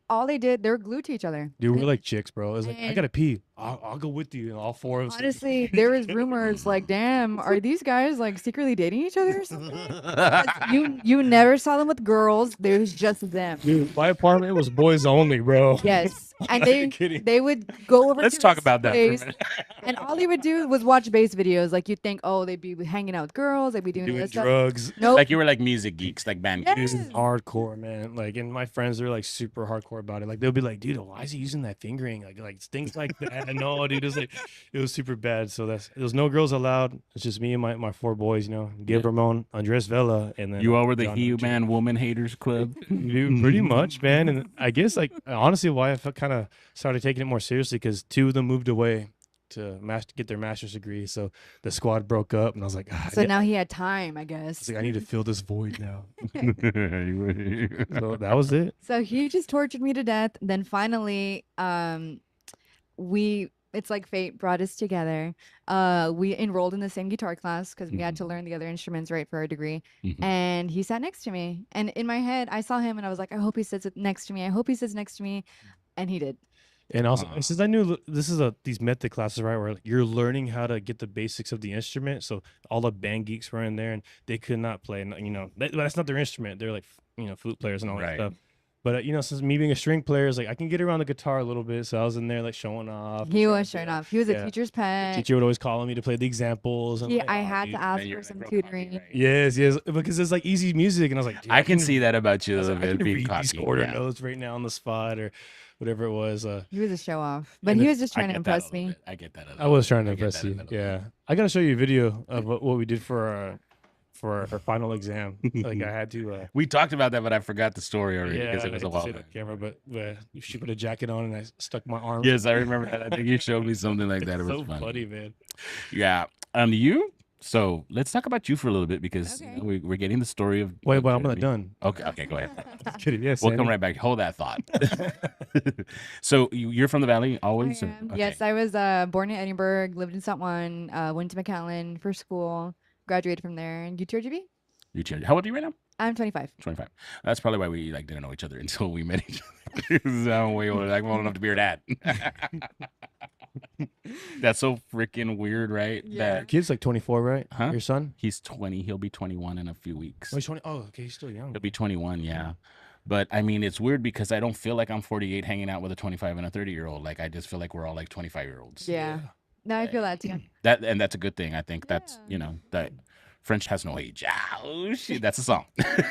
All they did, they were glued to each other. Dude, we're And like chicks, bro. It's like I and- gotta pee. I'll go with you. And all 4 of us. honestly, there was rumors like, "Damn, are these guys like secretly dating each other or something?" 'Cause you never saw them with girls. There was just them. Dude, my apartment was boys only, bro. Yes, and Are you kidding? they would go over. Let's to talk his about that for a place, minute. and all he would do was watch bass videos. Like you'd think, oh, they'd be hanging out with girls, they'd be doing, Doing this stuff. drugs. Nope. Like you were like music geeks, like band geeks. Yes. Hardcore, man. Like, and my friends are like super hardcore about it. Like, they'll be like, "Dude, why is he using that fingering?" Like things like that. No, dude, it was super bad. So there was no girls allowed. It's just me and my 4 boys. You know, Gabe Ramon, Andres Vela, and then You all were the John he Archer. man woman haters club. Dude, pretty much, man. And I guess like honestly, why I felt kind of started taking it more seriously because 2 of them moved away to get their master's degree. So the squad broke up, and I was like, So now he had time, I guess. I need to fill this void now. You So that was it. So he just tortured me to death. Then finally, it's like fate brought us together. We enrolled in the same guitar class because we had to learn the other instruments right for our degree. Mhm. And he sat next to me. And in my head, I saw him and I was like, I hope he sits next to me. I hope he sits next to me. And he did. And also, since I knew this is these method classes, right, where you're learning how to get the basics of the instrument. So all the band geeks were in there, and they could not play. And you know, that's not their instrument. They're like, flute players and all that Right. stuff. But since me being a string player, is like I can get around the guitar a little bit. So I was in there like showing off. He was showing off. He was a Yeah. teacher's pet. Teacher would always call on me to play the examples. And I'm Yeah, like, I "Oh, had dude." to ask And you're for some like, tutoring. Yes, because it's like easy music, and I was like, dude, I can see that about you a I was little like, I bit. can Being read these cocky. quarter yeah. notes right now on the spot or whatever it was. He was a show off. But And he it- was just I trying to get that a impress little me. bit. I get that. A I little was bit. trying to I get impress that a you. little bit. Yeah, I gotta show you a video of what we did for our final exam. Like I had to. We talked about that, but I forgot the story already Yeah, because I it was a hate to while say it back. on camera, but she put a jacket on and I stuck my arm. Yes, I remember that. I think you showed me something like that. It was so funny. funny, man. Yeah. You? So let's talk about you for a little bit because Okay. we're getting the story of. Wait, of I'm not Jeremy. done. Okay, go ahead. Just kidding. Yes, We'll come right back. Hold that thought. So you're from the Valley always? I or- am. okay. Yes, I was born in Edinburgh, lived in St. Juan, went to McAllen for school, graduated from there. And you, TRGB? You changed. How old are you right now? I'm 25. 25. That's probably why we didn't know each other until we met each other. 'Cause I'm way older. I'm old enough to be your dad. That's so freaking weird, right? Yeah. Your kid's like 24, right? Huh? Your son? He's 20. He'll be 21 in a few weeks. Oh, he's 20. Oh, okay, he's still young. He'll be 21, yeah. But I mean, it's weird because I don't feel like I'm 48 hanging out with a 25 and a 30-year-old. Like I just feel like we're all like 25-year-olds. Yeah. No, I feel that too. That's a good thing. I think that's that French has no age. Ah, oh shit, that's a song.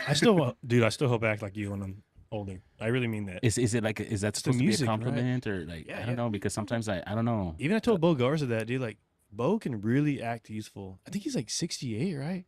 I still, dude, I still hope I act like you when I'm older. I really mean that. Is it like is that the supposed to music, be a right? compliment or like Yeah, I don't yeah. know because sometimes I don't know. Even I told Bo Garza that, dude. Like, Bo can really act youthful. I think he's like 68, right?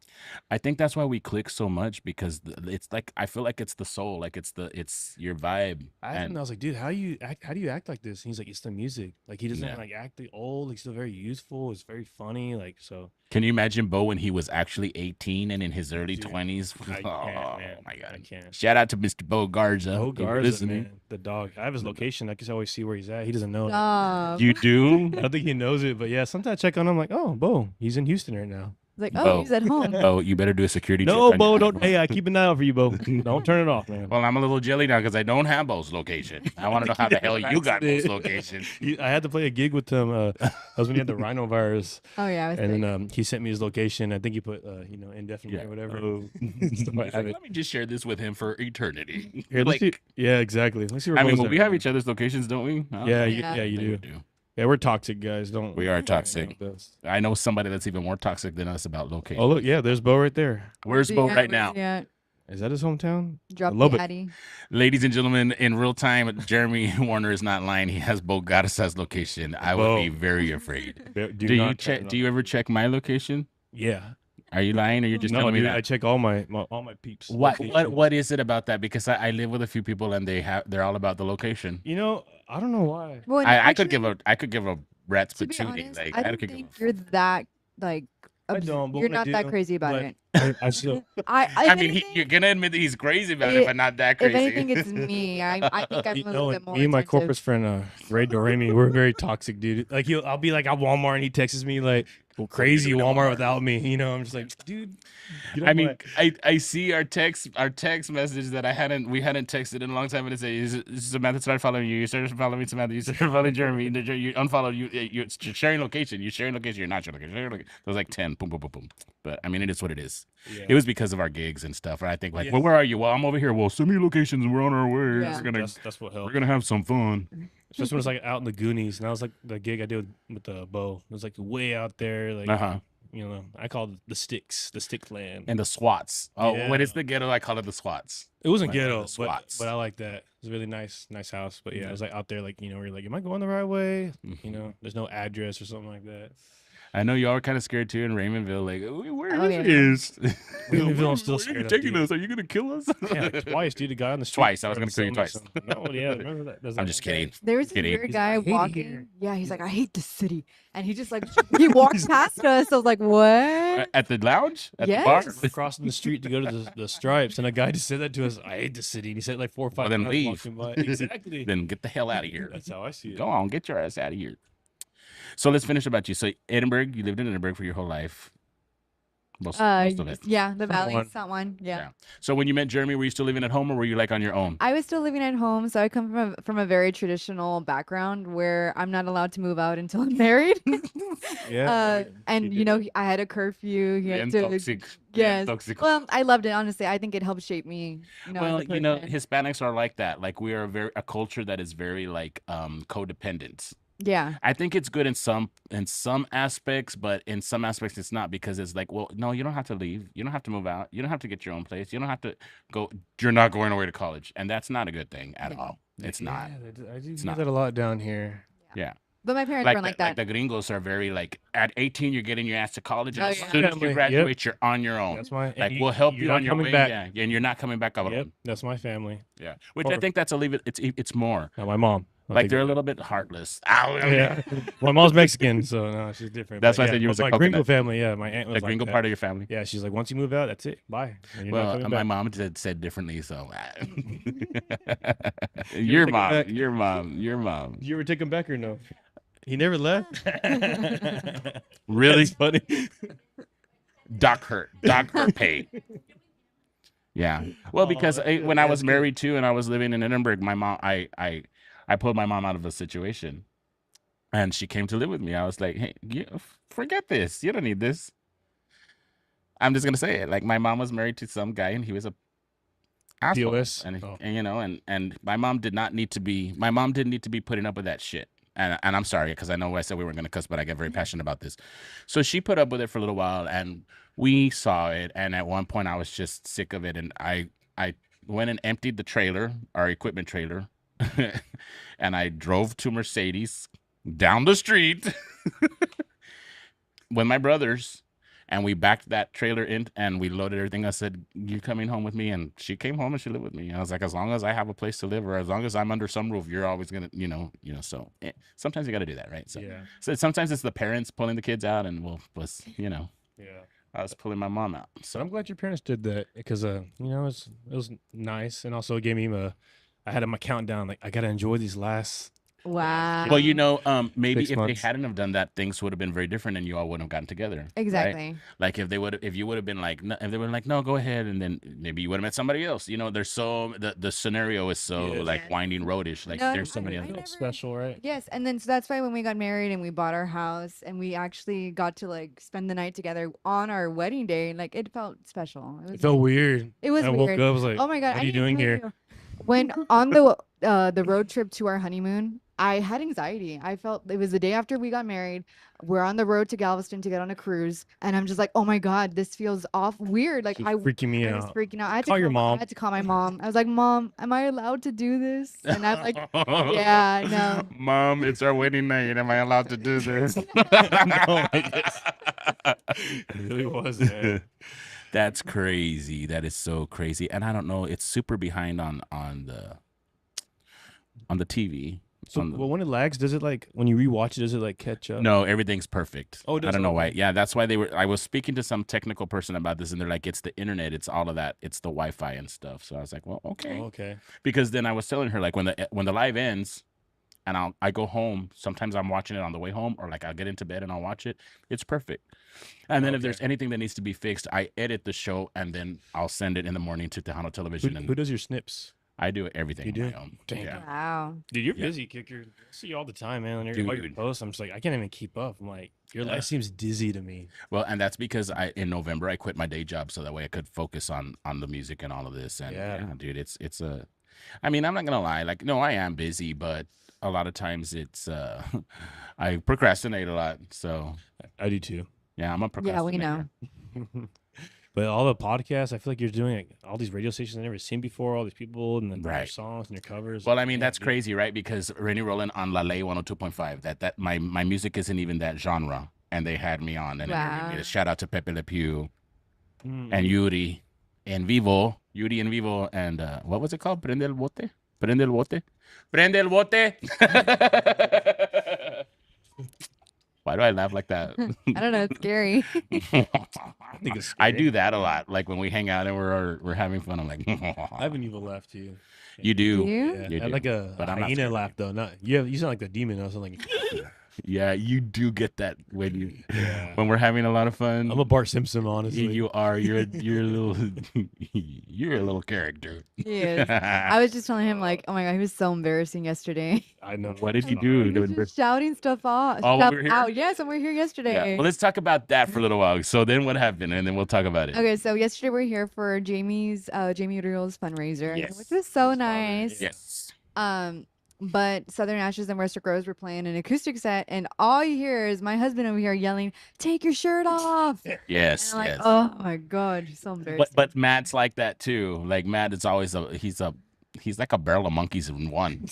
I think that's why we click so much because it's like I feel like it's the soul, like it's your vibe. I asked him, and I was like, dude, how do you act like this? And he's like, it's the music. Like he doesn't like act old. He's still very youthful. It's very funny. Like so. Can you imagine Bo when he was actually 18 and in his early 20s? I can't, man. My God. I can't. Shout out to Mr. Bo Garza. Bo Garza, man. The dog. I have his location. I can always see where he's at. He doesn't know. Stop. You do? I don't think he knows it, but yeah, sometimes I check on him like, oh, Bo, he's in Houston right now. Like, oh, he's at home. Oh, you better do a security check. No, on Bo, your- don't. Hey, I keep an eye out for you, Bo. Don't turn it off, man. Well, I'm a little jelly now because I don't have Bo's location. I want to know how the hell you got Bo's location. I had to play a gig with him. That was when he had the rhinovirus. Oh yeah, I was and then he sent me his location. I think he put indefinite or whatever. He's like, let me just share this with him for eternity. Here, let's see. Yeah, exactly. Let's see. Where I mean, Bo's well, at. we have each other's locations, don't we? Yeah, you do. Yeah, we're toxic guys. We are toxic. I know somebody that's even more toxic than us about location. Oh look, yeah, there's Bo right there. Where's Bo right now? Yeah. Is that his hometown? Drop I love the it. Addy. Ladies and gentlemen, in real time, Jeremy Warner is not lying. He has Bo Garza's location. I would be very afraid. Do you check? Do you ever check my location? Yeah. Are you lying, or you're just telling me dude, that? I check all my peeps. What is it about that? Because I live with a few people and they're all about the location. You know, I don't know why. Well, I could give a rat's To be patootie. honest, Like I I don't could think you're that like. I don't, but You're when I not that do, crazy about but it. I still. I I mean, you're gonna admit that he's crazy about it, but not that If crazy. anything, it's me. I think I'm a little bit more. Me and my attentive. corporate friend Ray Doremi, we're very toxic, dude. Like I'll be like at Walmart and he texts me like, "Well, crazy Walmart without me." You know, I'm just like, dude. I mean, I see our text message that we hadn't texted in a long time, and it says Samantha started following you. You started following me, Samantha. You started following Jeremy. You unfollowed you. You're sharing location. You're sharing location. You're not sharing location. It was like 10. Boom, boom, boom, boom. But I mean, it is what it is. Yeah. It was because of our gigs and stuff. Right? I think like, well, where are you? Well, I'm over here. Well, send me locations. And we're on our way. Yeah. That's what helped. We're gonna have some fun. Especially when it's like out in the Goonies, and that was like the gig I did with the Bo. It was like way out there, like you know, I call it the sticks, the stick land, And the SWATs. Oh, Yeah. when it's the ghetto, I call it the SWATs. It wasn't Like, ghetto, the SWATs. but I like that. It was a really nice house. But yeah, it was like out there, like where you're like, am I going the right way? Mm-hmm. You know, there's no address or something like that. I know y'all are kind of scared too in Raymondville. Like, where Oh, yeah. is? Raymondville, I'm still Where are you scared of, taking dude. us? Are you gonna kill us? Yeah, like twice, dude. The guy on the street. Twice. I was tried gonna kill you sell me twice. some- No, yeah, remember that? There's I'm like, just kidding. There was this Kidding. weird guy "I hate it walking. here." Yeah, he's like, I hate the city, and he just like he walked past us. I was like, what? At the lounge? At Yes. the bar? We're crossing the street to go to the Stripes, and a guy just said that to us. I hate the city, and he said it like 4 or 5 Well, then times leave. walking by. Exactly. Then get the hell out of here. That's how I see it. Go on, get your ass out of here. So let's finish about you. So Edinburgh, you lived in Edinburgh for your whole life. Most of it. Yeah, the valley, one. San Juan. Yeah. Yeah. So when you met Jeremy, were you still living at home or were you like on your own? I was still living at home, so I come from a very traditional background where I'm not allowed to move out until I'm married. Yeah. And I had a curfew. He had And to. toxic. Yes. Toxic. Well, I loved it. Honestly, I think it helped shape me. Well, as a person. Hispanics are like that. Like we are a culture that is very like codependent. Yeah. I think it's good in some aspects, but in some aspects it's not because it's like, well, no, you don't have to leave. You don't have to move out. You don't have to get your own place. You don't have to go. You're not going away to college, and that's not a good thing at all. It's not. I do It's hear not. that a lot down here. Yeah. But my parents Like weren't like that. the gringos are very like at 18 you're getting your ass to college, and Oh, as yeah. soon as Family, you yep. graduate, you're on your own. That's my. Like we'll help you're you not on your coming way, back. yeah, and you're not coming back alone. Yep, that's my family. Yeah, which I think that's it's more Not my mom. I like think- they're a little bit heartless. Ow, Yeah, my mom's Mexican, so no, she's different. That's But why I yeah, said you was a my gringo coconut. family. Yeah, my aunt was the like gringo that. part of your family. Yeah, she's like, once you move out, that's it. Bye. And you're not Well, coming my back. mom said differently, so You your ever take it mom, back? your mom, your mom. Did you ever take him back or no? He never left. Really? That's funny. Doc hurt paid. Yeah. Well, because when I was married too, and I was living in Edinburgh, my mom, I pulled my mom out of a situation, and she came to live with me. I was like, hey, forget this. You don't need this. I'm just gonna say it. Like my mom was married to some guy, and he was a asshole. POS? And, Oh. and my mom didn't need to be putting up with that shit. And I'm sorry because I know I said we weren't gonna cuss, but I get very passionate about this. So she put up with it for a little while, and we saw it. And at one point, I was just sick of it, and I went and emptied the trailer, our equipment trailer, and I drove to Mercedes down the street. with my brothers, and we backed that trailer in and we loaded everything. I said, "You coming home with me?" And she came home and she lived with me. I was like, as long as I have a place to live, or as long as I'm under some roof, you're always gonna, So sometimes you got to do that, right? So, Yeah. so sometimes it's the parents pulling the kids out, and Yeah. I was pulling my mom out. So I'm glad your parents did that because it was nice, and also it gave me I had my countdown, like I gotta enjoy these last. Wow. Well, maybe 6 if months. they hadn't have done that, things would have been very different, and you all wouldn't have gotten together. right? Exactly. Like if you would have been like, no, if they were like, no, go ahead, and then maybe you would have met somebody else. There's the scenario is so Yeah. like winding roadish. Like No, there's so many I other. never- Special, right? Yes, and then so that's why when we got married and we bought our house and we actually got to like spend the night together on our wedding day, like it felt special. It felt weird. It was I weird. woke up, I was like, Oh my god, what I are you need to doing tell here? you, when on the road trip to our honeymoon, I had anxiety. I felt it was the day after we got married. We're on the road to Galveston to get on a cruise, and I'm just like, oh my god, this feels off weird. Like She's freaking me I was out. freaking out. I had to Call your I mom. had to call my mom. I was like, Mom, am I allowed to do this? And I'm like, yeah, no. Mom, it's our wedding night. Am I allowed to do this? No, I guess. It really was, man. That's crazy. That is so crazy. And I don't know. It's super behind on the TV. So, well, when it lags, does it like when you rewatch it? Does it like catch up? No, everything's perfect. Oh, it I does? don't know why. Okay. Yeah, that's why I was speaking to some technical person about this, and they're like, it's the internet, it's all of that, it's the Wi-Fi and stuff. So I was like, well, okay. Oh, okay. Because then I was telling her, like, when the live ends, and I go home, sometimes I'm watching it on the way home, or like I'll get into bed and I'll watch it. It's perfect. And then if there's anything that needs to be fixed, I edit the show and then I'll send it in the morning to Tejano Television. Who does your snips? I do everything You on do? my own. Damn. Yeah. Wow. Dude, you're Yeah. busy, Kicker. I see you all the time, man. And all your Dude. posts, I'm just like, I can't even keep up. I'm like, your life seems dizzy to me. Well, and that's because in November I quit my day job so that way I could focus on the music and all of this. And Yeah. dude, it's I mean, I'm not gonna lie, like, no, I am busy, but a lot of times it's I procrastinate a lot. So I do too. yeah, I'm a Yeah, we procrastinator. know. But all the podcasts, I feel like you're doing like, all these radio stations I've never seen before, all these people and then your Right. songs and your covers. Well, I mean, Yeah, that's dude. crazy, right? Because Rennie Roland on La Ley 102.5, that my music isn't even that genre, and they had me on, and Wow. shout out to Pepe Le Pew Mm. and Yuri en Vivo, and what was it called? Prende el bote, prende el bote, prende el bote. Why do I laugh like that? I don't know. It's scary. I think it's I scary. do that a lot. Like when we hang out and we're having fun, I'm like, I have an evil laugh too. you do. Do you? Yeah, You I have do. like a But I'm not hyena scared. laugh though. Not you sound like the demon. I was like, Yeah, you do get that when Yeah. when we're having a lot of fun. I'm a Bart Simpson, honestly. You are. You're a little. You're a little character. He is. I was just telling him like, oh my god, he was so embarrassing yesterday. I know. What did you Sorry. do? He was just shouting stuff off. Oh, when stuff we were here? out. Yes, when we were here yesterday. Yeah. Well, let's talk about that for a little while. So then, what happened? And then we'll talk about it. Okay, so yesterday we are here for Jamie Uriel's fundraiser, Yes. which was so nice. Yes. But Southern Ashes and Rustic Rose were playing an acoustic set, and all you hear is my husband over here yelling, "Take your shirt off!" Yes. And I'm like, Yes. oh my god, he's so embarrassing. But Matt's like that too. Like Matt is always he's like a barrel of monkeys in one.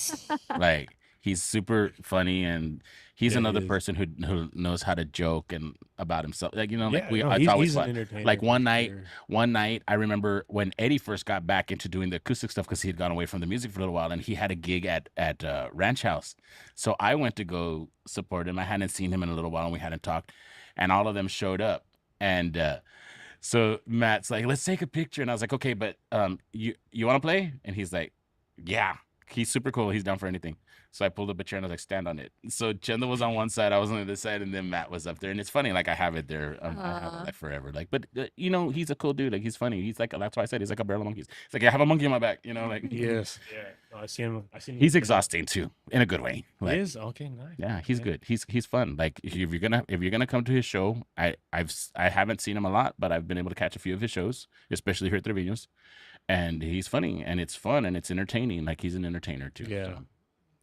Like he's super funny, and he's Yeah, he another is. person who knows how to joke and about himself. Like like no, it's he's always an fun. entertainer Like for one sure. night I remember when Eddie first got back into doing the acoustic stuff because he had gone away from the music for a little while, and he had a gig at Ranch House. So I went to go support him. I hadn't seen him in a little while, and we hadn't talked, and all of them showed up, and so Matt's like, let's take a picture. And I was like, okay, but you want to play? And he's like, yeah. He's super cool. He's down for anything. So I pulled up a chair and I was like, stand on it. So Chenda was on one side, I was on the other side, and then Matt was up there. And it's funny, like I have it there. I have it like forever. Like, but he's a cool dude. Like he's funny. He's like, that's why I said he's like a barrel of monkeys. It's like I have a monkey on my back. Like Yes. Yeah. No, I seen him. he's exhausting too, in a good way. He Like, is okay. Nice. yeah, he's Okay. good. He's fun. Like if you're gonna come to his show, I haven't seen him a lot, but I've been able to catch a few of his shows, especially here at Trevino's, and he's funny and it's fun and it's entertaining. Like he's an entertainer too. Yeah. So,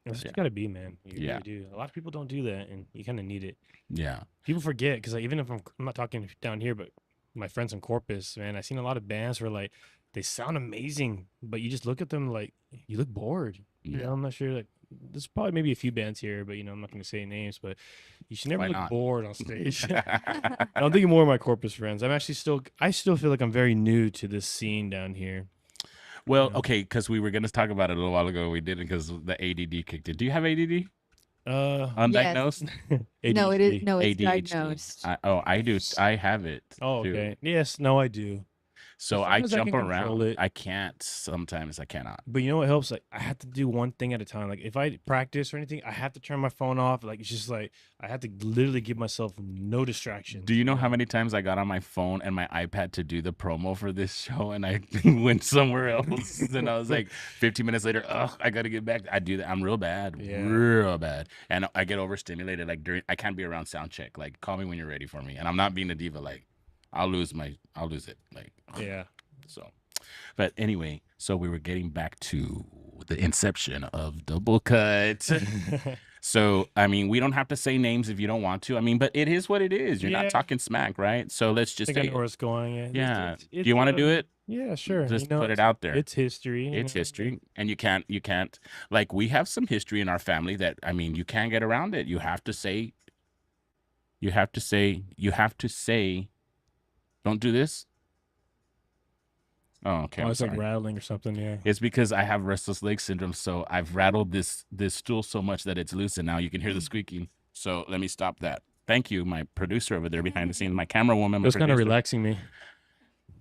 That's what Yeah. you gotta be, man. You Yeah. really do. A lot of people don't do that, and you kind of need it. yeah. People forget because like, even if I'm not talking down here, but my friends in Corpus, man, I seen a lot of bands where like they sound amazing, but you just look at them like you look bored. You Yeah. know, I'm not sure. Like, there's probably maybe a few bands here, but I'm not going to say names. But you should never Why look not? bored on stage. I'm thinking more of my Corpus friends. I still feel like I'm very new to this scene down here. Well, Yeah. okay, because we were going to talk about it a little while ago. We didn't because the ADD kicked in. Do you have ADD? Undiagnosed? No, it is ADHD. no, it's ADHD. diagnosed. I do. I have it. Oh, too. okay. Yes, no, I do. So I Sometimes I jump can control around. it. I can't. Sometimes I cannot. But you know what helps? Like, I have to do one thing at a time. Like, if I practice or anything, I have to turn my phone off. Like, it's just like I have to literally give myself no distractions. Do you know how many times I got on my phone and my iPad to do the promo for this show and I went somewhere else and I was like 15 minutes later, I got to get back. I do that. I'm real bad, real bad. And I get overstimulated. Like I can't be around sound check. Like call me when you're ready for me. And I'm not being a diva. Like I'll lose it. Like, yeah. So, but anyway, so we were getting back to the inception of Double Cut. So, I mean, we don't have to say names if you don't want to. I mean, but it is what it is. You're Yeah. not talking smack, right? So let's just I think I say, know where it's going. yeah. It's, Do you want to do it? Yeah, sure. Just put it out there. It's history. It's history, and you can't like we have some history in our family that I mean you can't get around it. You have to say. Don't do this. Oh, okay. Oh, I'm it's like sorry. rattling or something. Yeah. It's because I have restless leg syndrome, so I've rattled this stool so much that it's loose, and now you can hear the squeaking. So let me stop that. Thank you, my producer over there behind the scenes, my camera woman. It was kind of relaxing me.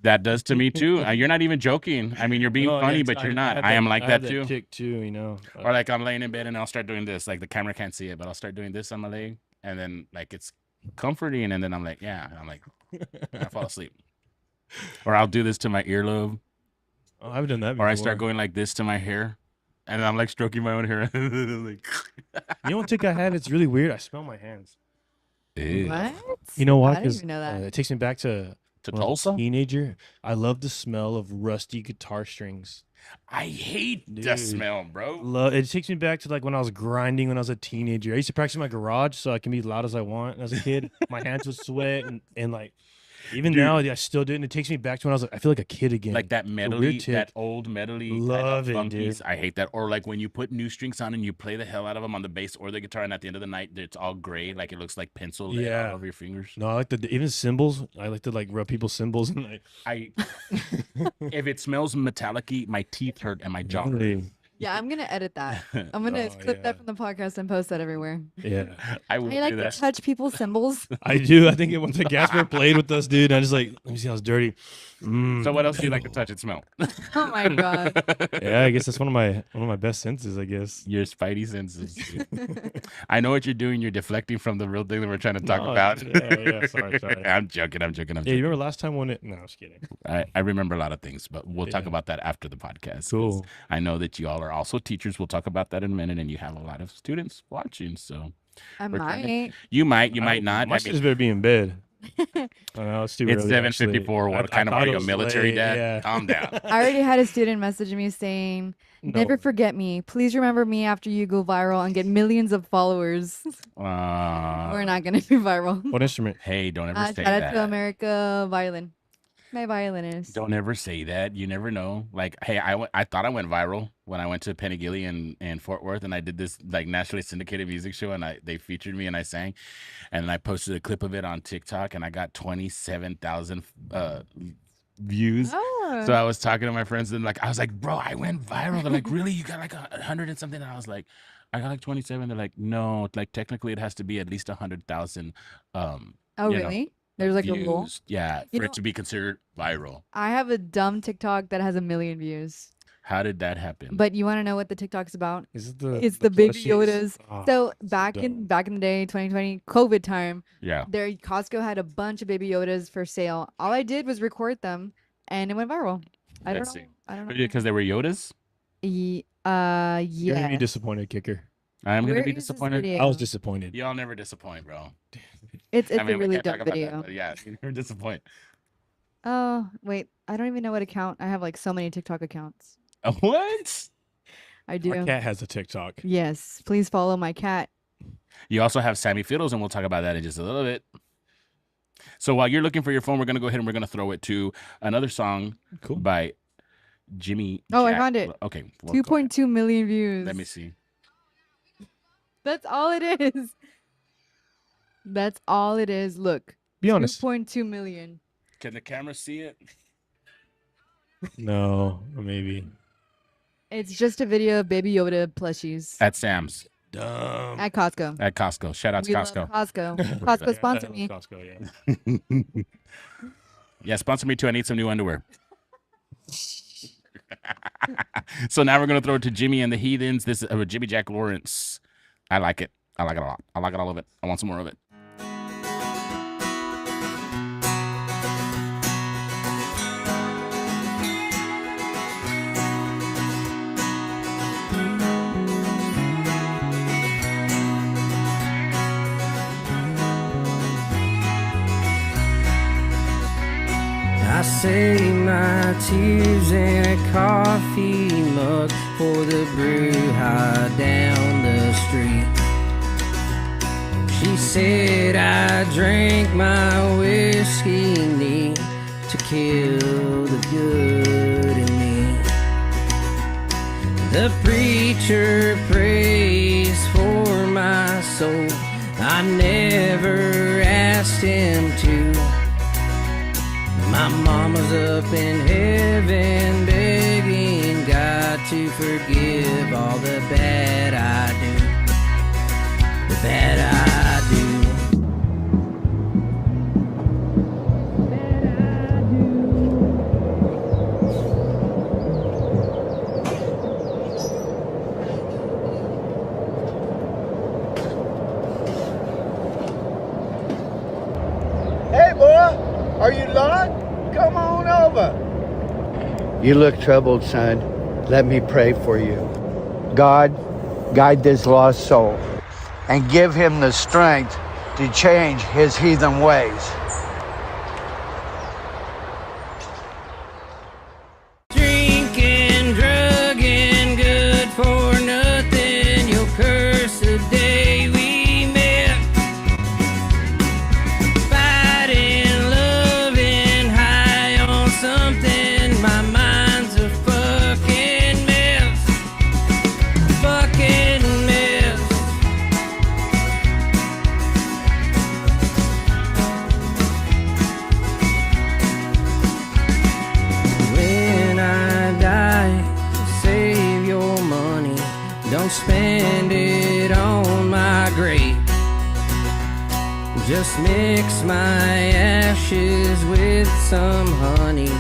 That does to me too. You're not even joking. I mean, you're being No, funny, yeah, but you're I not. have I am like I that have too. Tick too. Or like I'm laying in bed and I'll start doing this. Like the camera can't see it, but I'll start doing this on my leg, and then like it's comforting, and then I'm like, yeah, and I'm like, and I fall asleep. Or I'll do this to my earlobe. Oh, I've done that before. Or I start going like this to my hair, and I'm like stroking my own hair. Like, You know what tick I have? It's really weird. I smell my hands. ew. What? You know why? I didn't 'Cause, even know that. it takes me back to when I was a Tulsa? teenager. I love the smell of rusty guitar strings. I hate the Dude. smell, bro. It takes me back to like when I was grinding when I was a teenager. I used to practice in my garage so I can be loud as I want. And as a kid, my hands would sweat and like even Dude. now I still do it. And it takes me back to when I was like I feel like a kid again. Like that It's a weird medley, tick. that old medley. kind of Love it, funkies. dude. I hate that. Or like when you put new strings on and you play the hell out of them on the bass or the guitar, and at the end of the night, it's all gray, like it looks like pencil lead Yeah. all over your fingers. No, I like even cymbals. I like to like rub people's cymbals and like If it smells metallic-y, my teeth hurt and my jaw hurts. really, Yeah, I'm gonna edit that. I'm gonna Oh, clip yeah. that from the podcast and post that everywhere. yeah. I will I like do to that. touch people's symbols. I do. I think once Gasper played with us, dude, I just like let me see how it's dirty. So what else do you like to touch and smell? Oh my god. Yeah, I guess that's one of my best senses. I guess. Your spidey senses. dude. I know what you're doing. You're deflecting from the real thing that we're trying to talk No, about. yeah, sorry. I'm joking. Yeah, you remember last time when it? No, I was kidding. I remember a lot of things, but we'll talk Yeah. about that after the podcast. 'cause Cool. I know that you all are also teachers. We'll talk about that in a minute, and you have a lot of students watching. So I We're trying to- might. you might not. My I sisters mean, better be in bed. I know it's too it's early, 7:54. actually. What I kind of thought are it you, a was military late, dad? Yeah. Calm down. I already had a student message me saying, "Never No. forget me. Please remember me after you go viral and get millions of followers." We're not gonna be viral. What instrument? Hey, don't ever say Shout out that. to America Violin. My violinist. Don't ever say that. You never know. Like, hey, I thought I went viral when I went to Penigilly in Fort Worth, and I did this like nationally syndicated music show, and they featured me and I sang, and I posted a clip of it on TikTok, and I got 27,000 views. Oh. So I was talking to my friends, and like I was like, bro, I went viral. They're like, really? You got like 100 and something? And I was like, I got like 27. They're like, no, like technically it has to be at least 100,000. Oh, you know, really? There's like a rule. views. Yeah, You for know- it to be considered viral. I have a dumb TikTok that has 1 million views. How did that happen? But you want to know what the TikTok's about? Is it the? It's the baby plushies? Yodas. Oh, So back in the day, 2020, COVID time, yeah. there Costco had a bunch of baby Yodas for sale. All I did was record them, and it went viral. I don't Let's know. see. I don't know. Because they were Yodas? Ye- You're gonna be yeah. disappointed, kicker. I'm going Where to be is this disappointed. video? I was disappointed. Y'all never disappoint, bro. It's I mean, a we really can't talk dumb about video. that, but yeah, you never disappoint. Oh wait, I don't even know what account. I have like so many TikTok accounts. What? I do. Our cat has a TikTok. Yes, please follow my cat. You also have Sammy Fiddles, and we'll talk about that in just a little bit. So while you're looking for your phone, we're going to go ahead and we're going to throw it to another song Cool. by Jimmy. Oh, I Jack- found it. Okay. well, go ahead. 2.2 million views. Let me see. That's all it is. That's all it is. Look. Be honest. 2.2 million. Can the camera see it? No, or maybe. It's just a video of Baby Yoda plushies At Sam's. Dumb. at Costco. At Costco. Shout out to We love Costco. Costco. Costco sponsor me. Costco, yeah. Yeah, sponsor me too. I need some new underwear. So now we're gonna throw it to Jimmy and the Heathens. This is Jimmy Jack Lawrence. I like it. I like it a lot. I like it all of it. I want some more of it. I save my tears in a coffee mug for the brew high down the street. She said I drank my whiskey neat to kill the good in me. The preacher prays for my soul. I never asked him to. My mama's up in heaven begging God to forgive all the bad I do. The bad I do. Bad I do. Hey, boy, are you lost? Come on over. You look troubled, son. Let me pray for you. God, guide this lost soul and give him the strength to change his heathen ways. Drinking, drugging, good for nothing. You'll curse the day we met. Fighting, loving, high on something. My mind's a fucking mess. Fucking mess. When I die, save your money. Don't spend it on my grave. Just mix my ashes with some honey.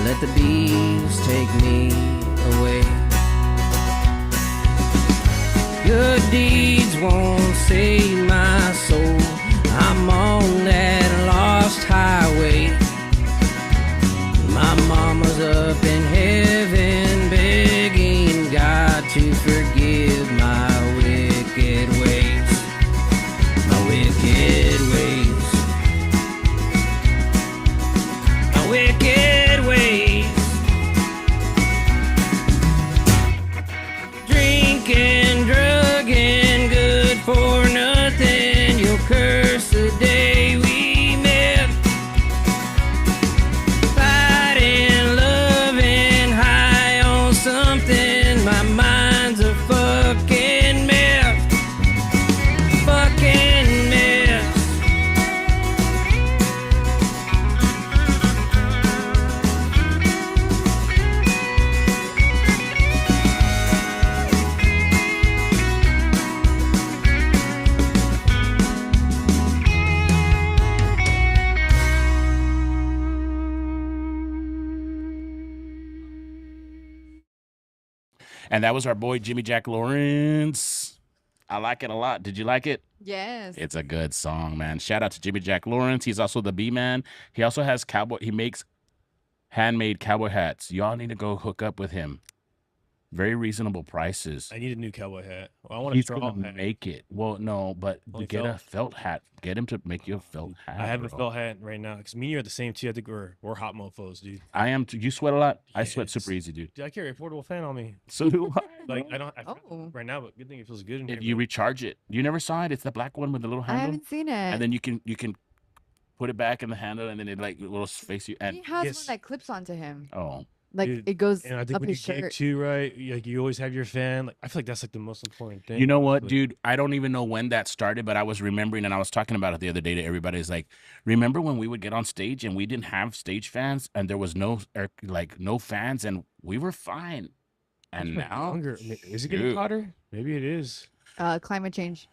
Let the bees take me away. Good deeds won't save my soul. I'm on that lost highway. My mama's up in heaven begging God to forgive my wicked ways. My wicked ways. My wicked ways. Drinking, drugging, good for nothing. You'll curse the day we met. Fighting, loving, high on something. My mind's a fucking mess. Fucking mess. And that was our boy Jimmy Jack Lawrence. I like it a lot. Did you like it? Yes. It's a good song, man. Shout out to Jimmy Jack Lawrence. He's also the B-Man. He also has he makes handmade cowboy hats. Y'all need to go hook up with him. Very reasonable prices. I need a new cowboy hat. Well, I want a He's straw gonna hat. make it. Well, no, but Only get a felt? felt hat. Get him to make you a felt hat. I have a bro. felt hat right now because me and you are the same too. I think we're hot mofos, dude. I am. You sweat a lot. I sweat Yes. super easy, dude. Dude, I carry a portable fan on me. So do I. Like I don't I forgot Oh. right now, but good thing it feels good in here. If you but- recharge it, you never saw it. It's the black one with the little I handle, haven't seen it. and then you can put it back in the handle, and then it like little face you. And he has Yes. one that clips onto him. oh, Like Dude, it goes and I think up when you his gig shirt. too, right? Like you always have your fan. Like I feel like that's like the most important thing. You know what, Like, dude? I don't even know when that started, but I was remembering, and I was talking about it the other day to everybody. It's like, remember when we would get on stage and we didn't have stage fans, and there was no no fans, and we were fine. And it's now, younger. Is it getting shoot. hotter? Maybe it is. Climate change.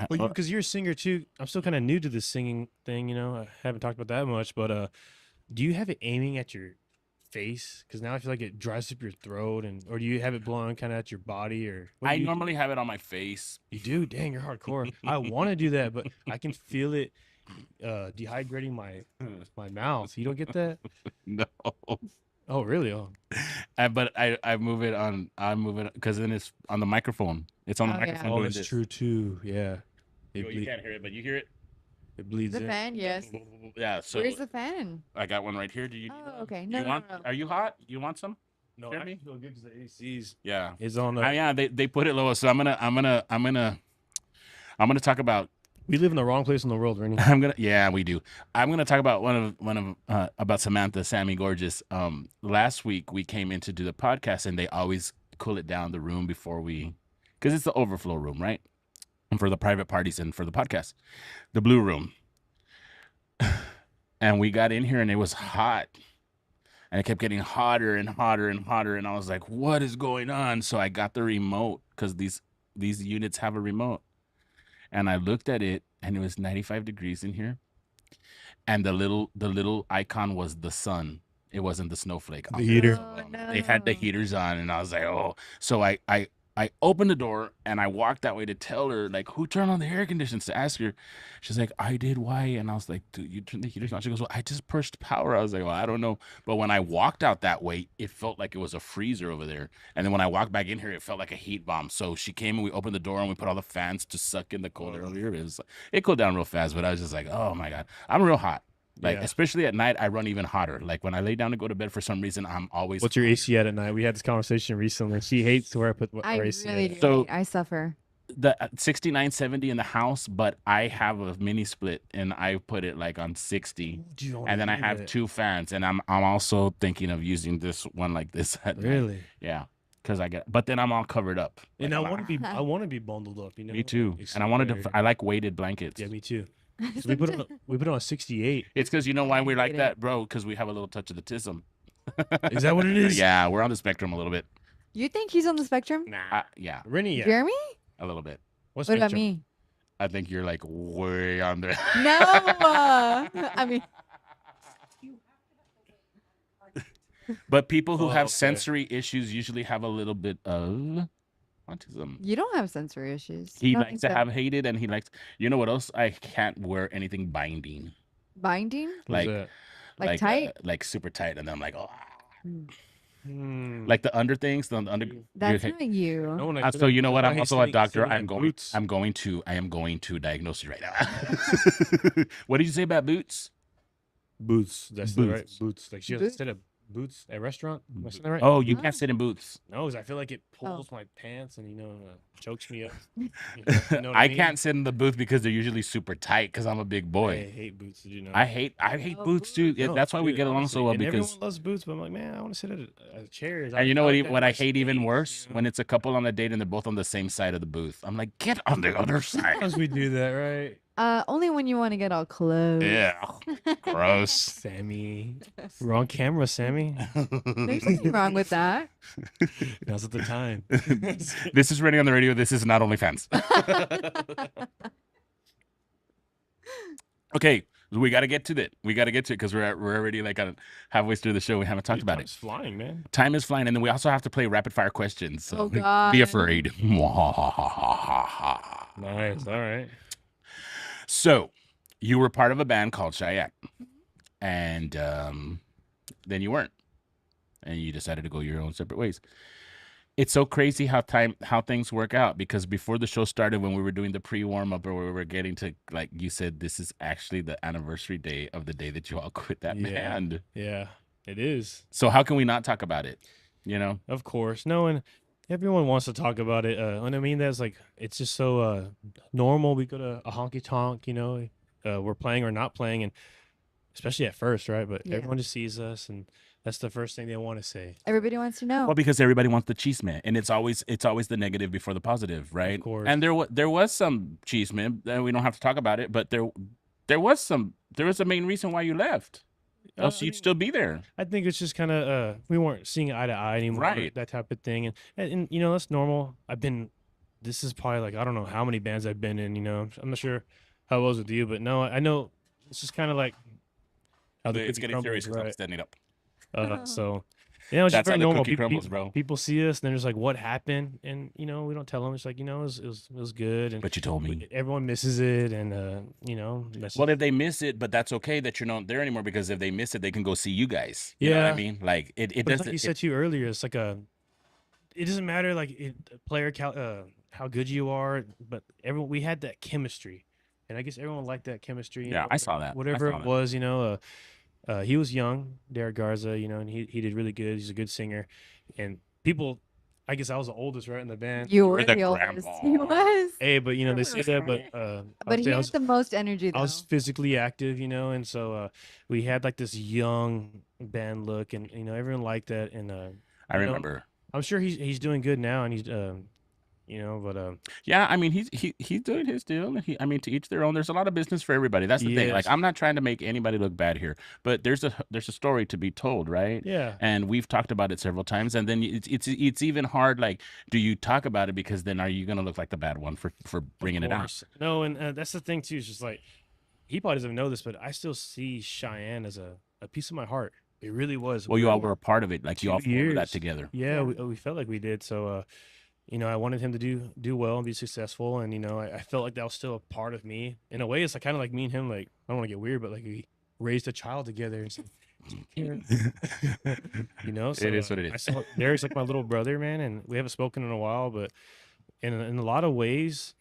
Well, you because you're a singer too. I'm still kind of new to this singing thing. You know, I haven't talked about that much. But do you have it aiming at your face? Because now I feel like it dries up your throat, or do you have it blowing kind of at your body, or what I do you normally have it on my face. You do? Dang, you're hardcore. I want to do that, but I can feel it dehydrating my mouth. You don't get that? No. Oh, really? Oh, But I move it on. I move it because then it's on the microphone. It's on the Oh, yeah. microphone. oh, doing that's this. true too. Yeah, You can't hear it, but you hear it. It bleeds The in. fan, yes. Yeah. So Where's the fan? I got one right here. Do you? Oh, okay. you No, no, want? no, no. Are you hot? You want some? No, Hear I me? feel good because the AC's Yeah. is on. Yeah. They put it lower. So I'm gonna talk about. We live in the wrong place in the world, Rennie. Yeah, we do. I'm gonna talk about about Samantha Sammy Gorgeous. Last week we came in to do the podcast, and they always cool it down the room before because it's the overflow room, right? And for the private parties and for the podcast, the blue room. And we got in here and it was hot, and it kept getting hotter and hotter and hotter, and I was like, "What is going on?" So I got the remote because these units have a remote. And I looked at it, and it was 95 degrees in here, and the little icon was the sun. It wasn't the snowflake. The heater. They had the heaters on, and I was like, "Oh!" So I opened the door and I walked that way to tell her, like, who turned on the air conditions, to ask her. She's like, "I did." "Why?" And I was like, "Dude, you turned the heaters on." She goes, "Well, I just pushed power." I was like, "Well, I don't know." But when I walked out that way, it felt like it was a freezer over there. And then when I walked back in here, it felt like a heat bomb. So she came and we opened the door and we put all the fans to suck in the cold air over here. It cooled down real fast, but I was just like, oh my God, I'm real hot. Like, Yeah. especially at night, I run even hotter. Like when I lay down to go to bed, for some reason, I'm always. What's your AC at night? We had this conversation recently. She hates where I put I our AC really at. do. So- I suffer. The 6970 in the house, but I have a mini split and I put it like on 60, Do you wanna and then I do have that? 2 fans, and I'm also thinking of using this one like this at night. Really? Yeah, because but then I'm all covered up. And Like, I want to be bundled up, you know. me too, It's and I wanted very- to. I like weighted blankets. Yeah, me too. So we put it on 68. It's because you know why we like Weighted. that, bro? Because we have a little touch of the tism. Is that what it is? Yeah, we're on the spectrum a little bit. You think he's on the spectrum? Yeah, Rennie, yeah. Jeremy? a little bit. What's What about spectrum? me? I think you're like way on there. No. I mean, But people who Oh, have okay. sensory issues usually have a little bit of autism. you don't have sensory issues. He I don't likes think to so. have hated, and he likes. You know what else? I can't wear anything binding, binding, What's like that? like tight. like super tight, and then I'm like, oh, Hmm. like the under things, the under. That's you- not you. No one So you know what? I I'm hate also a sitting- doctor. sitting I'm in going. boots. I am going to diagnose you right now. What did you say about boots? Boots. That's the right Boots. boots. Like she has Boot- a set of boots at a restaurant. Am I saying that right? Oh, you Ah. can't sit in boots. No, 'cause I feel like it Oh. pulls my pants and chokes me up. You know what I mean? can't sit in the booth because they're usually super tight because I'm a big I boy. hate boots. Did you know? I hate Oh, boots too. boots. No, That's why we dude, get along honestly, so well and because. everyone loves boots, but I'm like, man, I want to sit at a chair. And you know like what that I much hate even space, worse? you know? When it's a couple on a date and they're both on the same side of the booth. I'm like, get on the other side. Sometimes we do that, right? Only when you want to get all close. Yeah. Gross. Sammy, we're on camera, Sammy. There's nothing wrong with that. Now's the time. This is Reny On The Radio. This is not OnlyFans. Okay, we got to get to it. We got to get to it because we're already like halfway through the show. We haven't talked about it. Time's flying, man. Time is flying, and then we also have to play rapid fire questions. So Oh, be God. afraid. Nice. All right. So, you were part of a band called Cheyenne, and then you weren't, and you decided to go your own separate ways. It's so crazy how things work out, because before the show started, when we were doing the pre-warm up, or we were getting to, like you said, this is actually the anniversary day of the day that you all quit that Yeah. band. Yeah, it is. So how can we not talk about it? You know, Of course. No, and everyone wants to talk about it. And I mean, that's like, it's just so normal. We go to a honky tonk, we're playing or not playing, and especially at first, right? But Yeah. everyone just sees us, and That's the first thing they want to say. Everybody wants to know. Well, because everybody wants the chisme, and it's always the negative before the positive, right? Of course. And there was some chisme, and we don't have to talk about it, but there was a main reason why you left. Else you'd still be there. I think it's just kind of we weren't seeing eye to eye anymore, Right. that type of thing, and you know that's normal. This is probably like I don't know how many bands I've been in. You know, I'm not sure how it was with you, but no, I know it's just kind of like how the It's cookie getting serious crumbles, because I'm right? standing up. So, you know, it's just That's how very the normal. cookie crumbles, bro. People see us, and they're just like, "What happened?" And you know, we don't tell them. It's like, you know, it was good. And But you told me. everyone misses it, and you know, that's Well, if they miss it, but that's okay that you're not there anymore because if they miss it, they can go see you guys. You know what I Yeah. mean? Like it But it's doesn't. like you said to you earlier, it's like it doesn't matter like how good you are, but we had that chemistry, and I guess everyone liked that chemistry. you Yeah, know, I saw that. I Whatever saw it that. was, you know, he was young, Derek Garza, you know, and he did really good. He's a good singer, and people, I guess I was the oldest, right, in the band. You were were the the oldest. grandpa. He was. Hey, but you know they say that, but But he I had was the most energy, though. I was physically active, you know, and so we had like this young band look, and you know everyone liked that, and I you know, remember. I'm sure he's doing good now, and he's you know, but Yeah, I mean he's doing his deal. I mean to each their own. There's a lot of business for everybody. That's the thing. Like Yes. I'm not trying to make anybody look bad here, but there's a story to be told, right? Yeah. And we've talked about it several times. And then it's even hard. Like, do you talk about it because then are you gonna look like the bad one for bringing it out? course. No, and that's the thing too. It's just like he probably doesn't know this, but I still see Cheyenne as a piece of my heart. It really was. Well, you all were a part of it. Like you all 2 formed that years. together. Yeah, we felt like we did. So, you know, I wanted him to do well and be successful, and you know, I felt like that was still a part of me. In a way, it's like kind of like me and him. Like I don't want to get weird, but like we raised a child together. And so, you know, so, It is what it is. I saw Derek's like my little brother, man, and we haven't spoken in a while, but in a lot of ways,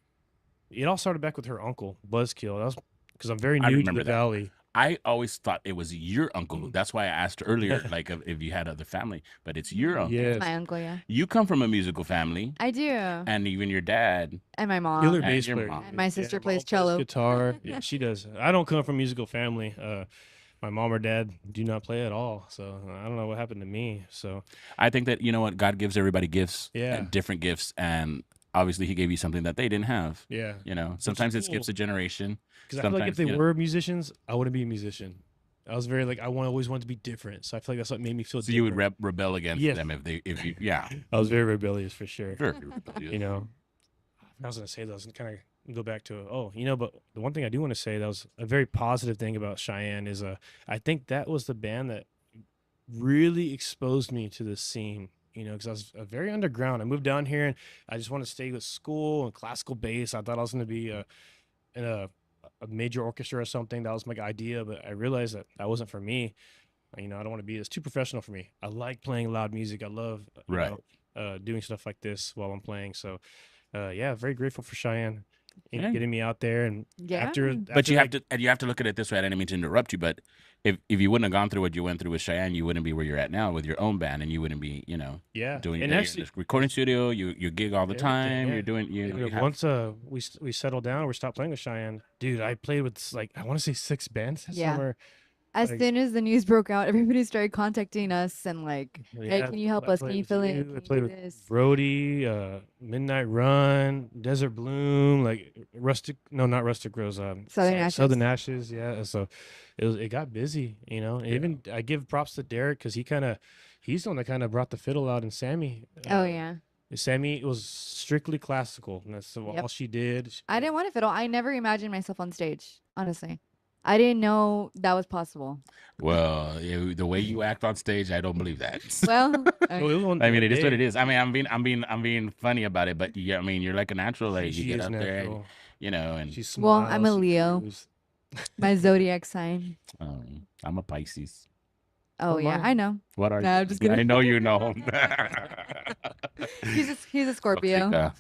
it all started back with her uncle Buzzkill. That was because I'm very I new to remember the that. valley. I always thought it was your uncle. That's why I asked earlier, like if you had other family, but it's your uncle. Yes. My uncle, yeah. You come from a musical family, I do. and even your dad. And my mom. Killer And bass your player. mom. And my sister mom plays plays cello. guitar. Yeah, she does. I don't come from a musical family. My mom or dad do not play at all. So I don't know what happened to me. So I think that you know what God gives everybody gifts, Yeah. and different gifts, and obviously He gave you something that they didn't have. yeah, You know, sometimes it skips cool. a generation. because I feel like if Sometimes, they you know. were musicians, I wouldn't be a musician. I was very like always wanted to be different. So I feel like that's what made me feel. So you would different. rebel against Yes. them if you yeah. I was very rebellious for sure. Very rebellious. You know, I was gonna say that. I was gonna kind of go back to you know, but the one thing I do want to say that was a very positive thing about Cheyenne is I think that was the band that really exposed me to the scene. You know, because I was very underground. I moved down here and I just wanted to stay with school and classical bass. I thought I was gonna be in a major orchestra or something. That was my idea, but I realized that wasn't for me. You know, I don't want to be. It's too professional for me. I like playing loud music. I love you Right. know, doing stuff like this while I'm playing. So, yeah, very grateful for Cheyenne Yeah. getting me out there. And Yeah. But you have to and you have to look at it this way. I didn't mean to interrupt you, but if you wouldn't have gone through what you went through with Cheyenne, you wouldn't be where you're at now with your own band, and you wouldn't be, you know, yeah, doing and you're in actually, this recording studio. You gig all the everything, time. yeah. You're doing you know. you know, You have, once we settled down, we stopped playing with Cheyenne. Dude, I played with like I want to say 6 bands that Yeah. summer. As Like- soon as the news broke out, everybody started contacting us and like, hey, Yeah, can you help I us? played Can you with fill in? you, Can I you played do with this? Brody, Midnight Run, Desert Bloom, like not Rustic Rose, Southern Ashes. Southern Ashes, yeah. So it got busy, you know. And even I give props to Derek because he's the one that kind of brought the fiddle out, and Sammy. Oh yeah. Sammy was strictly classical, and that's all Yep. she did. I didn't want to fiddle. I never imagined myself on stage. Honestly, I didn't know that was possible. well, the way you act on stage, I don't believe that. Well, Oh, it was on I mean, it is what day. it is. I mean, I'm being funny about it, but yeah, I mean, you're like a natural. Like She you get is up there, and, natural. you know, and She Well, I'm a smiles, she Leo. grooves. my zodiac sign. I'm a Pisces. Oh yeah, mine. I know. What are Nah, you? I'm just I kidding. know you know. He's a Scorpio.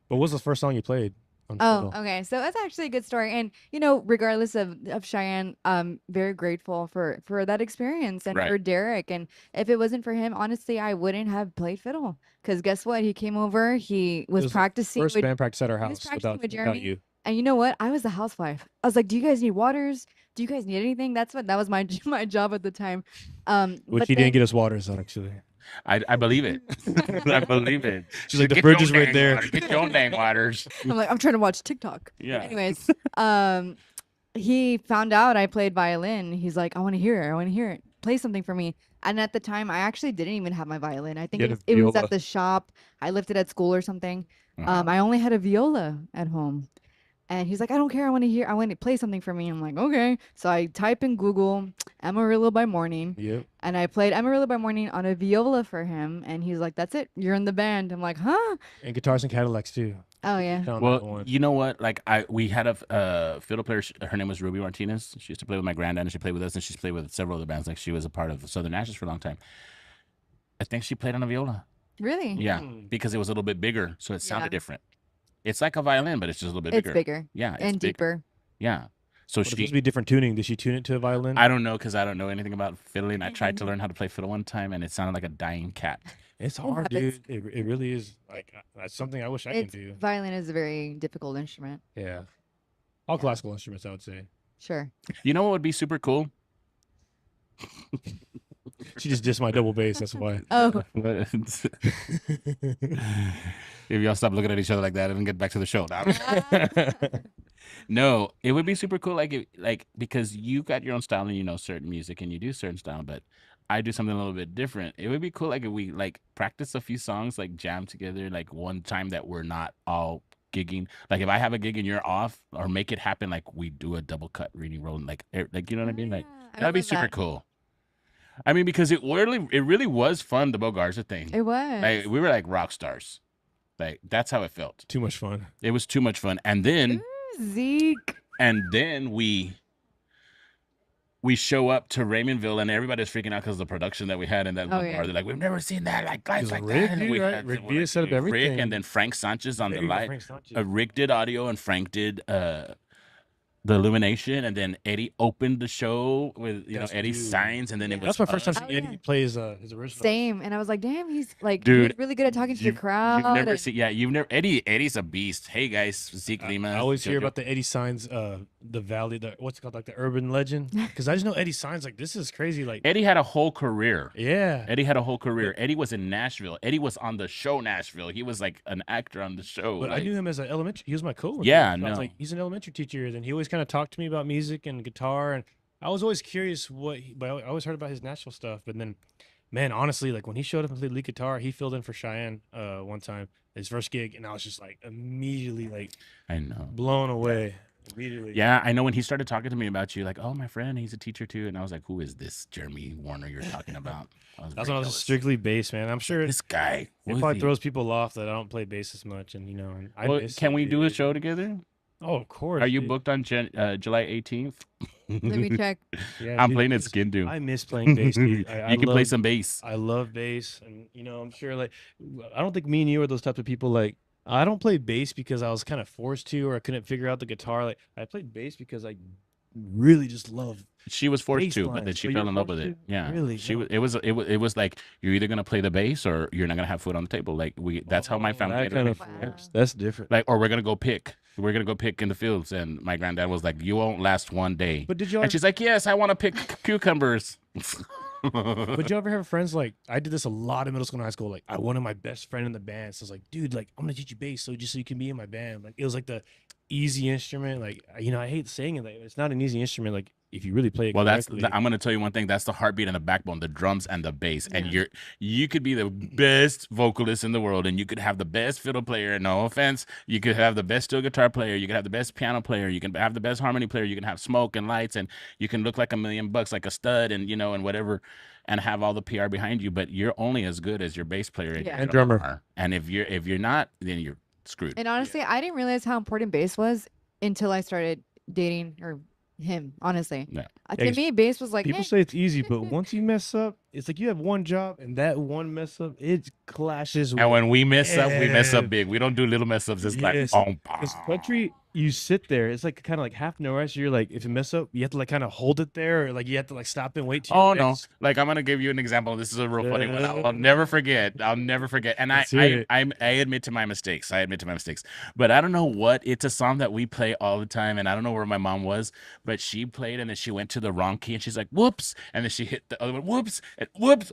What was the first song you played on Oh, fiddle? okay. So that's actually a good story. And you know, regardless of Cheyenne, I'm very grateful for that experience and Right. for Derek. And if it wasn't for him, honestly, I wouldn't have played fiddle. Because guess what? He came over. He was was the practicing First with, band practice at our he was house practicing without with Jeremy. you. And you know what? I was a housewife. I was like, do you guys need waters? Do you guys need anything? That was my my job at the time. Which But he then, didn't get us waters on, actually. I believe it. I believe it. She's like, the Get fridge your is right dang there. water. Get your own dang waters. I'm like, I'm trying to watch TikTok. Yeah. Anyways, he found out I played violin. He's like, I want to hear it. I want to hear it. Play something for me. And at the time, I actually didn't even have my violin. I think You it had was, a it was viola. at the shop. I left it at school or something. Uh-huh. I only had a viola at home. And he's like, I don't care. I want to play something for me. I'm like, okay. So I type in Google Amarillo by Morning. Yep. And I played Amarillo by Morning on a viola for him. And he's like, that's it. You're in the band. I'm like, huh? And guitars and Cadillacs, too. Oh, yeah. Found that Well, one. you know what? Like we had a fiddle player. Her name was Ruby Martinez. She used to play with my granddad, and she played with us, and she's played with several other bands. Like she was a part of Southern Ashes for a long time. I think she played on a viola. Really? Yeah, because it was a little bit bigger, so it sounded different. It's like a violin, but it's just a little bit It's bigger. bigger. Yeah, it's And bigger. deeper. Yeah. So But it's supposed to be different tuning. Did she tune it to a violin? I don't know because I don't know anything about fiddling. I tried to learn how to play fiddle one time, and it sounded like a dying cat. It's hard, dude. It really is. Like that's something I wish I could do. Violin is a very difficult instrument. Yeah. All classical instruments, I would say. Sure. You know what would be super cool? She just dissed my double bass. That's why. Oh. If y'all stop looking at each other like that and get back to the show now. No, it would be super cool, like because you got your own style and you know certain music and you do certain style, but I do something a little bit different. It would be cool, like if we like practice a few songs, like jam together, like one time that we're not all gigging. Like if I have a gig and you're off, or make it happen, like we do a double cut reading roll, like you know what I mean, like I that'd be love super that. cool. I mean, because it really was fun, the Bo Garza thing. It was. Like we were like rock stars. Like that's how it felt. Too much fun. It was too much fun. And then Zeke. we show up to Raymondville and everybody's freaking out because of the production that we had in that Oh, bar. yeah. They're like, we've never seen that lights like Rick, that. And dude, we right? had- Rick we're Villa like, set up Rick, everything. and then Frank Sanchez on There the you go, light. Frank Sanchez. Rick did audio and Frank did the illumination, and then Eddie opened the show with That's Eddie's dude. signs, and then it was That's my first time us. seeing Eddie play his original. Same. And I was like, damn, he's like, Dude, he's really good at talking to the You've crowd. never and- seen, Eddie's a beast. Hey guys, Zeke Lima. I always hear Jojo. about the Eddie Signs, the Valley, what's it called, like the urban legend. Because I just know Eddie Signs, like this is crazy. Like Eddie had a whole career. yeah, Eddie had a whole career. Eddie was in Nashville. Eddie was on the show Nashville. He was like an actor on the show. but I like- knew him as an elementary. He was my coworker. Yeah, So I no. was like, he's an elementary teacher, and he always kind of talked to me about music and guitar, and I was always curious but I always heard about his Nashville stuff. But then, man, honestly, like when he showed up and played lead guitar, he filled in for Cheyenne one time, his first gig, and I was just like immediately like I know. blown away. Immediately. Yeah, I know when he started talking to me about you, like, oh, my friend, he's a teacher too. And I was like, who is this Jeremy Warner you're talking about? That's very when I was jealous. strictly bass, man. I'm sure This guy. it who is probably he? throws people off that I don't play bass as much, and and I Well, miss can it, we do a dude. show together? Oh, of course. Are you dude. booked on July 18th? Let me check. Yeah, I'm dude, playing at because Skin Do. I miss playing bass. Dude. I You can play love- some bass. I love bass, and I'm sure like I don't think me and you are those types of people. Like I don't play bass because I was kind of forced to, or I couldn't figure out the guitar. Like I played bass because I really just love. She was forced bass to, but lines. then she Oh, you fell were in love with forced it. to? Yeah, Really? She No. was. It was like you're either gonna play the bass or you're not gonna have food on the table. Like that's how my family. That made kind it. of Wow. that's different. Like, or we're gonna go pick. We're gonna go pick in the fields, and my granddad was like, "You won't last one day." But did you? And she's like, "Yes, I want to pick cucumbers." But you ever have friends like I did this a lot in middle school and high school? Like I wanted my best friend in the band, so I was like, dude, like I'm gonna teach you bass, so you can be in my band. Like it was like the easy instrument. Like I hate saying it, like it's not an easy instrument. Like if you really play it Well, correctly. I'm gonna tell you one thing. That's the heartbeat and the backbone, the drums and the bass. And you could be the best vocalist in the world, and you could have the best fiddle player. No offense, you could have the best steel guitar player. You could have the best piano player. You can have the best harmony player. You can have smoke and lights, and you can look like $1,000,000, like a stud, and and whatever, and have all the PR behind you. But you're only as good as your bass player Yeah. your And drummer. are. And if you're not, then you're screwed. And honestly, I didn't realize how important bass was until I started dating him, honestly. Yeah. To Yeah, me, bass was like, People eh. say it's easy, but once you mess up, it's like you have one job and that one mess up, it clashes. And when we mess up ev- big. We don't do little mess ups. It's Yes. like, Because country, you sit there. It's like kind of like half no rest. You're like, if you mess up, you have to like kind of hold it there, or like you have to like stop and wait. oh no! Like I'm gonna give you an example. This is a real funny one. I'll never forget. I'll never forget. And I admit to my mistakes. But I don't know what. It's a song that we play all the time, and I don't know where my mom was, but she played, and then she went to the wrong key, and she's like, "Whoops!" And then she hit the other one, "Whoops!" And "Whoops!"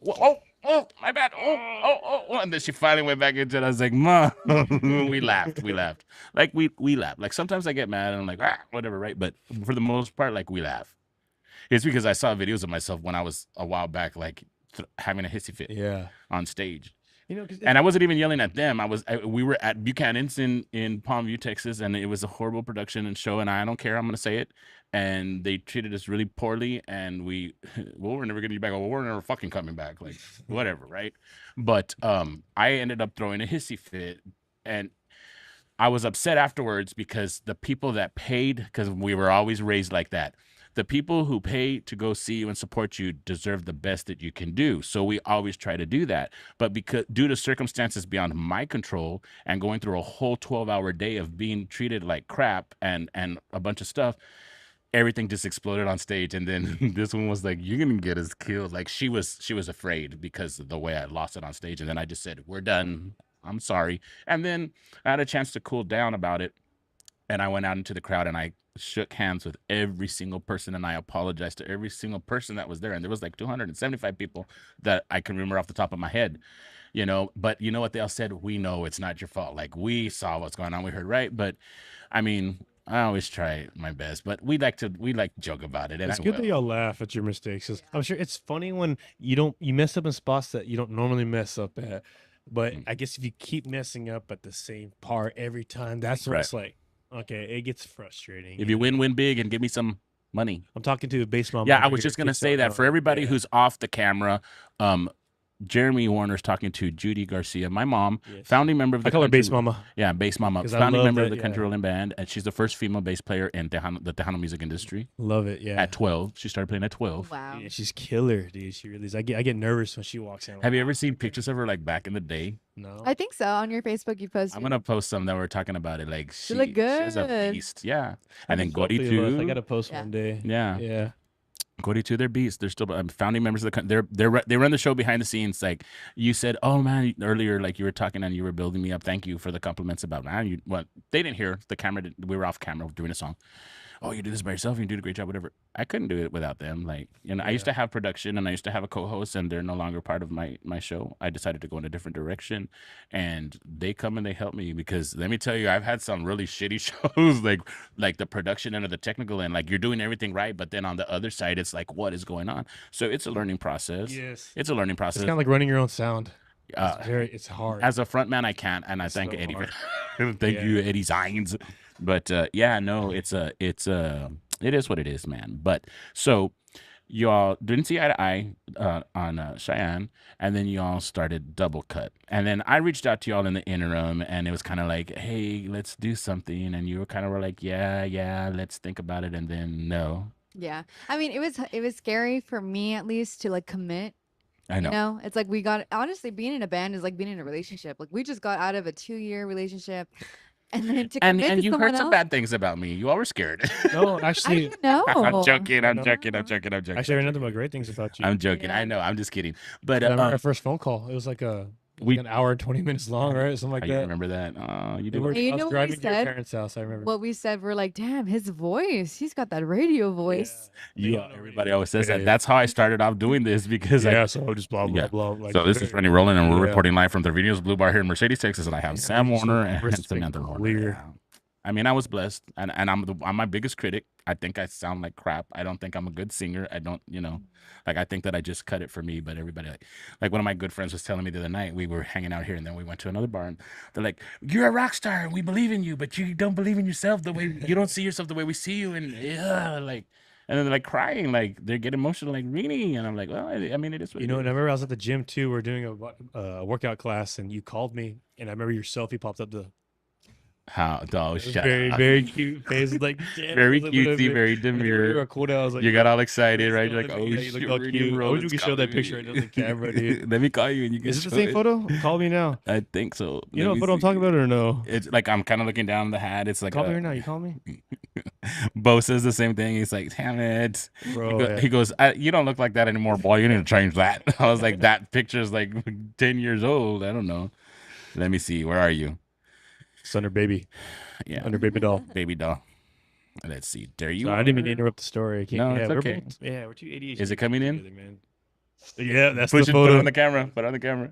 Oh, my bad. Oh. And then she finally went back into it. I was like, Mom, we laughed. Like, we laugh. Like, sometimes I get mad and I'm like, whatever, right? But for the most part, like, we laugh. It's because I saw videos of myself when I was a while back, like, having a hissy fit on stage. You know, and I wasn't even yelling at them. We were at Buchanan's in Palm View, Texas, and it was a horrible production and show, and I don't care. I'm going to say it. And they treated us really poorly, and we're never going to be back. Well, we're never fucking coming back. Like, whatever, right? But I ended up throwing a hissy fit, and I was upset afterwards because the people that paid, because we were always raised like that, the people who pay to go see you and support you deserve the best that you can do. So we always try to do that. But because due to circumstances beyond my control and going through a whole 12-hour day of being treated like crap and a bunch of stuff, everything just exploded on stage. And then this one was like, "You're gonna get us killed." Like she was afraid because of the way I lost it on stage. And then I just said, "We're done. I'm sorry." And then I had a chance to cool down about it. And I went out into the crowd and I shook hands with every single person, and I apologized to every single person that was there. And there was like 275 people that I can remember off the top of my head, you know. But you know what they all said? "We know it's not your fault. Like, we saw what's going on. We heard, right?" But I mean, I always try my best, but we like to joke about it. And It's good that y'all laugh at your mistakes. 'Cause I'm sure it's funny when you mess up in spots that you don't normally mess up at. But I guess if you keep messing up at the same part every time, that's what it's like. Okay, it gets frustrating. If you win big and give me some money. I'm talking to a bass mom. Yeah, I was just gonna say that for everybody who's off the camera. Jeremy Warner's talking to Judy Garcia, my mom, founding member of the I call her Bass Mama. Yeah, Bass Mama, founding member of the Country Rolling Band, and she's the first female bass player in the Tejano music industry. Love it, yeah. At 12, she started playing at 12. Wow. Yeah, she's killer, dude. She really is. I get nervous when she walks in. Have you ever seen pictures of her like back in the day? No. I think so. On your Facebook, you posted. I'm gonna post some that we're talking about it. Like She look she's a good. beast, yeah. And then Hopefully Gori it was. too. I gotta post one day. Yeah. Yeah. Gori too, they're beasts. They're still founding members of the. They run the show behind the scenes. Like you said, "Oh man," earlier, like you were talking and you were building me up. Thank you for the compliments about man. They didn't hear the camera. We were off camera doing a song. "Oh, you do this by yourself. You do a great job. Whatever." I couldn't do it without them. Like, you know, I used to have production and I used to have a co-host, and they're no longer part of my show. I decided to go in a different direction, and they come and they help me because let me tell you, I've had some really shitty shows, like the production end of the technical end. Like you're doing everything right, but then on the other side, it's like, what is going on? So it's a learning process. Yes, it's a learning process. It's kind of like running your own sound. It's hard. As a front man, I can't, and I thank so Eddie. hard. Thank you, Eddie Zines. But yeah, no, it is what it is, man. But so y'all didn't see eye to eye on Cheyenne, and then y'all started Double Cut, and then I reached out to y'all in the interim, and it was kind of like, "Hey, let's do something," and you were kind of like, "Yeah, let's think about it," and then no. Yeah, I mean, it was scary for me at least to like commit. I know. You know, it's like honestly, being in a band is like being in a relationship. Like we just got out of a 2-year relationship. And then to commit and to you someone heard some else? bad things about me. You all were scared. No, actually, No. I'm joking. I'm joking. Actually, I heard nothing but great things about you. I'm joking. I know. I'm just kidding. But I remember our first phone call. It was like an hour and 20 minutes long, right? Something like you that. remember that? You do. And you I know was what we driving to your said? parents' house. I remember. What we said, we're like, damn, his voice. He's got that radio voice. Everybody always says that. That's how I started off doing this because so just blah blah blah. Like, so this is Reny Rolling, and we're reporting live from the Venus Blue Bar here in Mercedes, Texas, and I have Sam Warner and Samantha Warner. I mean, I was blessed, and I'm my biggest critic. I think I sound like crap. I don't think I'm a good singer. I don't, like I think that I just cut it for me. But everybody, like one of my good friends was telling me the other night, we were hanging out here, and then we went to another bar, and they're like, "You're a rock star, and we believe in you, but you don't believe in yourself the way you don't see yourself the way we see you," and like. And then they're like crying, like they get emotional, like Reny, and I'm like, well, I mean, it is what and I remember I was at the gym too. We're doing a workout class, and you called me, and I remember your selfie popped up. How? Oh, shut Very, up. very cute face. Like, damn, Very I was like, whenever- cutesy, very whenever demure. you were cool down, I was like, You got yo, all excited, right? still You're like, look- oh yeah, you shit, look all Rudy cute. I Roll wish is we could show that calling picture me. right now on the camera, dude. Let me call you and you can Is it the show same it. photo? Call me now. I think so. You Let know what me photo I'm talking see. about or no? It's like I'm kind of looking down the hat. It's like Call me right now. You call me? Bo says the same thing. He's like, damn it. Bro, yeah. He goes, you don't look like that anymore, boy. You need to change that. I was like, that picture's like 10 years old. I don't know. Let me see. Where are you? It's under baby. Yeah. Under baby doll. Baby doll. Let's see. There you Sorry, are. I didn't mean to interrupt the story. I can't, No, yeah, it's we're okay. both- we're too ADHD. Is it coming in? together, man. Yeah, that's Push the it, put photo. it on the camera. Put it on the camera.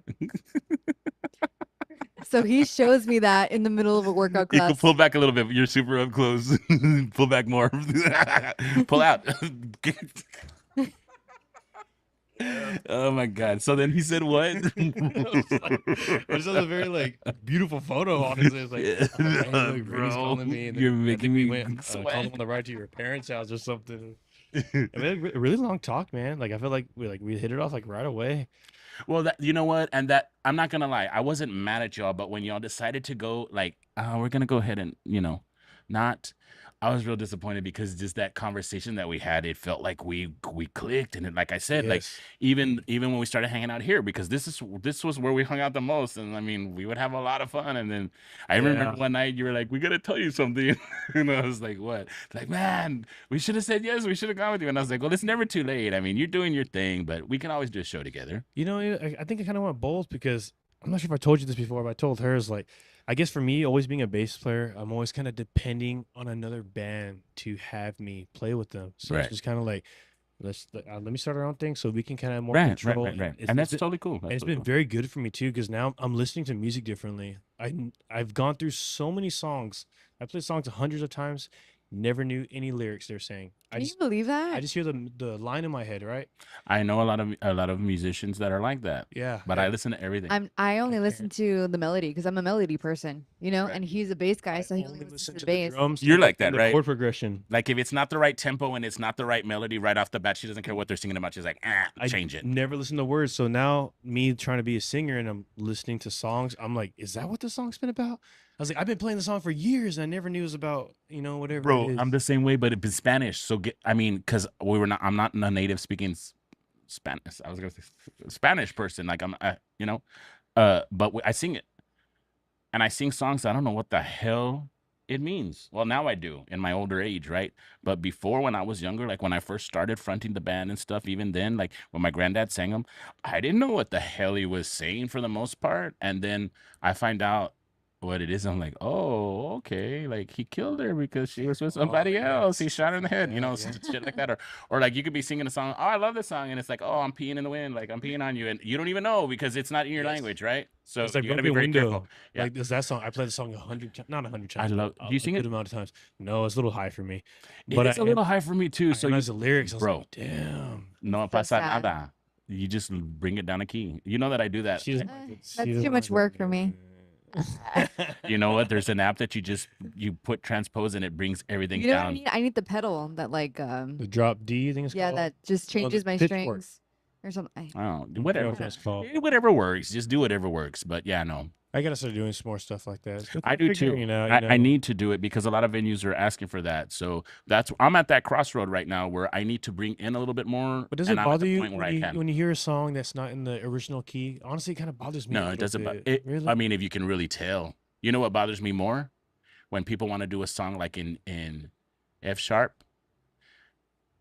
So he shows me that in the middle of a workout You can class. pull back a little bit. You're super up close. Pull back more. Pull out. Oh my god. So then he said what? It was just a very like beautiful photo. Honestly, it's like, oh, man, look, Brittany's Bro, calling me. And you're then I making think we me went, sweat. called them on the ride to your parents' house or something. I mean, a really long talk, man. Like I feel like we hit it off like right away. Well, that you know what, and that I'm not gonna lie, I wasn't mad at y'all, but when y'all decided to go, like, we're gonna go ahead and not. I was real disappointed because just that conversation that we had, it felt like we clicked, and it, like I said, like Yes. even when we started hanging out here, because this was where we hung out the most, and I mean we would have a lot of fun, and then I remember Yeah. one night you were like, we gotta tell you something, and I was like, what? Like, man, we should have said yes, we should have gone with you, and I was like, well, it's never too late. I mean, you're doing your thing, but we can always do a show together. You know, I think I kind of went both because I'm not sure if I told you this before, but I told her is like, I guess for me, always being a bass player, I'm always kind of depending on another band to have me play with them. So Right. it's just kind of like, let me start our own thing so we can kind of more Right, control. right. It's- And it's that's been- totally cool. and it's been very good for me too because now I'm listening to music differently. I've gone through so many songs. I played songs hundreds of times, never knew any lyrics they're saying. Can you believe that? I just hear the line in my head, right? I know a lot of musicians that are like that. Yeah. But I listen to everything. I only listen to the melody because I'm a melody person, Right. and he's a bass guy, so he only only listens listen to to the the bass. drums. You're and like the- that, and the right? chord progression. Like if it's not the right tempo and it's not the right melody right off the bat, she doesn't care what they're singing about. She's like, I change it. never listen to words. So now me trying to be a singer and I'm listening to songs, I'm like, is that what the song's been about? I was like, I've been playing the song for years and I never knew it was about, whatever. it Bro, is. I'm the same way, but it's in Spanish. So because I'm not a native speaking Spanish. I was gonna say Spanish person. Like but I sing it, and I sing songs. I don't know what the hell it means. Well, now I do in my older age, right? But before, when I was younger, like when I first started fronting the band and stuff, even then, like when my granddad sang them, I didn't know what the hell he was saying for the most part. And then I find out what it is. I'm like, oh, okay. Like he killed her because she was with somebody else. He shot her in the head, shit like that. Or like you could be singing a song. Oh, I love this song, and it's like, oh, I'm peeing in the wind. Like I'm peeing on you, and you don't even know because it's not in your language, right? So It's like you gotta be Broken very Window. careful. Yeah. Like there's that song. I played the song 100 times, not 100 times. I love- but do you sing a it? good amount of times. No, it's a little high for me. It's a little high for me too. So the lyrics, I was bro, like, damn. no So pasa sad. nada. You just bring it down a key. You know that I do that. She doesn't That's too much work for me. You know what? There's an app that you put transpose and it brings everything You know what I down. need? I need the pedal that The drop D, I think it's yeah, called. that just changes my Pitchfork. strings or something. Oh, I don't know whatever. what that's called. Whatever works. Just do whatever works. But yeah, no. I gotta start doing some more stuff like that. It's I do too. figuring it out, I need to do it because a lot of venues are asking for that. So I'm at that crossroad right now where I need to bring in a little bit more. But does and it I'm at bother the you point where I can. when you hear a song that's not in the original key? Honestly, it kind of bothers me. a No, it little doesn't. bit. Really? I mean, if you can really tell, you know what bothers me more? When people want to do a song like in F sharp,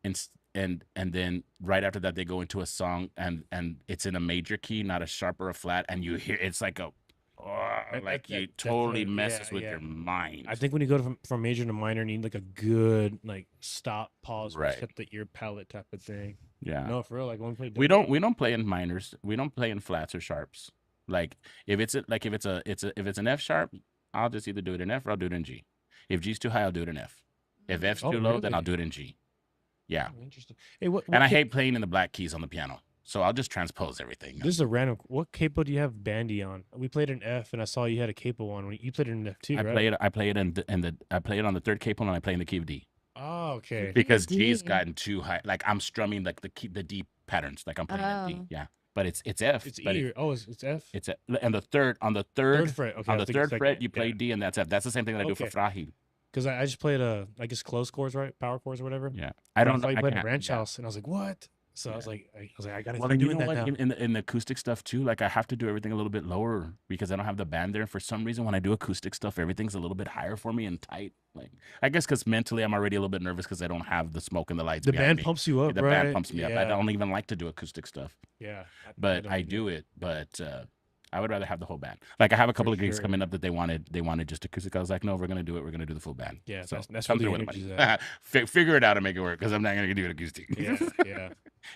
and then right after that they go into a song and it's in a major key, not a sharp or a flat, and you hear it's like you totally messes with your mind. I think when you go from major to minor, you need like a good like stop, pause, Right. hit the ear palette type of thing. Yeah. No, for real. Like when we play, We don't play in minors. We don't play in flats or sharps. Like if it's an F sharp, I'll just either do it in F or I'll do it in G. If G's too high, I'll do it in F. If F's Oh, too low, then I'll really? do it in G. Yeah. Oh, interesting. Hey, what And I ca- hate playing in the black keys on the piano. So I'll just transpose everything. This is a random. What capo do you have Bandy on? We played an F, and I saw you had a capo on. You played it in F too, I right? play it I play it on the third capo and I play in the key of D. Oh, okay. Because D. G's gotten too high. Like I'm strumming like the D patterns. Like I'm playing in D. Oh. Yeah. but it's F. It's but E. It's F. It's and the third on the third fret. Okay, I on was the thinking third fret second. you play Yeah. D, and that's F. That's the same thing that I do for Okay. Frahi. Because I just played I guess closed chords, right? Power chords or whatever. Yeah, I I don't know. thought you I played a can't- ranch yeah. house, and I was like, what? So I was like, I gotta Well, start then you doing know that what? now. In the acoustic stuff too, like I have to do everything a little bit lower because I don't have the band there. And for some reason, when I do acoustic stuff, everything's a little bit higher for me and tight. Like I guess because mentally, I'm already a little bit nervous because I don't have the smoke and the lights. The behind band me. pumps you up, The right? band pumps me up. I Yeah. don't even like to do acoustic stuff, Yeah. but don't I either. do it. But I would rather have the whole band. Like I have a couple of gigs sure. coming up that they wanted just acoustic. I was like, no, we're gonna do it. We're gonna do the full band. Yeah, so that's come where through the with the energy's money. Figure it out and make it work because I'm not gonna do it acoustic. Yeah, yeah.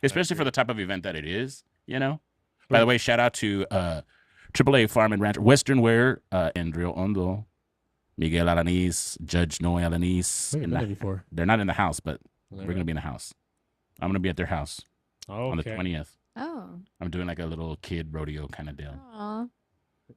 Especially for the type of event that it is, you know. By the way, shout out to AAA Farm and Ranch, Western Wear, and Rio Hondo, Miguel Alanis, Judge Noe Alanis. I've been there before. They're not in the house, but They're we're gonna be in the house. I'm gonna be at their house on the Okay. 20th. Oh. I'm doing like a little kid rodeo kind of deal. Aw.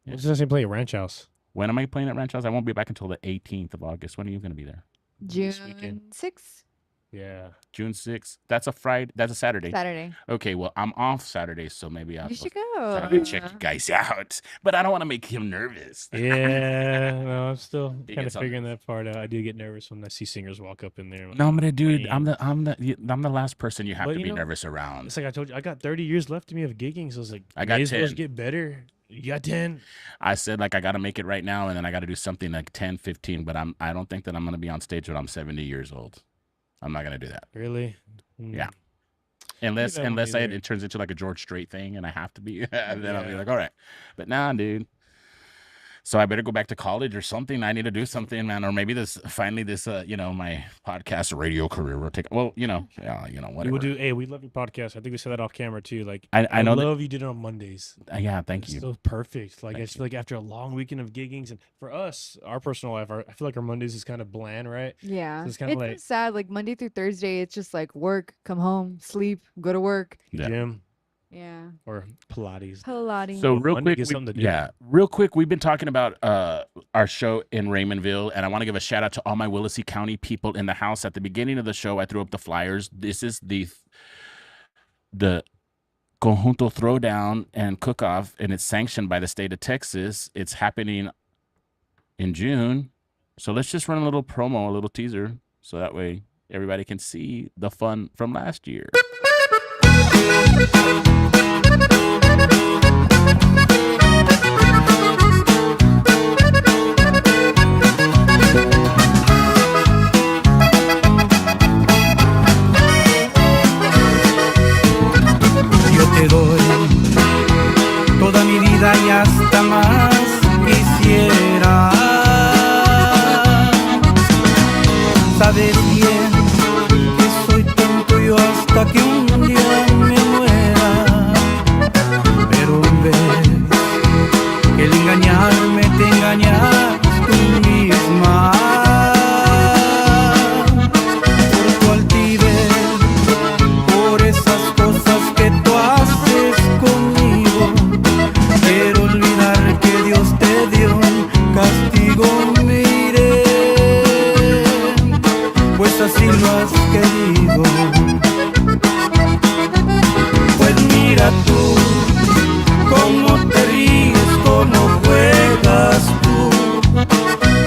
What's this play at Ranch House? When am I playing at Ranch House? I won't be back until the 18th of August. When are you gonna be there? This weekend. June 6th. Yeah. June 6th. That's a Friday. That's a Saturday. Saturday. Okay, well, I'm off Saturday, so maybe I'll You should I'll go. check you guys out. But I don't want to make him nervous. Yeah, no, I'm still He kind of gets on figuring that part out. I do get nervous when I see singers walk up in there. No, I'm gonna dude. Man. I'm the last person you have But to you be know, nervous around. It's like I told you, I got 30 years left to me of gigging, so I was like, I got may as well 10. get better. You got 10. I said like I gotta make it right now, and then I gotta do something like 10, 15. But I don't think that I'm gonna be on stage when I'm 70 years old. I'm not gonna do that. Really? Yeah. Unless that won't be there. it turns into like a George Strait thing, and I have to be, and then I'll be Yeah. like, all right. But nah, dude. So I better go back to college or something. I need to do something, man. Or maybe finally this, my podcast radio career will take. Well, whatever. We will do. Hey, we love your podcast. I think we said that off camera too. Like I know that- love you did it on Mondays. Yeah, thank It's you. so perfect. Like I Thank feel like after a long weekend of giggings, and for us, our personal life, I feel like our Mondays is kind of bland, right? Yeah. So it's kind of like sad. Like Monday through Thursday, it's just like work, come home, sleep, go to work. Yeah. gym Yeah. or Pilates. Pilates. So real Monday quick, gets something to do. yeah, real quick, we've been talking about our show in Raymondville, and I want to give a shout out to all my Willacy County people in the house. At the beginning of the show, I threw up the flyers. This is the Conjunto Throwdown and Cook-Off, and it's sanctioned by the state of Texas. It's happening in June, so let's just run a little promo, a little teaser, so that way everybody can see the fun from last year. Yo te doy toda mi vida y hasta más quisiera. Sabes bien que soy tonto yo hasta que un día me muera. Pero ves que el engañarme te engañas tú misma. Por tu altivez, por esas cosas que tú haces conmigo, quiero olvidar que Dios te dio un castigo, mire, pues así lo has querido. Pues mira tú, cómo te ríes, cómo juegas tú,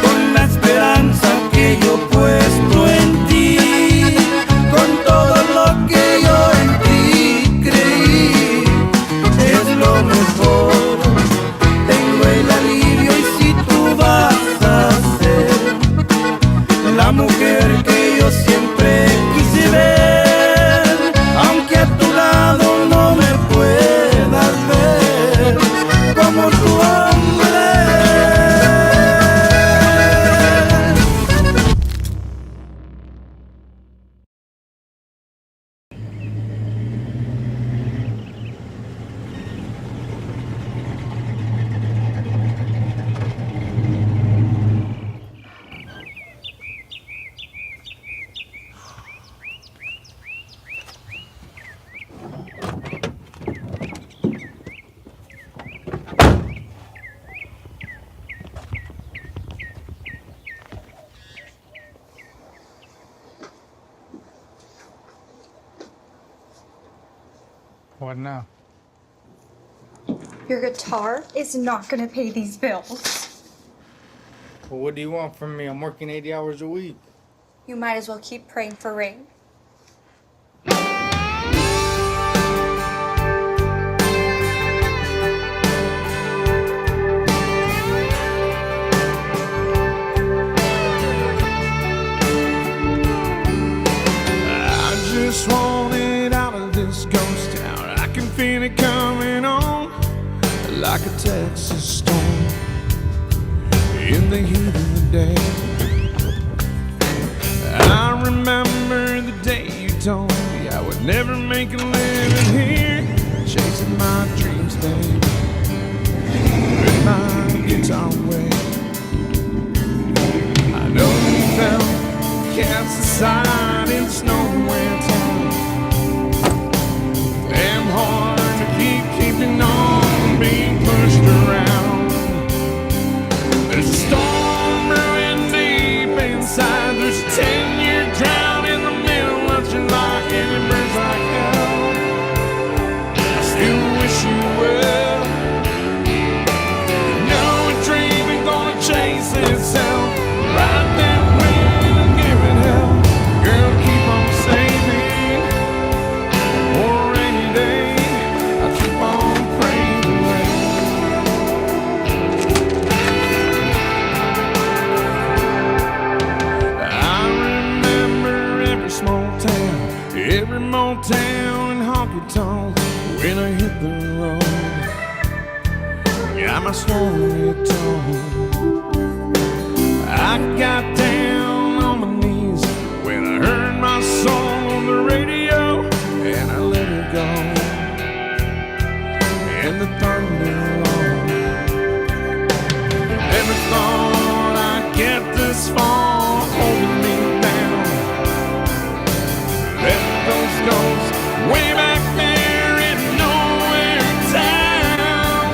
con la esperanza que yo he puesto en ti, con todo lo que yo en ti creí, es lo mejor, tengo el alivio y si tú vas a ser la mujer que yo siempre quise ver, aunque a tu lado no me puedas ver como tu hombre. What now? Your guitar is not gonna pay these bills. Well, what do you want from me? I'm working 80 hours a week. You might as well keep praying for rain. I just want it out of this ghost town. I can feel it coming on like a Texas storm in the heat of the day. I remember the day you told me I would never make a living here, chasing my dreams, baby, with my guitar away. I know you felt cast aside in nowhere town. Damn hard to keep keeping on, being pushed around. There's a storm brewing deep inside. There's a 10-year drought in the middle of July, and it burns like hell. I still wish you well. You know a dream ain't gonna chase itself. Right there, win and give it hell. Girl, keep on saving for a rainy day. I'll keep on praying for rain. I remember every small town, every motel and honky tonk when I hit the road. Got my story told. I got down on my knees when I heard my song on the radio, and I let her go. And the thunder rolled. Never thought I'd get this far, holding me down. Let those ghosts way back there in nowhere town.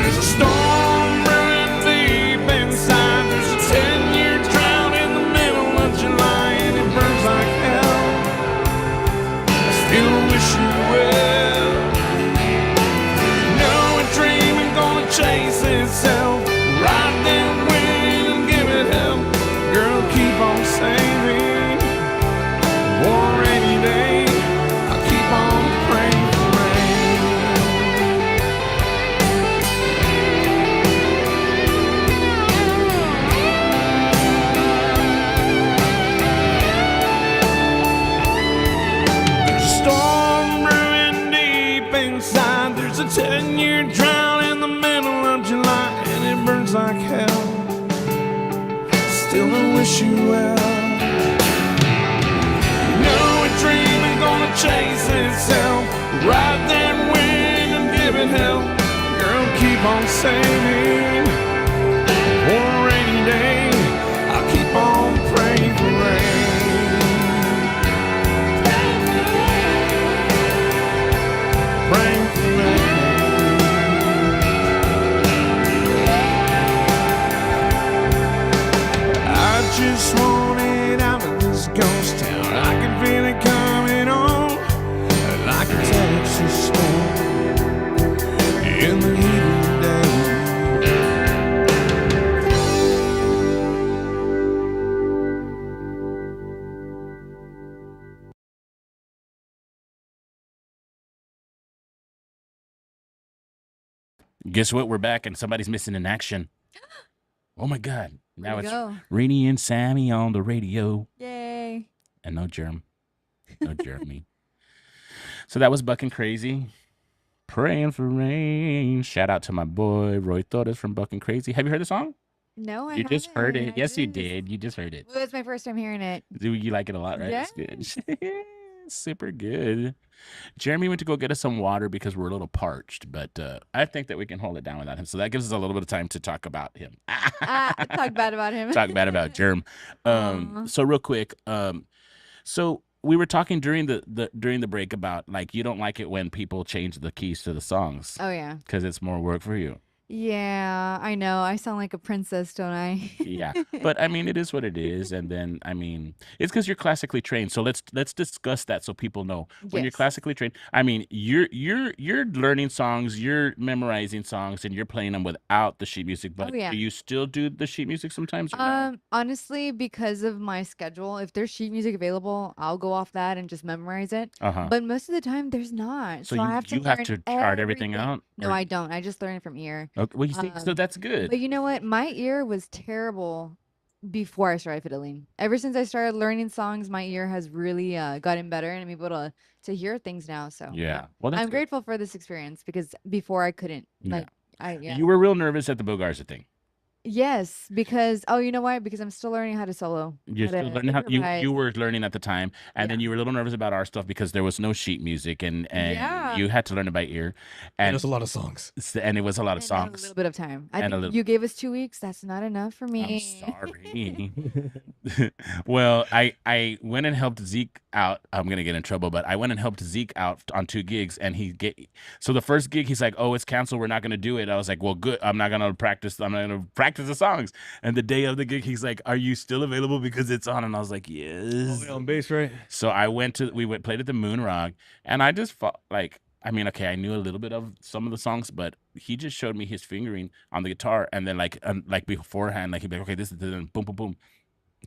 There's a storm brewing deep inside. There's a 10-year drought in the middle of July, and it burns like hell. I still wish you well. No, a dream ain't gonna chase itself. Right then, win and give it hell. Girl, keep on saving for a rainy day. I'll keep on praying for rain. There's a storm brewing deep inside. There's a 10-year drought in the middle of July, and it burns like hell. Still, I wish you well. No, a dream ain't gonna chase itself. Right then, win and give it hell. Girl, keep on saving for a rainy day. I'll keep on praying for rain. Praying for rain. I just want it out of this ghost town. I can feel it coming on like a Texas storm in the heat of the day. Guess what? We're back, and somebody's missing in action. Oh my God! Now we it's go. Reny and Sammy on the radio, Yay. and no Jeremy. So that was Bucking Crazy, praying for rain. Shout out to my boy Roy Torres from Bucking Crazy. Have you heard the song? No, I You just heard haven't. it. Yes, you did. You just heard it. It was my first time hearing it. Do you like it a lot, right? Yeah. It's good. Super good. Jeremy went to go get us some water because we're a little parched, but I think that we can hold it down without him. So that gives us a little bit of time to talk about him. Talk bad about him. Talk bad about Germ. So real quick, so we were talking during the break about like you don't like it when people change the keys to the songs. Oh yeah. Because it's more work for you. Yeah, I know. I sound like a princess, don't I? Yeah, but I mean, it is what it is. And then, I mean, it's because you're classically trained. So let's discuss that so people know when you're Yes. classically trained. I mean, you're learning songs, you're memorizing songs, and you're playing them without the sheet music. Oh But yeah. do you still do the sheet music sometimes or no? Honestly, because of my schedule, if there's sheet music available, I'll go off that and just memorize it. Uh huh. But most of the time, there's not. So So I have to you have learn to chart everything everything. out, No, or I don't. I just learn it from ear. okay, well, you see, so that's good. But you know what? My ear was terrible before I started fiddling. Ever since I started learning songs, my ear has really gotten better, and I'm able to hear things now. So Yeah. Well, that's I'm good. grateful for this experience because before I couldn't. Yeah. Like yeah. You were real nervous at the Bo Garza thing. Yes, because oh, you know why? Because I'm still learning how to solo, You're how still to learning how you improvise. were learning at the time, and then Yeah. you were a little nervous about our stuff because there was no sheet music, and Yeah. you had to learn it by ear, And and there's a lot of songs. and it was a lot of And a songs. little bit of time. I And a think little. you gave us 2 weeks. That's not enough for I'm me. sorry. Well, I went and helped Zeke out. I'm gonna get in trouble, but I went and helped Zeke out on 2 gigs, and so the first gig he's like, "Oh, it's canceled. We're not gonna do it." I was like, "Well, good. I'm not gonna practice. I'm not gonna practice the songs." And the day of the gig, he's like, "Are you still available because it's on?" And I was like, "Yes." On bass, right? So we went played at the Moon Rock, and I just felt like, I mean, okay, I knew a little bit of some of the songs, but he just showed me his fingering on the guitar, and then like beforehand, like he'd be like, "Okay, this is the boom, boom, boom."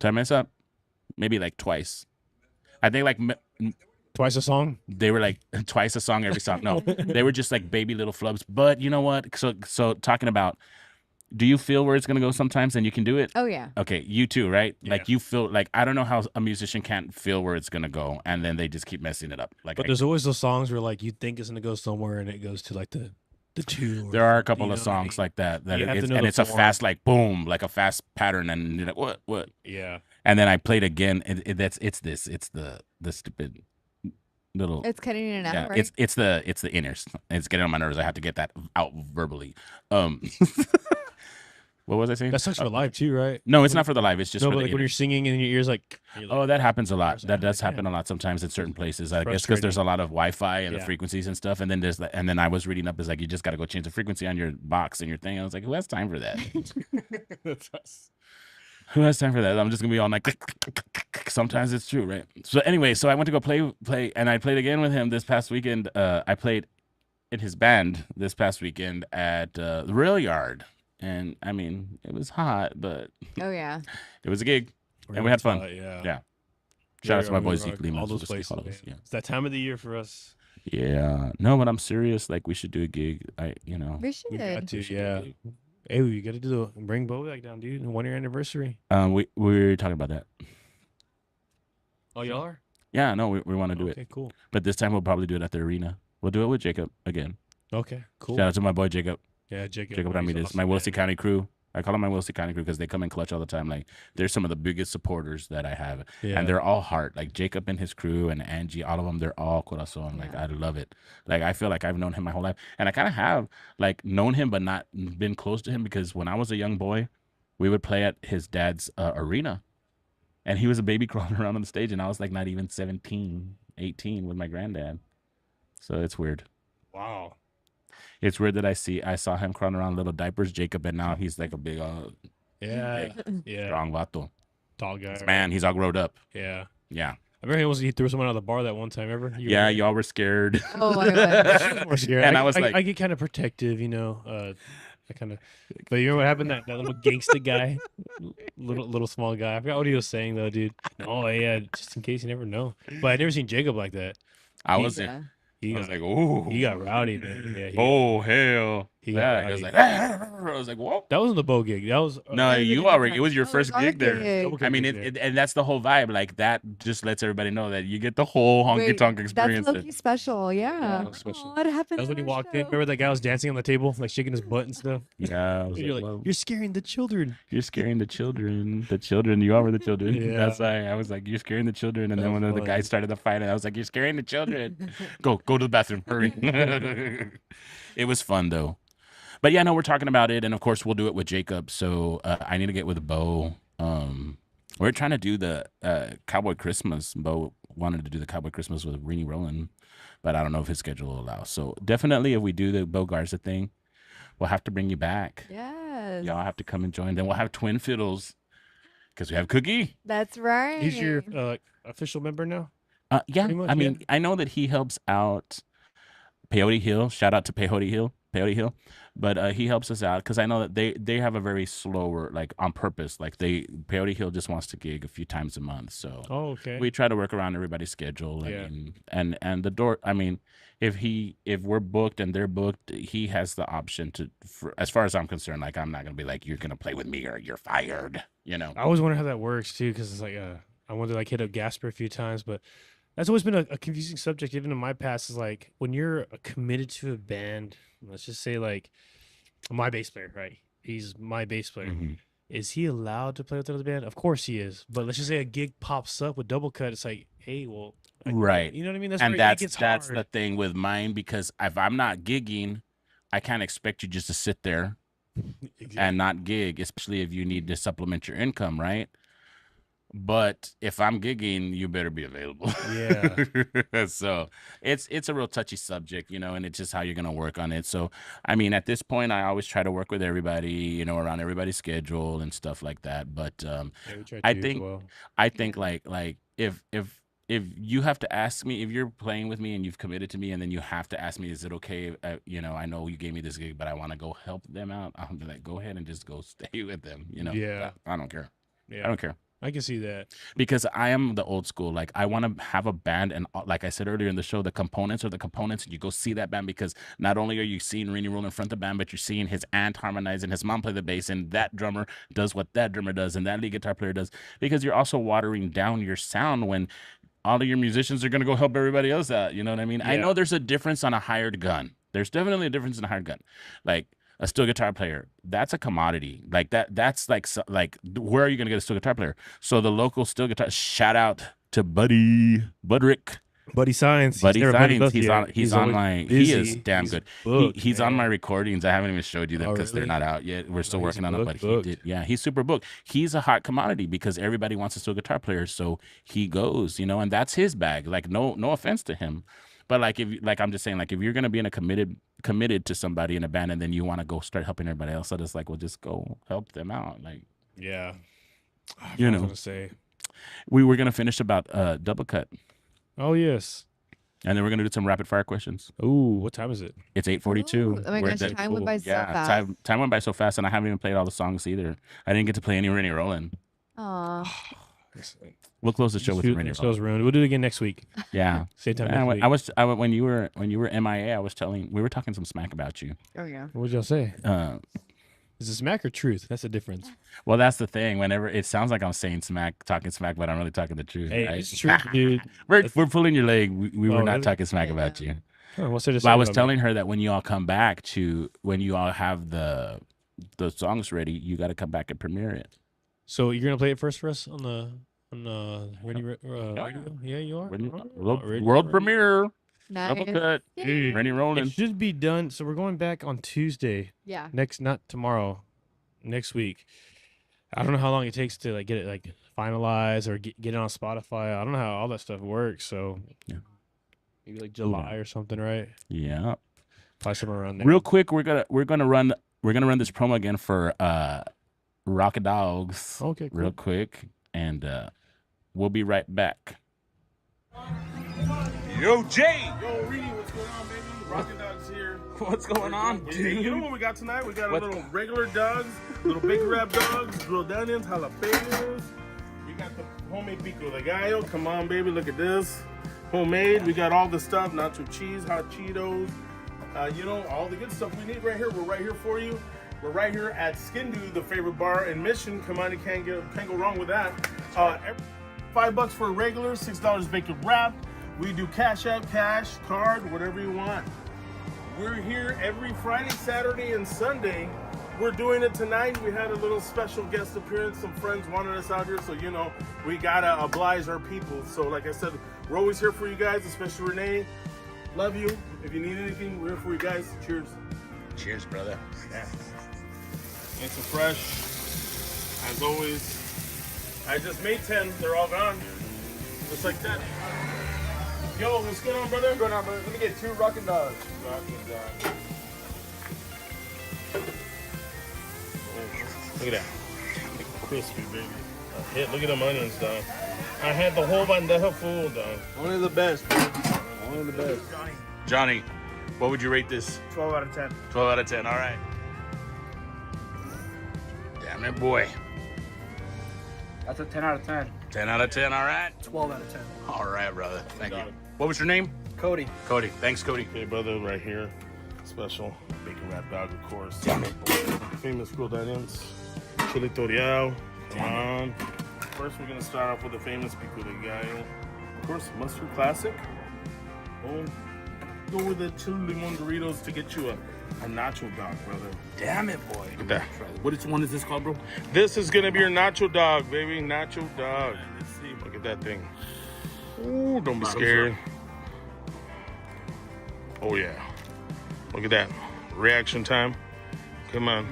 Did I mess up? Maybe like twice. I think like Twice a song. they were like twice a song every song. No, they were just like baby little flubs. But you know what? So talking about, do you feel where it's gonna go sometimes, and you can do it? Oh yeah. Okay, you too, right? Yeah. Like you feel like, I don't know how a musician can't feel where it's gonna go, and then they just keep messing it up. Like But there's always those songs where like you think it's gonna go somewhere and it goes to like the two. there are a couple you of know what I songs mean? like that You have to know and the it's a form. fast like boom, like a fast pattern, and you're like, what? Yeah. And then I played again. It's the stupid little. It's cutting in and out, Yeah, right? it's the inners. It's getting on my nerves. I have to get that out verbally. What was I saying? That sucks for live too, right? No, it's not for the live. It's just No, for but the like when you're inners. singing and your ears like. Oh, that happens a lot. Frustrating. That does happen Yeah. a lot sometimes in certain places. I guess because there's a lot of Wi-Fi and the Yeah. frequencies and stuff. And then and then I was reading up, is like, you just got to go change the frequency on your box and your thing. I was like, who has time for that? That's us. Who has time for that? I'm just gonna be all like, sometimes it's true, right? So anyway, so I went to go play, and I played again with him this past weekend. I played in his band this past weekend at the Rail Yard, and I mean, it was hot, but Oh yeah. it was a gig, and we had fun. Yeah. Yeah. Shout out to my boy Rock, Zeke Lehman. all those Whiskey places. Hollows, Man. yeah. It's that time of the year for us. Yeah. No, but I'm serious. Like, we should do a gig. We We should. got to, We should do a yeah. gig. Hey, we got to bring Bo back down, dude. 1 year anniversary. We were talking about that. Oh, y'all are? Yeah, no, we want to do Okay, it. cool. But this time we'll probably do it at the arena. We'll do it with Jacob again. Okay, cool. Shout out to my boy Jacob. Yeah, Jacob. Jacob he's Ramirez, awesome, my man. Wilson County crew. I call them my Wilson County crew because they come in clutch all the time. Like, they're some of the biggest supporters that I have. Yeah. And they're all heart. Like, Jacob and his crew and Angie, all of them, they're all corazon. Like, I love it. Like, I feel like I've known him my whole life. And I kind of have, like, known him but not been close to him because when I was a young boy, we would play at his dad's arena. And he was a baby crawling around on the stage, and I was, like, not even 17, 18 with my granddad. So it's weird. Wow. It's weird that I saw him crawling around in little diapers, Jacob, and now he's like a big, Yeah. big, Yeah. strong vato. Tall guy. Man, he's all grown up. Yeah. Yeah. I remember he threw someone out of the bar that one time. Ever? Yeah, y'all were scared. Oh, I was. More scared. And I was like, I get kind of protective, you know. I kind of, but you know what happened? That little gangsta guy, little small guy. I forgot what he was saying though, dude. Oh yeah, just in case you never know. But I never seen Jacob like that. I He- was, He I was got, like, ooh. he got rowdy, man. Yeah. Oh hell. He got Yeah, I was rowdy. like, I was like, whoa. That wasn't the bow gig. That was No, you already. It was your Oh, first it's our gig there. gig. I mean, and that's the whole vibe. Like, that just lets everybody know that you get the whole honky Wait, tonk experience. That's Loki special. Yeah. that was special. Oh, what happened? That was when he on our walked in. show? Remember that guy was dancing on the table, like shaking his butt and stuff. Yeah, I was And you're like, like, whoa. you're scaring the children. You're scaring the children. The children. You are the children. Yeah. That's why I was like, you're scaring the children. And That then was one of the fun. guys started the fight, and I was like, you're scaring the children. Go to the bathroom. Hurry. It was fun though. But yeah, no, we're talking about it, and of course we'll do it with Jacob. So I need to get with Bo. We're trying to do the Cowboy Christmas. Bo wanted to do the Cowboy Christmas with Renee Roland, but I don't know if his schedule will allow. So definitely, if we do the Bo Garza thing, we'll have to bring you back. Yes. Y'all have to come and join. Then we'll have twin fiddles because we have Cookie. That's right. He's your official member now. Yeah, Pretty much, I mean, yeah. I know that he helps out Peyote Hill. Shout out to Peyote Hill. But he helps us out because I know that they have a very slower, like on purpose. Like Peyote Hill just wants to gig a few times a month. So okay. we try to work around everybody's schedule. Yeah. And the door, I mean, if we're booked and they're booked, he has the option to, as far as I'm concerned, like I'm not going to be like, you're going to play with me or you're fired, you know? I always wonder how that works too, because it's like I wanted to like hit up Gasper a few times, but that's always been a confusing subject, even in my past. Is like when you're committed to a band, let's just say like my bass player, right? He's my bass player. Mm-hmm. Is he allowed to play with another band? Of course he is. But let's just say a gig pops up with Double Cut. It's like, hey, well, Right. you know what I mean? And where it gets that's hard. the thing with mine, because if I'm not gigging, I can't expect you just to sit there and not gig, especially if you need to supplement your income, right? But if I'm gigging, you better be available. Yeah. So it's a real touchy subject, you know, and it's just how you're gonna work on it. So I mean, at this point, I always try to work with everybody, you know, around everybody's schedule and stuff like that. But Yeah, we try I to as think well. I think like if you have to ask me, if you're playing with me and you've committed to me, and then you have to ask me, is it okay? You know, I know you gave me this gig, but I want to go help them out. I'll be like, go ahead and just go stay with them. You know, Yeah. I don't care. Yeah. I don't care. I can see that. Because I am the old school. Like I want to have a band, and like I said earlier in the show, the components are the components, and you go see that band because not only are you seeing Reny roll in front of the band, but you're seeing his aunt harmonize and his mom play the bass, and that drummer does what that drummer does, and that lead guitar player does. Because you're also watering down your sound when all of your musicians are going to go help everybody else out. You know what I mean? I Yeah. know there's a difference on a hired gun. There's definitely a difference in a hired gun. Like a steel guitar player, that's a commodity. Like that's like where are you going to get a steel guitar player? So the local steel guitar, shout out to Budrick. Buddy Science. Buddy never played with Science, us yet. he's on always my, he busy. is damn good. booked, He's on my man. recordings. I haven't even showed you them Oh, because they're really? not out yet. We're still he's working on it, but booked. he did. Yeah, he's super booked. He's a hot commodity because everybody wants a steel guitar player, so he goes, you know, and that's his bag. Like no offense to him, but like I'm just saying, like if you're gonna be in a committed to somebody in a band, and then you want to go start helping everybody else, so just like, well, just go help them out. Like, Yeah. you I was know, gonna say. we were gonna finish about Double Cut, Oh yes. and then we're gonna do some rapid fire questions. Ooh, what time is it? It's 8:42. Ooh, oh my We're gosh, at time went by so fast. Time went by so fast, and I haven't even played all the songs either. I didn't get to play any Reny Rollin'. Aw. We'll close the show with Reny Show's Rollin'. ruined. We'll do it again next week. Yeah. Same time Yeah, next week. when you were MIA, we were talking some smack about you. Oh yeah. What would y'all say? Uh, Is it smack or truth? That's the difference. well, that's the thing. Whenever it sounds like I'm saying talking smack, but I'm really talking the truth. Hey, right? it's truth, dude. we're pulling your leg. We were Oh, not really? talking smack about you. Oh, what's there to But say I was about me? telling her that when you all come back when you all have the songs ready, you got to come back and premiere it. So you're gonna play it first for us on the radio? Yeah, you are. World premiere. Nice. Double Cut. Yay. Reny Rollin'. It should be done. So we're going back on Tuesday. Yeah. Not tomorrow. Next week. I don't know how long it takes to like get it like finalized or get it on Spotify. I don't know how all that stuff works. So Yeah. maybe like July or something, right? Yeah. Probably somewhere around there. Real quick, we're gonna run this promo again for Rocket Dogs. Okay, cool. Real quick, and we'll be right back. Yo, Jay! Yo, Reny, what's going on, baby? Rocket Dogs here. What's going on, You know what we got tonight? We got What? a little regular dogs, little big rab dogs, grilled onions, jalapenos. We got the homemade pico de gallo. Come on, baby, look at this. Homemade. We got all the stuff, nacho cheese, hot Cheetos. You know, all the good stuff we need right here. We're right here for you. We're right here at Skindu, the favorite bar in Mission. Come on, you can't go wrong with that. $5 for a regular, $6 bacon wrap. We do cash out, cash, card, whatever you want. We're here every Friday, Saturday, and Sunday. We're doing it tonight. We had a little special guest appearance. Some friends wanted us out here, so you know, we gotta oblige our people. So like I said, we're always here for you guys, especially Renee. Love you. If you need anything, we're here for you guys. Cheers. Cheers, brother. Yeah. Nice and fresh. As always. I just made 10. They're all gone. Just like that. Yo, what's going on, brother? What's going on, brother? Let me get 2 Rockin' Dogs. Rockin' Dogs. Look at that. Crispy, baby. A hit. Look at them onions, dog. I had the whole bandeja full, dog. Only the best, dude. Only the best. Johnny, what would you rate this? 12 out of 10. 12 out of 10. All right. Damn it, boy. That's a 10 out of 10. 10 out of 10. All right. 12 out of 10. All right, brother. Thank you. What was your name? Cody. Cody. Thanks, Cody. Okay, brother, right here. Special bacon wrap dog, of course. Damn it. Famous grilled onions. Chili toreado. Come on. First, we're gonna start off with the famous pico de gallo. Of course, mustard classic. Oh, go with the chili limon Doritos to get you a nacho dog, brother. Damn it, boy. Look at that. What one is this called, bro? This is gonna be your nacho dog, baby. Nacho dog. Let's see. Look at that thing. Ooh, don't be scared. Oh yeah. Look at that. Reaction time. Come on.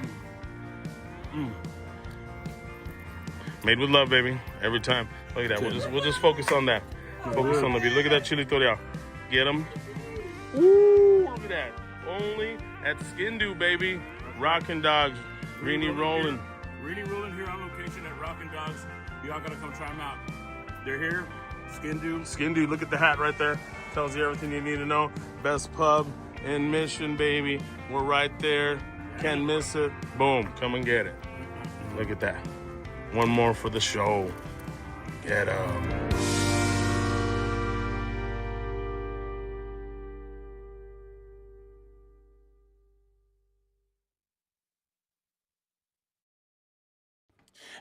Made with love, baby. Every time. Look at that. We'll just focus on that. Focus on the beat. Look at that chili toreado. Get them. Ooh, look at that. Only at Skin-Do, baby. Rockin' Dogs. Reny rolling. Really rolling here on location at Rockin' Dogs. Y'all gotta come try them out. They're here. Skin-Do. Skin-Do. Look at the hat right there. Tells you everything you need to know. Best pub in Mission, baby. We're right there. Can't miss it. Boom. Come and get it. Look at that. One more for the show. Get up.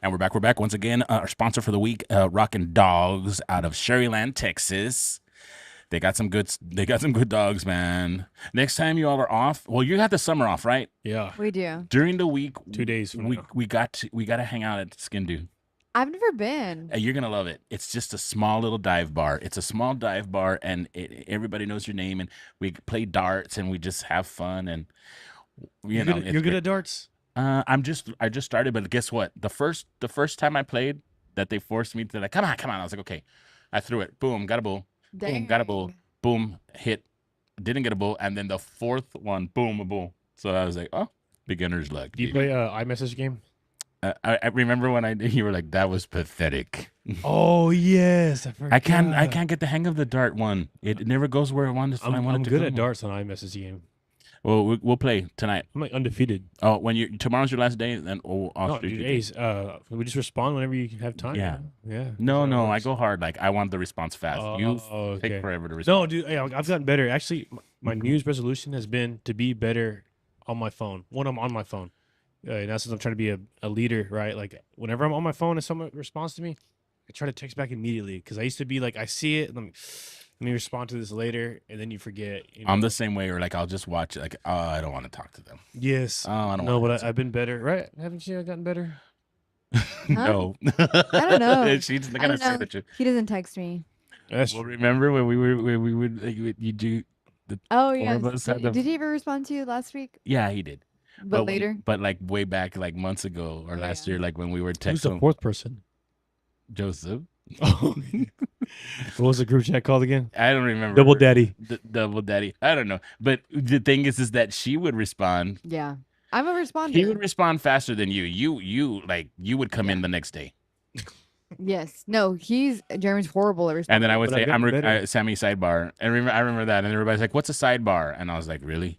And we're back. We're back once again. Our sponsor for the week, Rockin' Dogs out of Sherryland, Texas. They got some good dogs, man. Next time you all are off, well, you got the summer off, right? Yeah. We do. During the week, 2 days from now. we got to hang out at Skin-Do. I've never been. You're gonna love it. It's just a small little dive bar. It's a small dive bar, and everybody knows your name, and we play darts, and we just have fun, and you're good at darts. I just started, but guess what? The first time I played, that they forced me to, like, come on. I was like, okay. I threw it. Boom, got a bull. Boom, got a bull. Boom, hit. Didn't get a bull, and then the fourth one, boom, a bull. So I was like, oh, beginner's luck. Do you play iMessage game? I remember when you were like, that was pathetic. Oh yes, I forgot. I can't get the hang of the dart one. It never goes where I want it. I'm good at darts on iMessage game. Well, we'll play tonight. I'm like undefeated. Oh, tomorrow's your last day, then I'll streak you. Days. We just respond whenever you have time. Yeah. Yeah. No, I go hard. Like, I want the response fast. You take forever to respond. No, dude, I've gotten better. Actually, my New Year's resolution has been to be better on my phone when I'm on my phone. Now since I'm trying to be a leader, right? Like whenever I'm on my phone and someone responds to me, I try to text back immediately because I used to be like, I see it, let me respond to this later, and then you forget. I'm the same way, or like I'll just watch it, like, oh, I don't want to talk to them. Yes. Oh, I don't. No, but I've been better, right? Haven't you gotten better? No. I don't know. She's gonna say that He doesn't text me. Well, remember when we would you do the? Oh yeah. Did he ever respond to you last week? Yeah, he did. But later. But like way back, like months ago or last year, like when we were texting. Who's the fourth person? Joseph. Oh. What was the group chat called again? I don't remember. Double Daddy. Double Daddy. I don't know. But the thing is that she would respond. Yeah. I'm a responder. He would respond faster than you. You would come in the next day. Yes. No, Jeremy's horrible at responding. And then I would say, Sammy sidebar. And I remember that. And everybody's like, what's a sidebar? And I was like, really?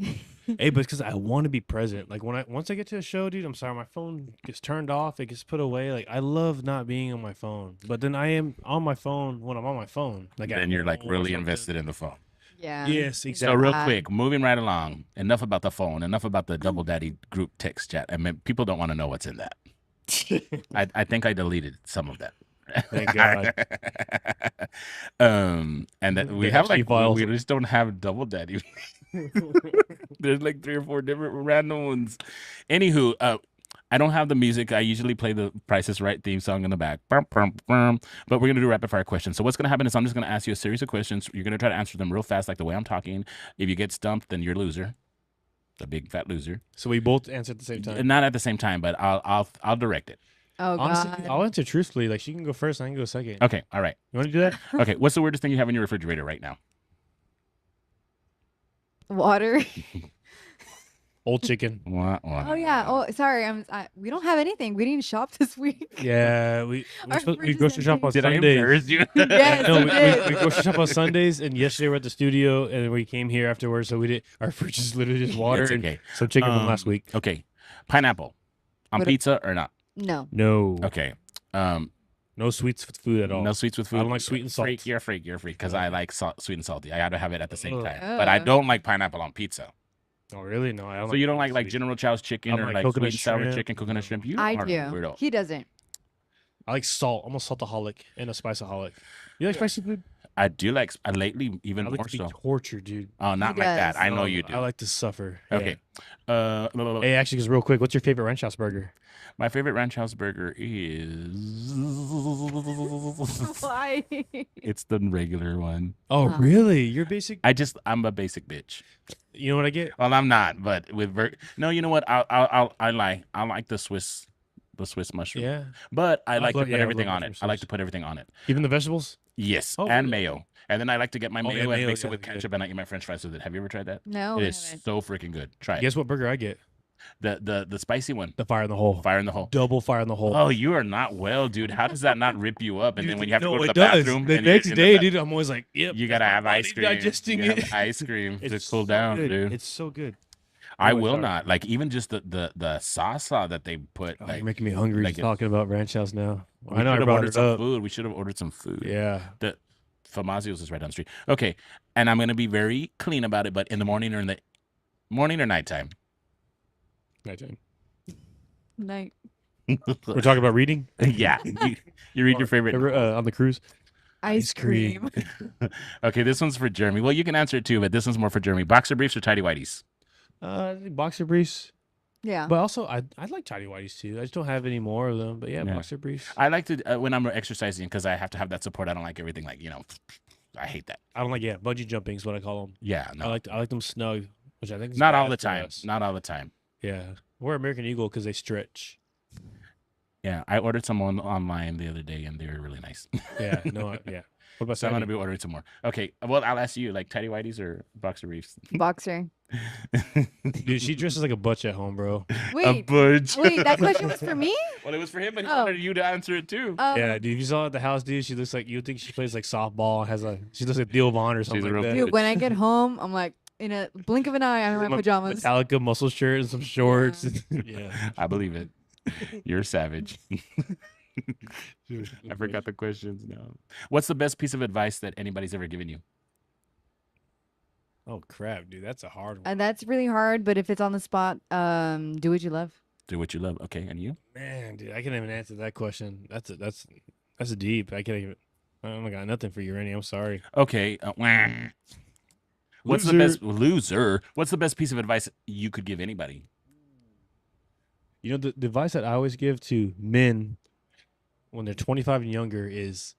Hey, but it's because I want to be present. Like once I get to a show, dude, I'm sorry, my phone gets turned off. It gets put away. Like I love not being on my phone, but then I am on my phone when I'm on my phone. Like then you're like really invested in the phone. Yeah. Yes, exactly. So real quick, moving right along. Enough about the phone. Enough about the Double Daddy group text chat. I mean, people don't want to know what's in that. I think I deleted some of that. Thank God. And that we have like files. We just don't have Double Daddy. There's like 3 or 4 different random ones. Anywho, I don't have the music. I usually play the Price is Right theme song in the back. But we're going to do rapid fire questions. So what's going to happen is I'm just going to ask you a series of questions. You're going to try to answer them real fast, like the way I'm talking. If you get stumped, then you're a loser. The big fat loser. So we both answer at the same time? Not at the same time, but I'll direct it. Oh, honestly, God. I'll answer truthfully. Like she can go first, I can go second. Okay, all right. You want to do that? Okay, what's the weirdest thing you have in your refrigerator right now? Water. Old chicken. Oh yeah. Oh, sorry. We don't have anything. We didn't shop this week. Yeah, Our we fridge is grocery shop on empty. Did I Sundays. embarrass you? Yes, No, you did. we grocery shop on Sundays, and yesterday we're at the studio, and then we came here afterwards. So we did. Our fridge is literally just water It's and okay. some chicken from last week. Okay. Pineapple on What- pizza or not? No. No, Okay. no sweets with food at all. No sweets with food. I don't like sweet and salt. Freak, you're a freak. You're a freak. Because I like sweet and salty. I got to have it at the same Ugh. time. But I Ugh. don't like pineapple on pizza. Oh, really? No, I don't. So you don't like sweet. General Chow's chicken I or don't like like coconut sweet and sour shrimp. chicken, coconut shrimp? You I are a do. weirdo. He doesn't. I like salt. I'm a saltaholic and a spiceaholic. You like spicy food? I do like lately even I like more to be so. tortured, dude. Oh, not He like that. does. I know No, you do. I like to suffer. Okay. Yeah. Hey, actually, just real quick, what's your favorite Ranch House burger? My favorite Ranch House burger is Why? it's the regular one. Oh, Huh. really? You're basic. I'm a basic bitch. You know what I get? Well, I'm not, but with no, you know what? I lie. I like the Swiss mushroom. Yeah. But I like to love- put yeah, I everything love on it. mushroom I like to sauce. put everything on it. Even the vegetables? Yes, Oh, and really? mayo. And then I like to get my Oh, yeah, mayo and mayo, mix it yeah, with good. ketchup, and I eat my French fries with it. Have you ever tried that? No. It I is haven't. so freaking good. Try it. Guess what burger I get? The spicy one. The fire in the hole. Fire in the hole. Double fire in the hole. Oh, you are not well, dude. How does that not rip you up? And then when you have to no, go to it the does. bathroom, The and you're next in day, ba- dude, I'm always like, yep. you gotta have ice cream. Digesting You gotta it. have ice cream to It's cool so down, good. dude. It's so good. I Anyway, will sorry. not like even just the salsa that they put. Oh, like, you're making me hungry like just talking about Ranch House now. we I know I should have brought ordered it some up. food. We should have ordered some food. Yeah. The Famazio's is right down the street. Okay, and I'm gonna be very clean about it. But in the morning or nighttime. Nighttime. Night. We're talking about reading? Yeah, you read your favorite. On the cruise? Ice cream. Okay, this one's for Jeremy. Well, you can answer it too, but this one's more for Jeremy. Boxer briefs or tidy whities? Boxer briefs. Yeah. But also, I like tidy whities too. I just don't have any more of them. But yeah, Yeah. boxer briefs. I like to when I'm exercising because I have to have that support. I don't like everything like I hate that. I don't like bungee jumping is what I call them. Yeah, no, I like them snug, which I think is not all bad the for time. us. Not all the time. Yeah, we're American Eagle because they stretch. Yeah, I ordered some online the other day and they were really nice. Yeah, no, yeah. What about So I'm gonna Sandy? be ordering some more. Okay, well I'll ask you like tidy whities or boxer briefs. Boxer. Dude, she dresses like a butch at home, bro. Wait. butch. Wait, that question was for me? Well, it was for him, but he Oh. wanted you to answer it too. Yeah, dude. If you saw her at the house, dude, she looks like you would think she plays like softball. She looks like Theo Vaughn or something She's a like real that. Dude, when I get home, I'm like, in a blink of an eye, I'm in my pajamas. Metallica muscle shirt and some shorts. Yeah. I believe it. You're savage. I forgot the questions now. What's the best piece of advice that anybody's ever given you? Oh crap, dude, that's a hard one. And that's really hard, but if it's on the spot, do what you love. Do what you love. Okay, and you? Man, dude, I can't even answer that question. That's a deep. I can't even. I don't got nothing for you, Rennie. I'm sorry. Okay. What's the best loser? What's the best piece of advice you could give anybody? You know, the advice that I always give to men when they're 25 and younger is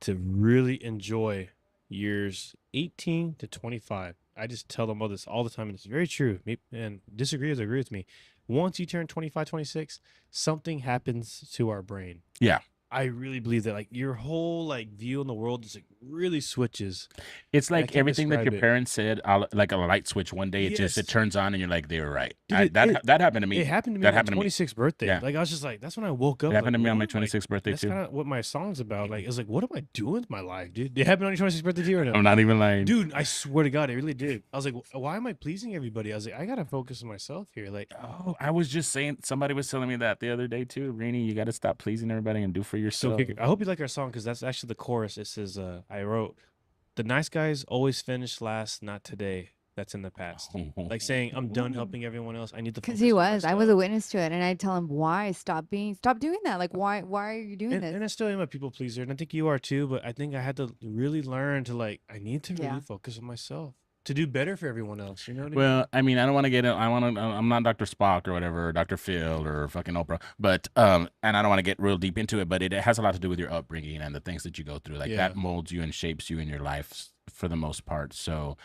to really enjoy years 18 to 25. I just tell them all this all the time, and it's very true. And disagree or agree with me. Once you turn 25, 26, something happens to our brain. Yeah. I really believe that, like, your whole view in the world just really switches. It's I like can't everything that describe your it. parents said, like a light switch one day, it Yes. turns on and you're like, they were right. Dude, That happened to me. It happened to me That on my happened to me. 26th birthday. Yeah. Like, I was just like, that's when I woke up. It happened like, to me on my what? Like, 26th birthday that's too. kind of what my song's about. Like, it's like, what am I doing with my life, dude? Did it happen on your 26th birthday too or no? I'm not even lying. Dude, I swear to God, it really did. I was like, why am I pleasing everybody? I was like, I gotta focus on myself here. Like, Oh, I was just saying, somebody was telling me that the other day too. Rini, you got to stop pleasing everybody and do for so yourself. I hope you like our song because that's actually the chorus. It says, I wrote, the nice guys always finish last, not today. That's in the past. Like saying, I'm done helping everyone else. I need to. Because focus he on was. I was myself." a witness to it. And I tell him, why? Stop doing that. Like, why are you doing this? And I still am a people pleaser, and I think you are too. But I think I had to really learn to I need to really Yeah. focus on myself to do better for everyone else. You know what I mean? Well, I mean, I don't want to get it. I'm not Dr. Spock or whatever, or Dr. Phil or fucking Oprah, but and I don't want to get real deep into it. But it has a lot to do with your upbringing and the things that you go through. Like that Yeah. molds you and shapes you in your life for the most part. So,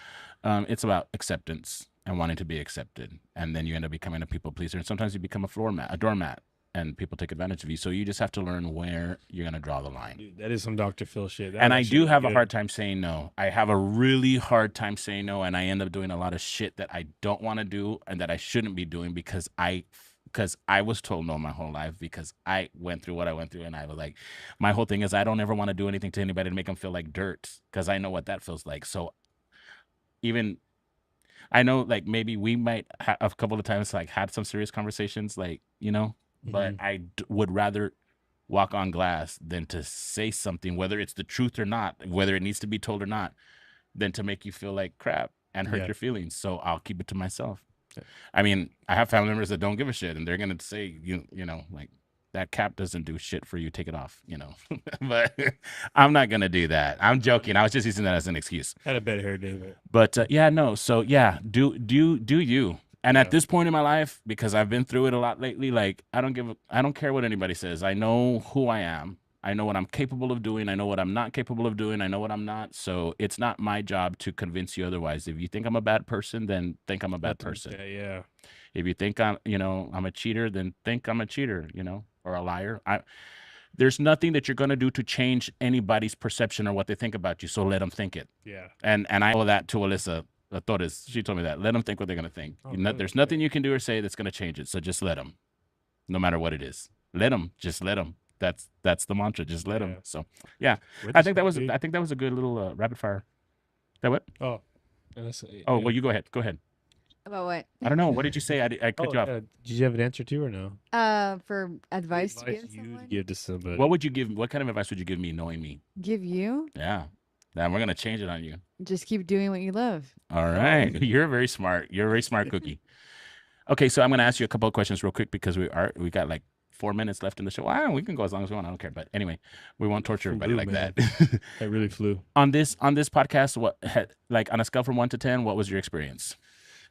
it's about acceptance and wanting to be accepted, and then you end up becoming a people pleaser, and sometimes you become a doormat. and people take advantage of you. So you just have to learn where you're gonna draw the line. Dude, that is some Dr. Phil shit. That And I actually do is have a good. hard time saying no. I have a really hard time saying no, and I end up doing a lot of shit that I don't want to do and that I shouldn't be doing because I was told no my whole life, because I went through what I went through, and I was like, my whole thing is I don't ever want to do anything to anybody to make them feel like dirt, because I know what that feels like. So even I know, like, maybe we might a couple of times like had some serious conversations, like, you know, but I would rather walk on glass than to say something, whether it's the truth or not, whether it needs to be told or not, than to make you feel like crap and hurt Yeah. your feelings. So I'll keep it to myself. I mean, I have family members that don't give a shit, and they're gonna say, you know, like, that cap doesn't do shit for you. Take it off, you know. But I'm not gonna do that. I'm joking. I was just using that as an excuse. Had a bad hair day, but But yeah, no. So yeah, do you. And at this point in my life, because I've been through it a lot lately, like, I don't care what anybody says. I know who I am. I know what I'm capable of doing. I know what I'm not capable of doing. I know what I'm not. So it's not my job to convince you otherwise. If you think I'm a bad person, then think I'm a bad person. yeah. If you think I'm a cheater, then think I'm a cheater, you know, or a liar. There's nothing that you're going to do to change anybody's perception or what they think about you. So let them think it. Yeah. And I owe that to Alyssa Torres. She told me that. Let them think what they're going to think. There's nothing you can do or say that's going to change it. So just let them, no matter what it is. Let them. Just let them. That's the mantra. Just let them. So yeah, I think that was a good little rapid fire. That what? Oh. Oh, well, you go ahead. Go ahead. About what? I don't know. What did you say? I cut you off. Did you have an answer to or no? For advice to give you someone? give to somebody. What would you give? What kind of advice would you give me, knowing me? Give you? Yeah. Now we're gonna change it on you. Just keep doing what you love. All right. You're very smart. You're a very smart cookie. Okay, so I'm gonna ask you a couple of questions real quick, because we got like 4 minutes left in the show. Well, we can go as long as we want. I don't care. But anyway, we won't torture everybody like man. that. That really flew. On this podcast, like on a scale from 1 to 10, what was your experience?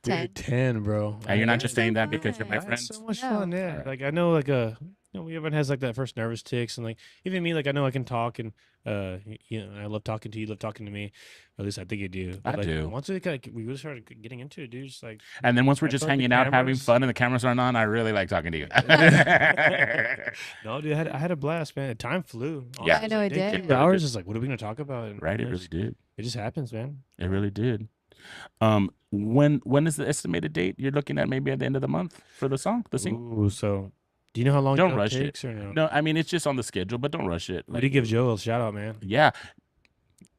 10. 10, bro. And you're not just saying that because you're my I had friend. so much No. fun, yeah. Like, I know, like, everyone has like that first nervous ticks, and like even me, like, I know I can talk, and I love talking to you, love talking to me. Or at least I think you do. But, I like, do. Once we really started getting into it, dude, just like. And then once we're I just felt like the hanging out, having cameras- fun, and the cameras aren't on, I really like talking to you. No, dude, I had a blast, man. Time flew. Yeah. I know it did. 2 hours is like, what are we gonna talk about? And Right, it really did. It just happens, man. It really did. When is the estimated date? You're looking at maybe at the end of the month for the song, the single? Ooh, so do you know how long Don't Joe rush takes it. or no? No, I mean, it's just on the schedule, but don't rush it. We did give Joe a shout out, man. Yeah.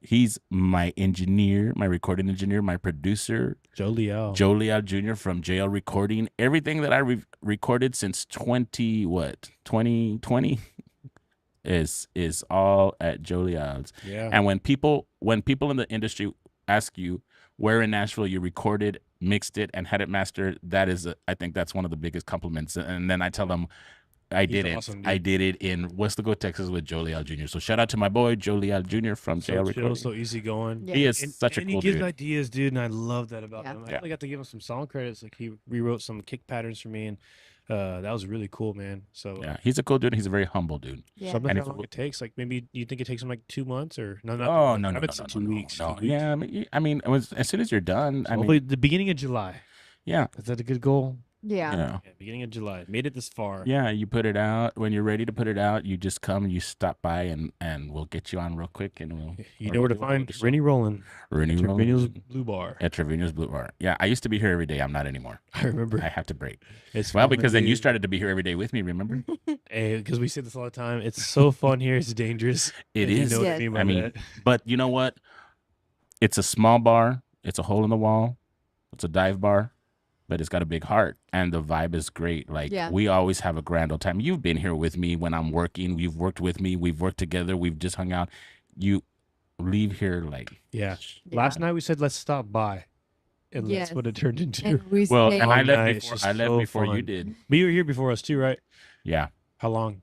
He's my engineer, my recording engineer, my producer. Joe Leal. Joe Leal Jr. from JL Recording. Everything that I recorded since 2020 is all at Joe Leal's. Yeah. And when people in the industry ask you where in Nashville you recorded, mixed it, and had it mastered, I think that's one of the biggest compliments. And then I tell them, I He's did it. awesome, dude. I did it in Westlaco, Texas, with Joe Leal Jr. So shout out to my boy Joe Leal Jr. from So JL chill, Recording. so easy going. He is And- such a and cool he gives dude. ideas, dude, and I love that about Yeah. him. I Yeah. really got to give him some song credits. Like, he rewrote some kick patterns for me, and that was really cool, man. So Yeah, he's a cool dude. He's a very humble dude. Yeah. something And how it's- long it takes. Like, maybe you think it takes him like 2 months or no? Not Oh 2 months. no, I no, would no, say no, 2 no, weeks. no. 2 weeks. Yeah, I mean, as soon as you're done, So I hopefully mean, the beginning of July. yeah, Is that a good goal? Yeah. yeah. Yeah, beginning of July. Made it this far. Yeah, you put it out. When you're ready to put it out, you just come and you stop by, and we'll get you on real quick, and we'll. You know where to find Rennie Rollin. Rennie Trevino's Rollin. Blue Bar. At Trevino's Blue Bar. Yeah, I used to be here every day. I'm not anymore. I remember. I have to break. It's Well, fun, because then you dude. started to be here every day with me. Remember? Hey, because we say this all the time. It's so fun here. It's dangerous. It And is. You know what Yes. I mean by I mean, that. but you know what? It's a small bar. It's a hole in the wall. It's a dive bar, but it's got a big heart, and the vibe is great. Like, Yeah. we always have a grand old time. You've been here with me when I'm working. You've worked with me. We've worked together. We've just hung out. You leave here like, Yeah. Yeah. Last night we said let's stop by, and Yes. that's what it turned into. And we well, stayed- and I Oh, left nice. before. Just I left so before you fun. did. But you were here before us too, right? Yeah. How long?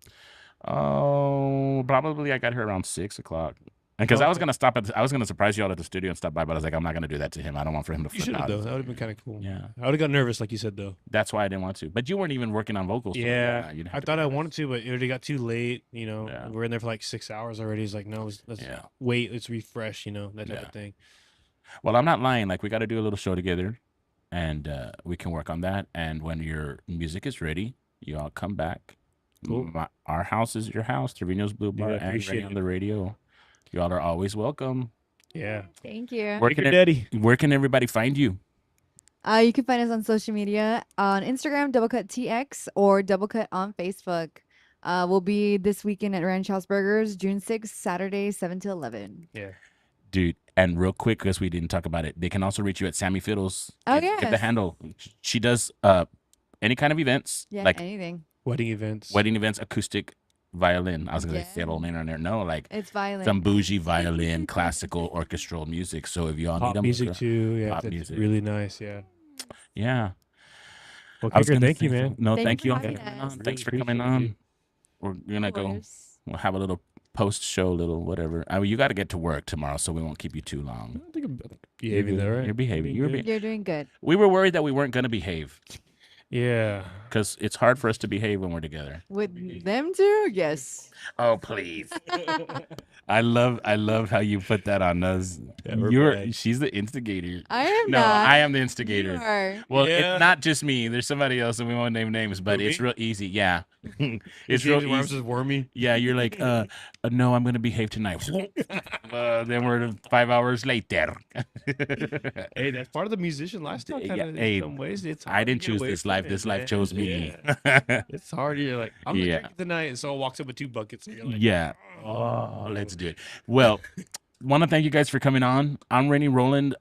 Oh, probably I got here around 6:00. Because I was gonna I was gonna surprise you all at the studio and stop by, but I was like, I'm not gonna do that to him. I don't want for him to You flip should have out. though. That would have been kind of cool. Yeah. I would have got nervous, like you said though. That's why I didn't want to. But you weren't even working on vocals. so Yeah, you didn't I have to thought do I that. wanted to, but it already got too late. You know, Yeah. we're in there for like 6 hours already. He's like, no, let's Yeah. wait. Let's refresh. You know, that type Yeah. of thing. Well, I'm not lying. Like, we got to do a little show together, and we can work on that. And when your music is ready, you all come back, Cool. Our house is your house. Trevino's Blue Bar and appreciate Reny On The Radio. Y'all are always welcome. Yeah. Thank you. Where can everybody find you? You can find us on social media on Instagram, DoubleCutTX, or DoubleCut on Facebook. We'll be this weekend at Ranch House Burgers, June 6th, Saturday, 7 to 11. Yeah. Dude, and real quick, because we didn't talk about it, they can also reach you at Sammy Fiddles. Oh, Get the yes. handle. She does any kind of events. Yeah, like anything. Wedding events. Acoustic violin. I was going to say old name on there. No, like It's violin. some bougie violin, classical, orchestral music. So if y'all Pop need them, music too. Yeah. pop That's music. really nice. Yeah. Yeah. Well, I was Kicker, gonna thank you, say- man. No, Thank thank you you for all for having coming us. on. Thanks for Really coming appreciate on. you. We're gonna Of go. course. We'll have a little post show, little whatever. I mean, you got to get to work tomorrow, so we won't keep you too long. I think I'm behaving there, right? You're behaving. You're doing good. We were worried that we weren't gonna behave Yeah. because it's hard for us to behave when we're together. With them too? Yes. Oh please! I love how you put that on us. Yeah, we're bad. She's the instigator. I am No, not. I am the instigator. You are. Well, Yeah. it's not just me. There's somebody else, and we won't name names, but it's real easy. Yeah, it's real James Arms easy. is wormy. Yeah, you're like, no, I'm gonna behave tonight. Then we're 5 hours later. Hey, that's part of the musician lifestyle. Kind of, hey, in some ways, it's I hard to didn't get choose away this from life. it, This life man. chose me. Yeah. It's hard. You're like, I'm Yeah. drinking tonight, and someone walks up with 2 buckets, and you're like, Yeah. Oh, let's do it. Well, want to thank you guys for coming on. I'm Rennie Roland.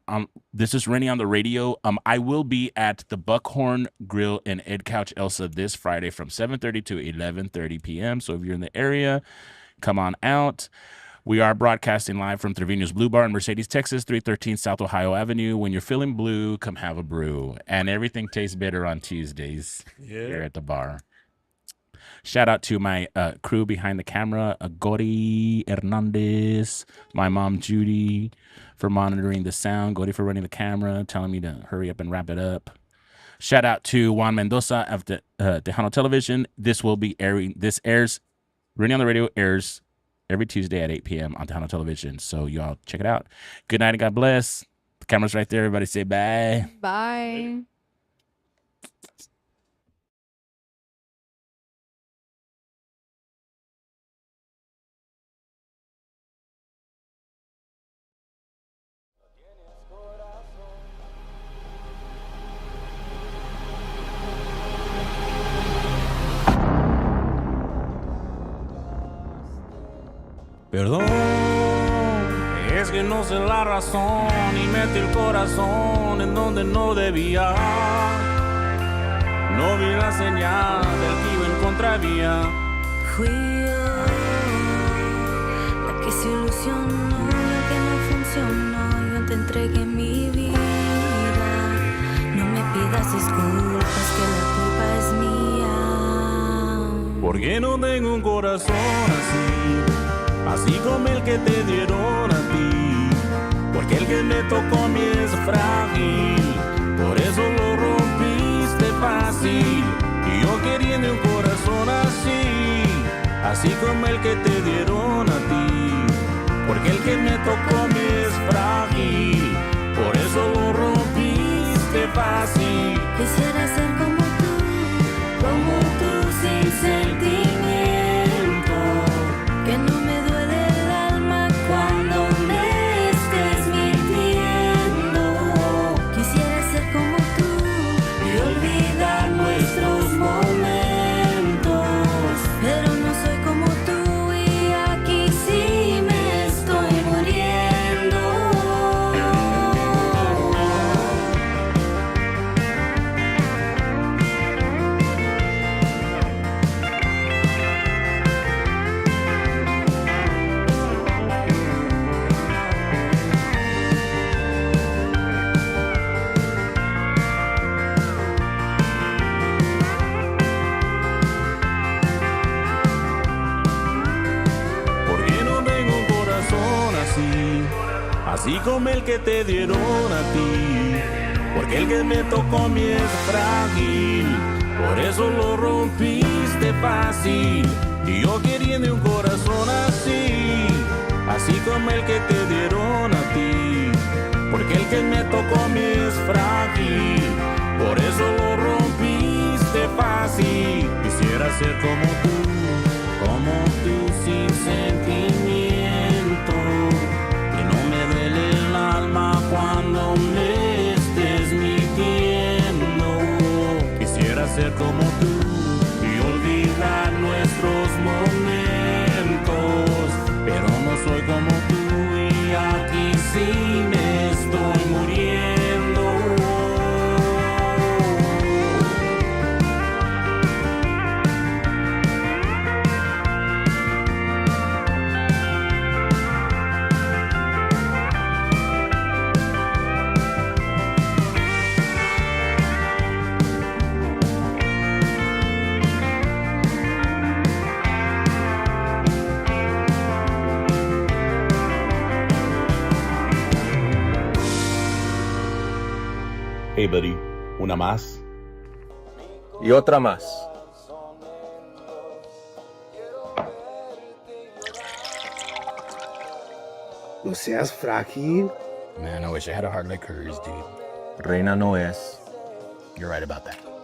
This is Rennie on the radio. I will be at the Buckhorn Grill in Ed Couch Elsa this Friday from 7:30 to 11:30 p.m. So if you're in the area, come on out. We are broadcasting live from Trevino's Blue Bar in Mercedes, Texas, 313 South Ohio Avenue. When you're feeling blue, come have a brew. And everything tastes better on Tuesdays here at the bar. Shout out to my crew behind the camera, Gori Hernandez, my mom Judy for monitoring the sound, Gori for running the camera, telling me to hurry up and wrap it up. Shout out to Juan Mendoza of the Tejano Television. This will be airing. This airs. Reny On The Radio airs every Tuesday at 8 p.m. on Tejano Television. So y'all check it out. Good night and God bless. The camera's right there. Everybody say bye. Bye. Perdón, es que no sé la razón y metí el corazón en donde no debía. No vi la señal del que iba en contravía. Fui yo la que se ilusionó, la que no funcionó. Yo te entregué mi vida. No me pidas disculpas, que la culpa es mía. Porque no tengo un corazón así como el que te dieron a ti. Porque el que me tocó a mí es frágil, por eso lo rompiste fácil. Y yo queriendo un corazón así como el que te dieron a ti. Porque el que me tocó a mí es frágil, por eso lo rompiste fácil. Quisiera ser como tú sin sentimiento. Que no me duele el alma cuando me estés mintiendo. Quisiera ser como tú y olvidar nuestros momentos. Pero no soy como tú y aquí sí me estoy muriendo. Porque no tengo un corazón así como el que te dieron a ti. Porque el que me tocó a mí es frágil, por eso lo rompiste fácil. Y yo queriendo un corazón así como el que te dieron a ti. Porque el que me tocó a mí es frágil, por eso lo rompiste fácil. Quisiera ser como tú Hey, buddy, una más. Y otra más. No seas frágil. Man, I wish I had a heart like hers, dude. Reina no es. You're right about that.